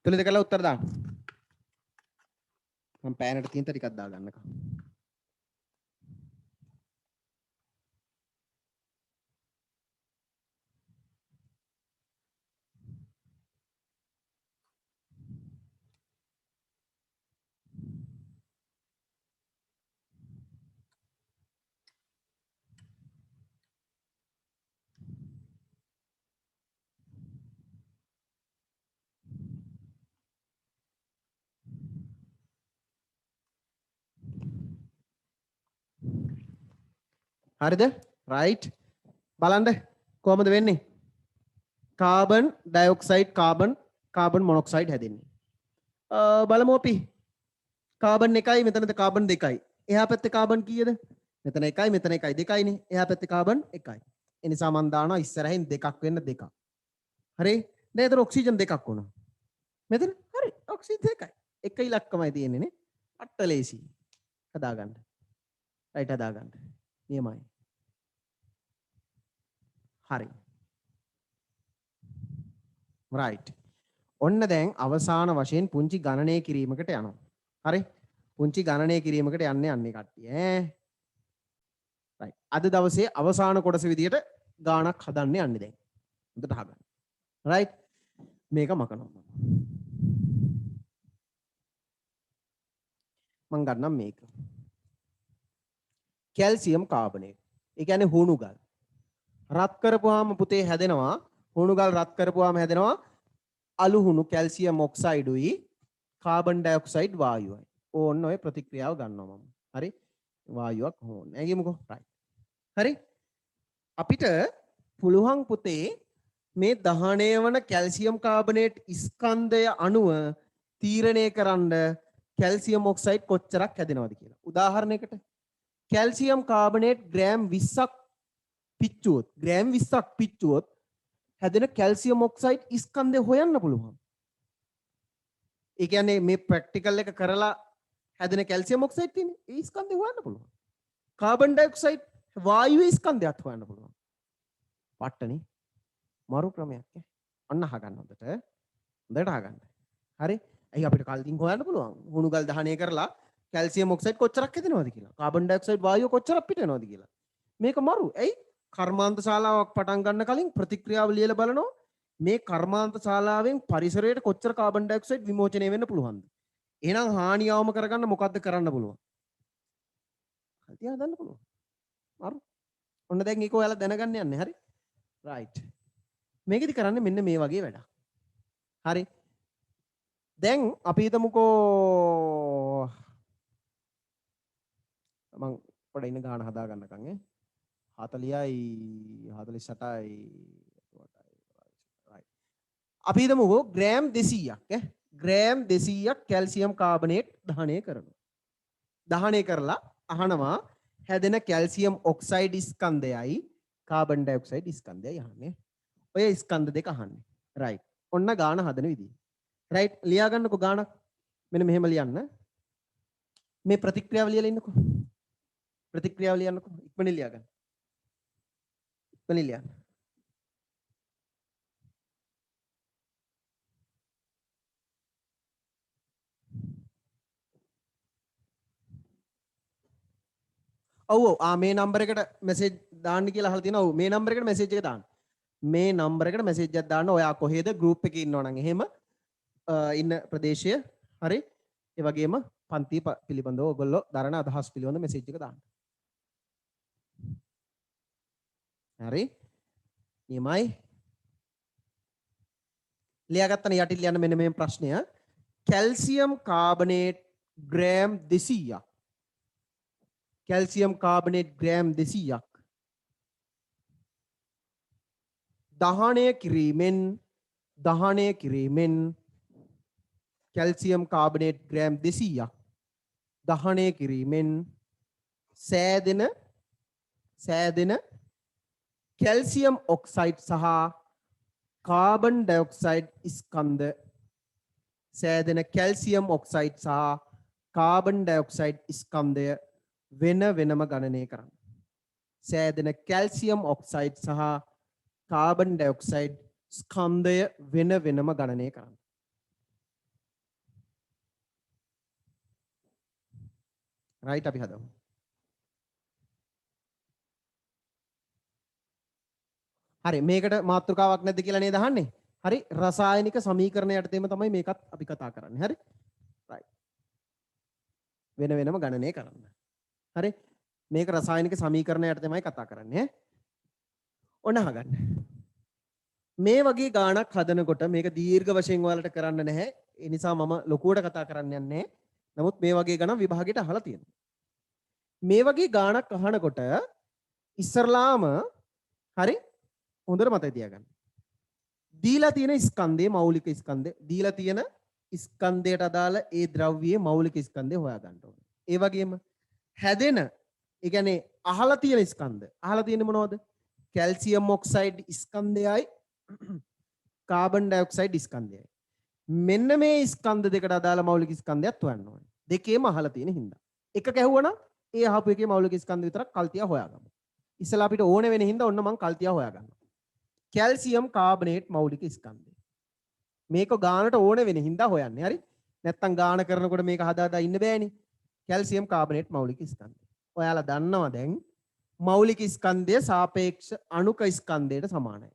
තුලිත කරලා උත්තර දාන්න මම පෑනට තින්ත ටිකක් දාගන්නකම් හරිද රයිට් බලන්න කොහමද වෙන්නේ කාබන් ඩයොක්සයිඩ් කාබන් මොනොක්සයිඩ් හැදෙන්නේ බලමු අපි කාබන් 1යි මෙතනද කාබන් 2යි එහා පැත්තේ කාබන් කීයද මෙතන 1යි මෙතන 1යි 2යිනේ එහා පැත්තේ කාබන් 1යි ඒ නිසා මම දානවා ඉස්සරහින් දෙකක් වෙන්න දෙකක් හරි දැන් ඒතර ඔක්සිජන් දෙකක් වුණා මෙතන හරි ඔක්සිජන් දෙකයි එක ඉලක්කමයි තියෙන්නේ නේ අට්ටලේසි හදාගන්න රයිට් හදාගන්න නියමයි හරි රයිට් ඔන්න දැන් අවසාන වශයෙන් පුංචි ගණනය කිරීමකට යනවා හරි පුංචි ගණනය කිරීමකට යන්නේ කට්ටිය රයිට් අද දවසේ අවසාන කොටස විදියට ගාණක් හදන්න යන්නේ දැන් හොඳට අහගන්න රයිට් මේක මකනවා මම ගන්නම් මේක කැල්සියම් කාබනේට් ඒ කියන්නේ හුණු ගල් රත් කරපුවාම පුතේ හැදෙනවා හුණු ගල් රත් කරපුවාම හැදෙනවා අලු හුණු කැල්සියම් ඔක්සයිඩුයි කාබන් ඩයොක්සයිඩ් වායුවයි ඕන්න ඔය ප්‍රතික්‍රියාව ගන්නවා මම හරි වායුවක් ඕනේ නැගිමුකෝ රයිට් හරි අපිට පුළුවන් පුතේ මේ දහණය වන කැල්සියම් කාබනේට් ස්කන්ධය අණුව තීරණය කරන්න කැල්සියම් ඔක්සයිඩ් කොච්චරක් හැදෙනවද කියලා උදාහරණයකට කැල්සියම් කාබනේට් ග්‍රෑම් 20ක් පිච්චුවොත් ග්‍රෑම් 20ක් පිච්චුවොත් හැදෙන කැල්සියම් ඔක්සයිඩ් ස්කන්ධය හොයන්න පුළුවන්. ඒ කියන්නේ මේ ප්‍රැක්ටිකල් එක කරලා හැදෙන කැල්සියම් ඔක්සයිඩ් තියෙන්නේ ඒ ස්කන්ධය හොයන්න පුළුවන්. කාබන් ඩයොක්සයිඩ් වායුවේ ස්කන්ධයත් හොයන්න පුළුවන්. පට්ටනේ මරු ක්‍රමයක් ඈ. අන්න අහගන්න හොඳට. හොඳට අහගන්න. හරි? අයි අපිට කල්දින් හොයන්න පුළුවන්. හුණු ගල් දහනය කරලා කැල්සියම් ඔක්සයිඩ් කොච්චරක් හැදෙනවද කියලා. කාබන් ඩයොක්සයිඩ් වායුව කොච්චරක් පිට වෙනවද කියලා. මේක මරු. ඇයි? කර්මාන්ත ශාලාවක් පටන් ගන්න කලින් ප්‍රතික්‍රියාව ලියලා බලනවා. මේ කර්මාන්ත ශාලාවෙන් පරිසරයට කොච්චර කාබන් ඩයොක්සයිඩ් විමෝචනය වෙන්න පුළුවන්ද? එහෙනම් හානියවම කරගන්න මොකද්ද කරන්න පුළුවන්? තියා ගන්න පුළුවන්. මරු. ඔන්න දැන් ඒක ඔයාලා දැනගන්න යන්නේ. හරි? රයිට්. මේකෙදි කරන්නේ මෙන්න මේ වගේ වැඩක්. හරි? දැන් අපි හිතමුකෝ මම පොඩ ඉන්න ගාන හදා ගන්නකම් 40යි 48යි right අපි හිතමුකෝ ග්‍රෑම් 200ක් ග්‍රෑම් 200ක් කැල්සියම් කාබනේට් දහනය කරනවා. දහනය කරලා අහනවා හැදෙන කැල්සියම් ඔක්සයිඩ් ස්කන්ධයයි කාබන් ඩයොක්සයිඩ් ස්කන්ධයයි අහන්නේ. ඔය ස්කන්ධ දෙක අහන්නේ. right. ඔන්න ගාන හදන විදිහ. right. ලියා ගන්නකෝ ගානක්. මෙන්න මෙහෙම ලියන්න. මේ ප්‍රතික්‍රියාව ලියලා ඉන්නකෝ. ප්‍රතික්‍රියාව ලියන්නකෝ. ඉක්මනින් ලියා ගන්න. ඉක්මනින් ලියන්න. ඔව් මේ නම්බර එකට මැසේජ් දාන්න කියලා අහලා තියෙනවා. ඔව් මේ නම්බර එකට මැසේජ් එක දාන්න. මේ නම්බර එකට මැසේජ් එකක් දාන්න. ඔයා කොහෙද ගෲප් එකේ ඉන්නවා නම් එහෙම ඉන්න ප්‍රදේශය හරි. ඒ වගේම පන්තිය පිළිබඳව ඔයගොල්ලෝ දරන අදහස් පිළිබඳව මැසේජ් එක දාන්න. හරි. නියමයි. ලියාගත්තන යටින් ලියන්න මෙන්න මේ ප්‍රශ්නය. කැල්සියම් කාබනේට් ග්‍රෑම් 200ක් කැල්සියම් කාබනේට් ග්‍රෑම් 200ක් දහනය කිරීමෙන් කැල්සියම් කාබනේට් ග්‍රෑම් 200ක් දහනය කිරීමෙන් සෑදෙන කැල්සියම් ඔක්සයිඩ් සහ කාබන් ඩයොක්සයිඩ් ස්කන්ධ සෑදෙන කැල්සියම් ඔක්සයිඩ් සහ කාබන් ඩයොක්සයිඩ් ස්කන්ධය වෙන වෙනම ගණනය කරන්න. සෑදෙන කැල්සියම් ඔක්සයිඩ් සහ කාබන් ඩයොක්සයිඩ් ස්කන්ධය වෙන වෙනම ගණනය කරන්න. රයිට් අපි හදමු. හරි මේකට මාතෘකාවක් නැද්ද කියලා නේද අහන්නේ? හරි රසායනික සමීකරණ යටතේම තමයි මේකත් අපි කතා කරන්නේ. හරි? රයිට්. වෙන වෙනම ගණනය කරන්න. හරි? මේක රසායනික සමීකරණ යටතේමයි කතා කරන්නේ. ඔන්න අහගන්න. මේ වගේ ගාණක් හදනකොට මේක දීර්ඝ වශයෙන් ඔයාලට කරන්න නැහැ. ඒ නිසා මම ලොකුවට කතා කරන්න යන්නේ. නමුත් මේ වගේ ගණන් විභාගයට අහලා තියෙනවා. මේ වගේ ගාණක් අහනකොට ඉස්සරලාම හරි හොඳට මතක තියාගන්න. දීලා තියෙන ස්කන්ධයේ මෞලික ස්කන්ධය දීලා තියෙන ස්කන්ධයට අදාළ ඒ ද්‍රව්‍යයේ මෞලික ස්කන්ධය හොයාගන්න ඕනේ. ඒ වගේම හැදෙන ඒ කියන්නේ අහලා තියෙන ස්කන්ධ. අහලා තියෙන්නේ මොනවද? කැල්සියම් ඔක්සයිඩ් ස්කන්ධයයි කාබන් ඩයොක්සයිඩ් ස්කන්ධයයි. මෙන්න මේ ස්කන්ධ දෙකට අදාළ මෞලික ස්කන්ධයත් හොයන්න ඕනේ. දෙකේම අහලා තියෙන හින්දා. එක ගැහුවනම් ඒ අහපු එකේ මෞලික ස්කන්ධ විතරක් කල්තිය හොයාගමු. ඉස්සලා අපිට ඕන වෙන හින්දා ඔන්න මම කල්තිය හොයාගන්නවා. කැල්සියම් කාබනේට් මෞලික ස්කන්ධය. මේක ගානට ඕන වෙන හින්දා හොයන්නේ. හරි? නැත්තම් ගාන කරනකොට මේක හදාදා ඉන්න බෑනේ. කැල්සියම් කාබනේට් මෞලික ස්කන්ධය. ඔයාලා දන්නවා දැන් මෞලික ස්කන්ධය සාපේක්ෂ අණුක ස්කන්ධයට සමානයි.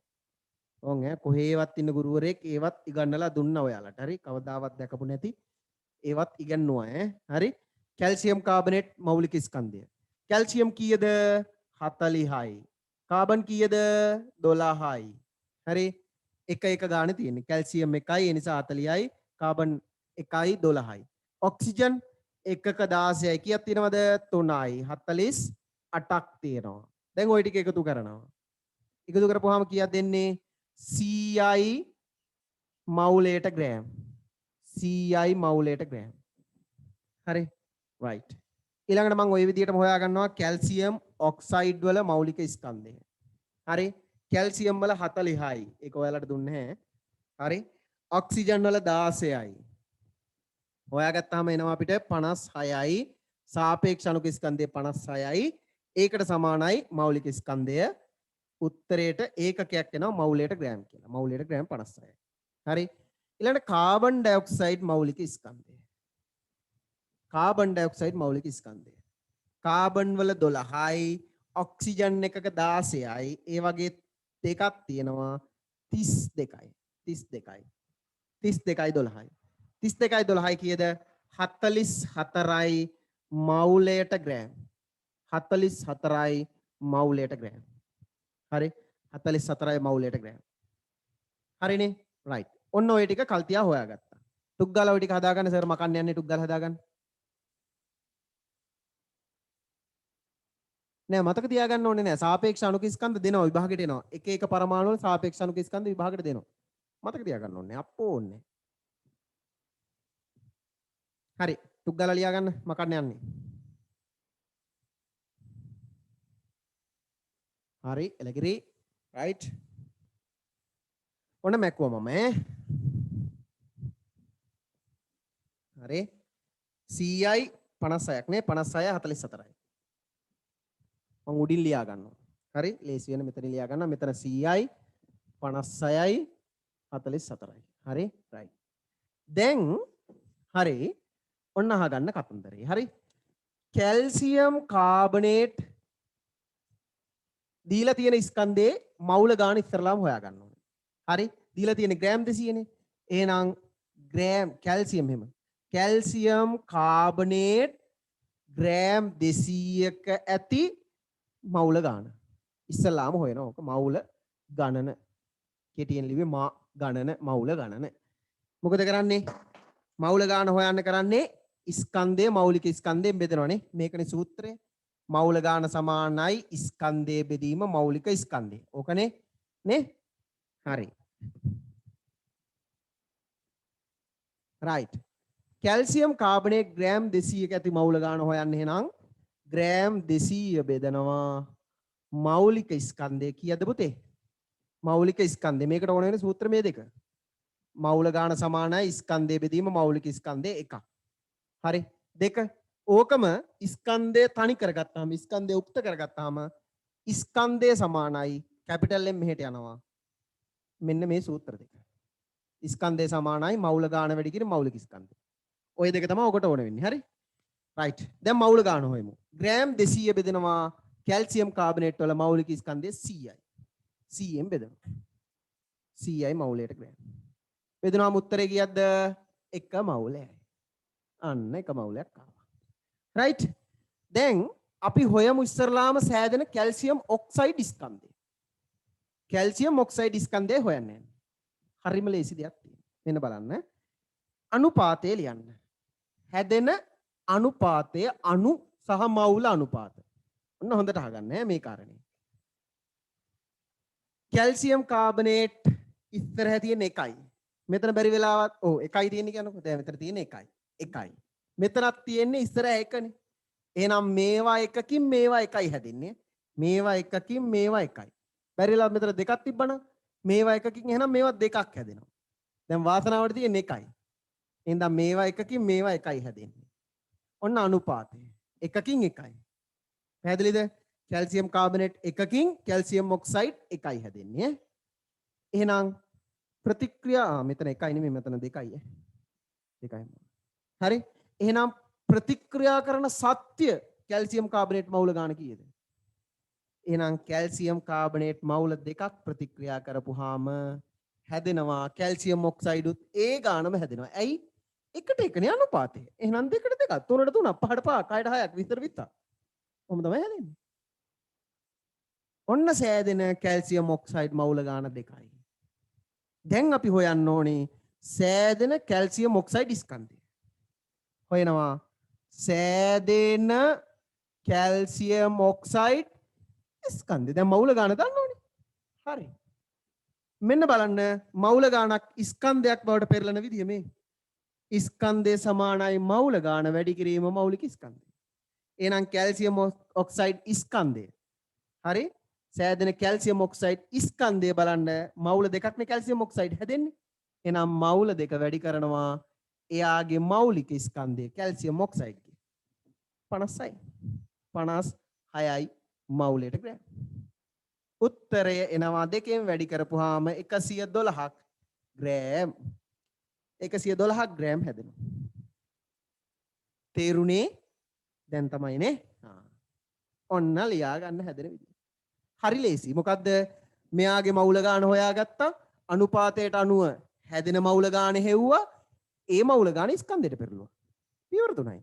ඔව් කොහේවත් ඉන්න ගුරුවරයෙක් ඒවත් ඉගන්නලා දුන්නා ඔයාලට. හරි? කවදාවත් දැකපු නැති ඒවත් ඉගන්නුවා හරි? කැල්සියම් කාබනේට් මෞලික ස්කන්ධය. කැල්සියම් කීයද? 40යි. කාබන් කීයද? 12යි. හරි? එක ගානේ තියෙන්නේ. කැල්සියම් 1යි ඒ නිසා 40යි. කාබන් 1යි 12යි. ඔක්සිජන් එකක 16යි. කීයක් තියෙනවද? 3යි. 48ක් තියෙනවා. දැන් ওই ටික එකතු කරනවා. එකතු කරපුවාම කීයක් දෙන්නේ? CI මවුලයට ග්‍රෑම්. CI මවුලයට ග්‍රෑම්. හරි? right. ඊළඟට මම ওই විදිහටම හොයා ගන්නවා කැල්සියම් ඔක්සයිඩ් වල මෞලික ස්කන්ධය. හරි? කැල්සියම් වල 40යි. ඒක ඔයාලට දුන්නේ නැහැ. හරි? ඔක්සිජන් වල 16යි. හොයාගත්තාම එනවා අපිට 56යි. සාපේක්ෂ අණුක ස්කන්ධය 56යි. ඒකට සමානයි මෞලික ස්කන්ධය. උත්තරයට ඒකකයක් එනවා මවුලයට ග්‍රෑම් කියලා. මවුලයට ග්‍රෑම් 56යි. හරි? ඊළඟට කාබන් ඩයොක්සයිඩ් මෞලික ස්කන්ධය. කාබන් ඩයොක්සයිඩ් මෞලික ස්කන්ධය. කාබන් වල 12යි, ඔක්සිජන් එකක 16යි ඒ වගේ දෙකක් තියෙනවා 32යි 32යි 12යි 32යි 12යි කීයද 44යි මවුලයට ග්‍රෑම් 44යි මවුලයට ග්‍රෑම් හරි 44යි මවුලයට ග්‍රෑම් හරිනේ රයිට් ඔන්න ඔය ටික කල්තියා හොයාගත්තා ටුක් ගාලා ඔය ටික හදාගන්න සර් මකන්න යන්නේ ටුක් ගාලා හදාගන්න නෑ මතක තියාගන්න ඕනේ නෑ සාපේක්ෂ අණුක ස්කන්ධ දෙනවා විභාගෙට එනවා එක එක පරමාණු වල සාපේක්ෂ අණුක ස්කන්ධ විභාගෙට දෙනවා මතක තියාගන්න ඕනේ අප්පෝ ඕනේ හරි ටුක් ගාලා ලියා ගන්න මකන්න යන්නේ හරි එලගිරි රයිට් ඔන්න මැක්කුවා මම හරි 100යි 56ක් නේ 56යි 44යි මම උඩින් ලියා ගන්නවා හරි ලේසි වෙන මෙතන ලියා ගන්නවා මෙතන 100යි 56යි 44යි හරි රයිට් දැන් හරි ඔන්න අහගන්න කතන්දරේ හරි කැල්සියම් කාබනේට් දීලා තියෙන ස්කන්ධයේ මවුල ගාන ඉස්සරලාම හොයා ගන්න ඕනේ හරි දීලා තියෙන ග්‍රෑම් 200 නේ එහෙනම් ග්‍රෑම් කැල්සියම් එහෙම කැල්සියම් කාබනේට් ග්‍රෑම් 200ක ඇති මවුල ගාන ඉස්සලාම හොයනවා ඕක මවුල ගණන කෙටියෙන් ලිව්වේ මා ගණන මවුල ගණන මොකද කරන්නේ මවුල ගාන හොයන්න කරන්නේ ස්කන්ධයේ මෞලික ස්කන්ධයෙන් බෙදනවානේ මේකනේ සූත්‍රය මවුල ගාන සමානයි ස්කන්ධයේ බෙදීම මෞලික ස්කන්ධය ඕකනේ නේ හරි රයිට් කැල්සියම් කාබනේට් ග්‍රෑම් 200ක ඇති මවුල ගාන හොයන්න එහෙනම් ග්‍රෑම් 200 බෙදනවා මෞලික ස්කන්ධය කීයද පුතේ මෞලික ස්කන්ධය මේකට ඕන වෙන සූත්‍ර මේ දෙක මවුල ගාන සමානයි ස්කන්ධය බෙදීම මෞලික ස්කන්ධය එකක් හරි දෙක ඕකම ස්කන්ධය තනි කරගත්තාම ස්කන්ධය උක්ත කරගත්තාම ස්කන්ධය සමානයි කැපිටල් M මෙහෙට යනවා මෙන්න මේ සූත්‍ර දෙක ස්කන්ධය සමානයි මවුල ගාන වැඩි කිරීම මෞලික ස්කන්ධය ඔය දෙක තමයි ඔකට ඕන වෙන්නේ හරි රයිට් දැන් මවුල ගාන හොයමු ග්‍රෑම් 200 බෙදෙනවා කැල්සියම් කාබනේට් වල මෞලික ස්කන්ධය 100යි 100ෙන් බෙදෙනවා 100යි මවුලයට ග්‍රෑම් බෙදෙනාම උත්තරේ කීයක්ද එක මවුලයි අන්න එක මවුලයක් ආවා රයිට් දැන් අපි හොයමු ඉස්සරලාම සෑදෙන කැල්සියම් ඔක්සයිඩ් ස්කන්ධය කැල්සියම් ඔක්සයිඩ් ස්කන්ධය හොයන්න යන්නේ හරිම ලේසි දෙයක් තියෙනවා මෙන්න බලන්න අනුපාතය ලියන්න හැදෙන අනුපාතය අණු සහ මවුල අනුපාත ඔන්න හොඳට අහගන්න මේ කාරණේ කැල්සියම් කාබනේට් ඉස්සරහ තියෙන එකයි මෙතන බැරි වෙලාවත් ඔව් එකයි තියෙන්නේ කියනකො දැන් මෙතන තියෙන එකයි මෙතනක් තියෙන්නේ ඉස්සරහ එකනේ එහෙනම් මේවා එකකින් මේවා එකයි හැදෙන්නේ මේවා එකකින් මේවා එකයි බැරිලා මෙතන දෙකක් තිබ්බනම් මේවා එකකින් එහෙනම් මේවා දෙකක් හැදෙනවා දැන් වාසනාවට තියෙන්නේ එකයි එහෙනම් මේවා එකකින් මේවා එකයි හැදෙන්නේ ඔන්න අනුපාතය එකකින් එකයි පැහැදිලිද කැල්සියම් කාබනේට් එකකින් කැල්සියම් ඔක්සයිඩ් එකයි හැදෙන්නේ එහෙනම් ප්‍රතික්‍රියා මෙතන එකයි නෙමෙයි මෙතන දෙකයි දෙකයි හරි එහෙනම් ප්‍රතික්‍රියා කරන සත්‍ය කැල්සියම් කාබනේට් මවුල ගාන කීයද එහෙනම් කැල්සියම් කාබනේට් මවුල දෙකක් ප්‍රතික්‍රියා කරපුවාම හැදෙනවා කැල්සියම් ඔක්සයිඩුත් ඒ ගානම හැදෙනවා ඇයි එකට එකනේ අනුපාතය එහෙනම් දෙකට දෙකක් තුනට තුනක් පහට පහක් හයට හයක් විතර විතර කොහොම තමයි හැදෙන්නේ ඔන්න සෑදෙන කැල්සියම් ඔක්සයිඩ් මවුල ගාන දෙකයි දැන් අපි හොයන්න ඕනේ සෑදෙන කැල්සියම් ඔක්සයිඩ් ස්කන්ධය හොයනවා සෑදෙන කැල්සියම් ඔක්සයිඩ් ස්කන්ධය දැන් මවුල ගාන දන්න ඕනේ හරි මෙන්න බලන්න මවුල ගානක් ස්කන්ධයක් බවට පෙරලන විදිය මේ ස්කන්ධය සමානයි මවුල ගාන වැඩි කිරීම මෞලික ස්කන්ධය එහෙනම් කැල්සියම් ඔක්සයිඩ් ස්කන්ධය හරි සෑදෙන කැල්සියම් ඔක්සයිඩ් ස්කන්ධය බලන්න මවුල දෙකක්නේ කැල්සියම් ඔක්සයිඩ් හැදෙන්නේ එහෙනම් මවුල දෙක වැඩි කරනවා එයාගේ මෞලික ස්කන්ධය කැල්සියම් ඔක්සයිඩ් 50යි 56යි මවුලයට ග්‍රෑම් උත්තරය එනවා දෙකෙන් වැඩි කරපුවාම 112ක් ග්‍රෑම් 112ක් ග්‍රෑම් හැදෙනවා තේරුණේ දැන් තමයිනේ ඔන්න ලියා ගන්න හැදෙන විදිය. හරි ලේසි. මොකද්ද? මෙයාගේ මවුල ගාන හොයාගත්තා. අනුපාතයට අනුව හැදෙන මවුල ගාන හෙව්වා. ඒ මවුල ගාන ස්කන්ධයට පෙරළුවා. පියවර 3යි.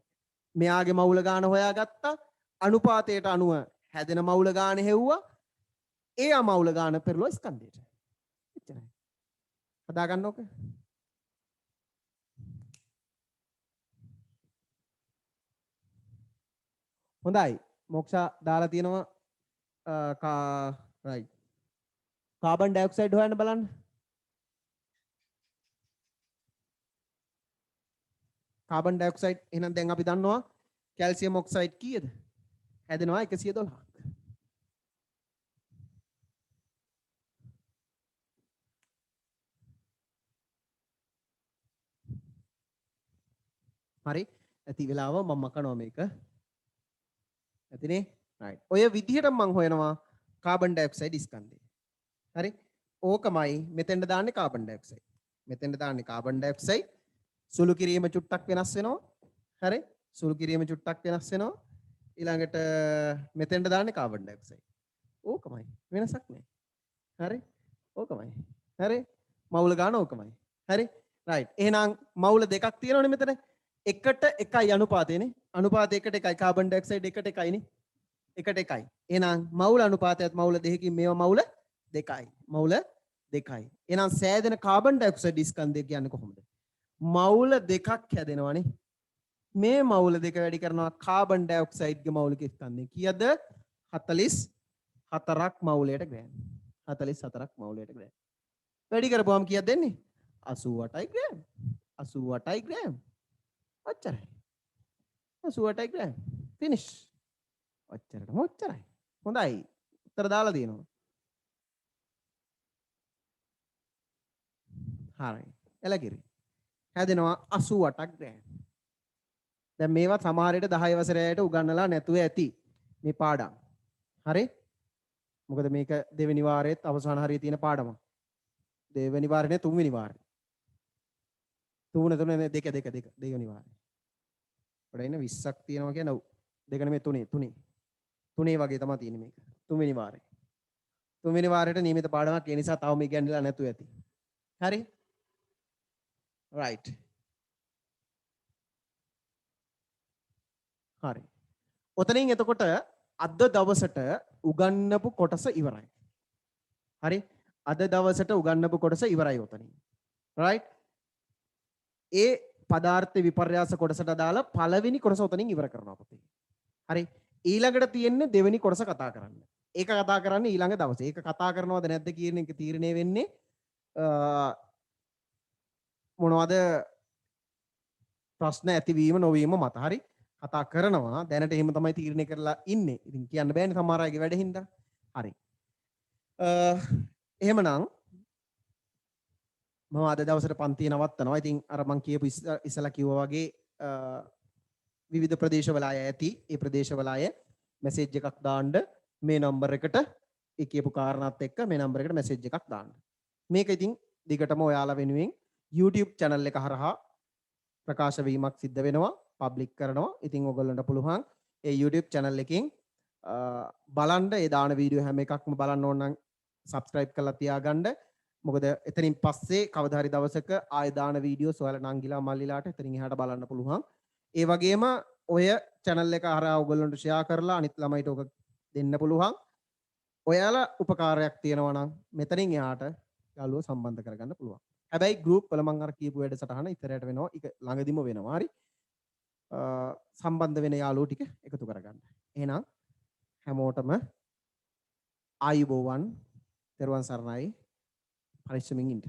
මෙයාගේ මවුල ගාන හොයාගත්තා. අනුපාතයට අනුව හැදෙන මවුල ගාන හෙව්වා. ඒ මවුල ගාන පෙරළුවා ස්කන්ධයට. එච්චරයි. හදා ගන්න ඕක. හොඳයි. මොක්ෂා දාලා තියෙනවා රයිට්. කාබන් ඩයොක්සයිඩ් හොයන්න බලන්න. කාබන් ඩයොක්සයිඩ් එහෙනම් දැන් අපි දන්නවා කැල්සියම් ඔක්සයිඩ් කීයද? හැදෙනවා 112ක්. හරි. ඇති වෙලාව මම මකනවා මේක. ඇතිනේ? රයිට්. ඔය විදිහට මම හොයනවා කාබන් ඩයොක්සයිඩ් ස්කන්ධය. හරි. ඕකමයි මෙතෙන්ට දාන්නේ කාබන් ඩයොක්සයිඩ්. මෙතෙන්ට දාන්නේ කාබන් ඩයොක්සයිඩ්. සුළු කිරීම චුට්ටක් වෙනස් වෙනවා. හරි. සුළු කිරීම චුට්ටක් වෙනස් වෙනවා. ඊළඟට මෙතෙන්ට දාන්නේ කාබන් ඩයොක්සයිඩ්. ඕකමයි. වෙනසක් නැහැ. හරි. ඕකමයි. හරි. මවුල ගන්න ඕකමයි. හරි. රයිට්. එහෙනම් මවුල දෙකක් තියෙනවනේ මෙතන. එකට එකයි අනුපාතයනේ. අනුපාතය එකට එකයි කාබන් ඩයොක්සයිඩ් එකට එකයිනේ. එකට එකයි. එහෙනම් මවුල අනුපාතයත් මවුල දෙකකින් මේවා මවුල දෙකයි. මවුල දෙකයි. එහෙනම් සෑදෙන කාබන් ඩයොක්සයිඩ් ස්කන්ධය කියන්නේ කොහොමද? මවුල දෙකක් හැදෙනවනේ. මේ මවුල දෙක වැඩි කරනවා කාබන් ඩයොක්සයිඩ්ගේ මවුලික ස්කන්ධය. කීයද? 44ක් මවුලයට ග්‍රෑම්. 44ක් මවුලයට ග්‍රෑම්. වැඩි කරපුවම කීයක් දෙන්නේ? 88යි ග්‍රෑම්. 88යි ග්‍රෑම්. ඔච්චරයි. 88යි ග්‍රෑම්. ෆිනිෂ්. ඔච්චරටම ඔච්චරයි. හොඳයි. උත්තර දාලා තියෙනවා. හරි. එලගිරි. හැදෙනවා 88ක් ග්‍රෑම්. දැන් මේවා සමහර විට 10 වසරේ අයට උගන්වලා නැතුව ඇති මේ පාඩම්. හරි? මොකද මේක දෙවෙනි වාරයේත් අවසාන හරිය තියෙන පාඩමක්. දෙවෙනි වාරේ තුන්වෙනි වාරේ. තුන දෙක දෙවෙනි වාරේ. වඩා ඉන්න 20ක් තියෙනවා කියන දෙක නෙමෙයි තුනේ වගේ තමයි තියෙන්නේ මේක. තුන්වෙනි වාරේ. තුන්වෙනි වාරේට නියමිත පාඩමක් ඒ නිසා තව මේ ගැන්ඩලා නැතුව ඇති. හරි? right. හරි. ඔතනින් එතකොට අද දවසට උගන්නපු කොටස ඉවරයි. හරි? අද දවසට උගන්නපු කොටස ඉවරයි ඔතනින්. right? ඒ පදාර්ථ විපර්යාස කොටසට දාලා පළවෙනි කොටස ඔතනින් ඉවර කරනවා පුතේ. හරි? ඊළඟට තියෙන්නේ දෙවෙනි කොටස කතා කරන්න. ඒක කතා කරන්නේ ඊළඟ දවසේ. ඒක කතා කරනවද නැද්ද කියන එක තීරණය වෙන්නේ මොනවද ප්‍රශ්න ඇතිවීම නොවීම මත. හරි? කතා කරනවා දැනට එහෙම තමයි තීරණය කරලා ඉන්නේ. ඉතින් කියන්න බෑනේ සමහර අයගේ වැඩ හින්දා. හරි. එහෙමනම් මම අද දවසට පන්තිය නවත්තනවා. ඉතින් අර මං කියපු ඉස්සලා කිව්වා වගේ විවිධ ප්‍රදේශවල අය ඇති. ඒ ප්‍රදේශවල අය මැසේජ් එකක් දාන්න මේ නම්බර් එකට ඒ කියපු කාරණාත් එක්ක මේ නම්බර් එකට මැසේජ් එකක් දාන්න. මේක ඉතින් දිගටම ඔයාලා වෙනුවෙන් YouTube channel එක හරහා ප්‍රකාශ වීමක් සිද්ධ වෙනවා. පබ්ලික් කරනවා. ඉතින් ඔයගොල්ලන්ට පුළුවන් ඒ YouTube channel එකෙන් බලන්න ඒ දාන වීඩියෝ හැම එකක්ම බලන්න ඕන නම් subscribe කරලා තියාගන්න. මොකද එතනින් පස්සේ කවදා හරි දවසක ආය දාන වීඩියෝස් ඔයාලා නංගිලා මල්ලිලාට එතනින් එහාට බලන්න පුළුවන්. ඒ වගේම ඔය channel එක හරහා ඔයගොල්ලන්ට share කරලා අනිත් ළමයිට ඔක දෙන්න පුළුවන්. ඔයාලා උපකාරයක් තියෙනවා නම් මෙතනින් එහාට යාළුවෝ සම්බන්ධ කරගන්න පුළුවන්. හැබැයි group වල මම අර කියපු වැඩසටහන ඉතරයට වෙනවා. ඒක ළඟදිම වෙනවා. හරි? සම්බන්ධ වෙන යාළුවෝ ටික එකතු කරගන්න. එහෙනම් හැමෝටම ආයුබෝවන්. තෙරුවන් සරණයි. පරිස්සමින් ඉන්න.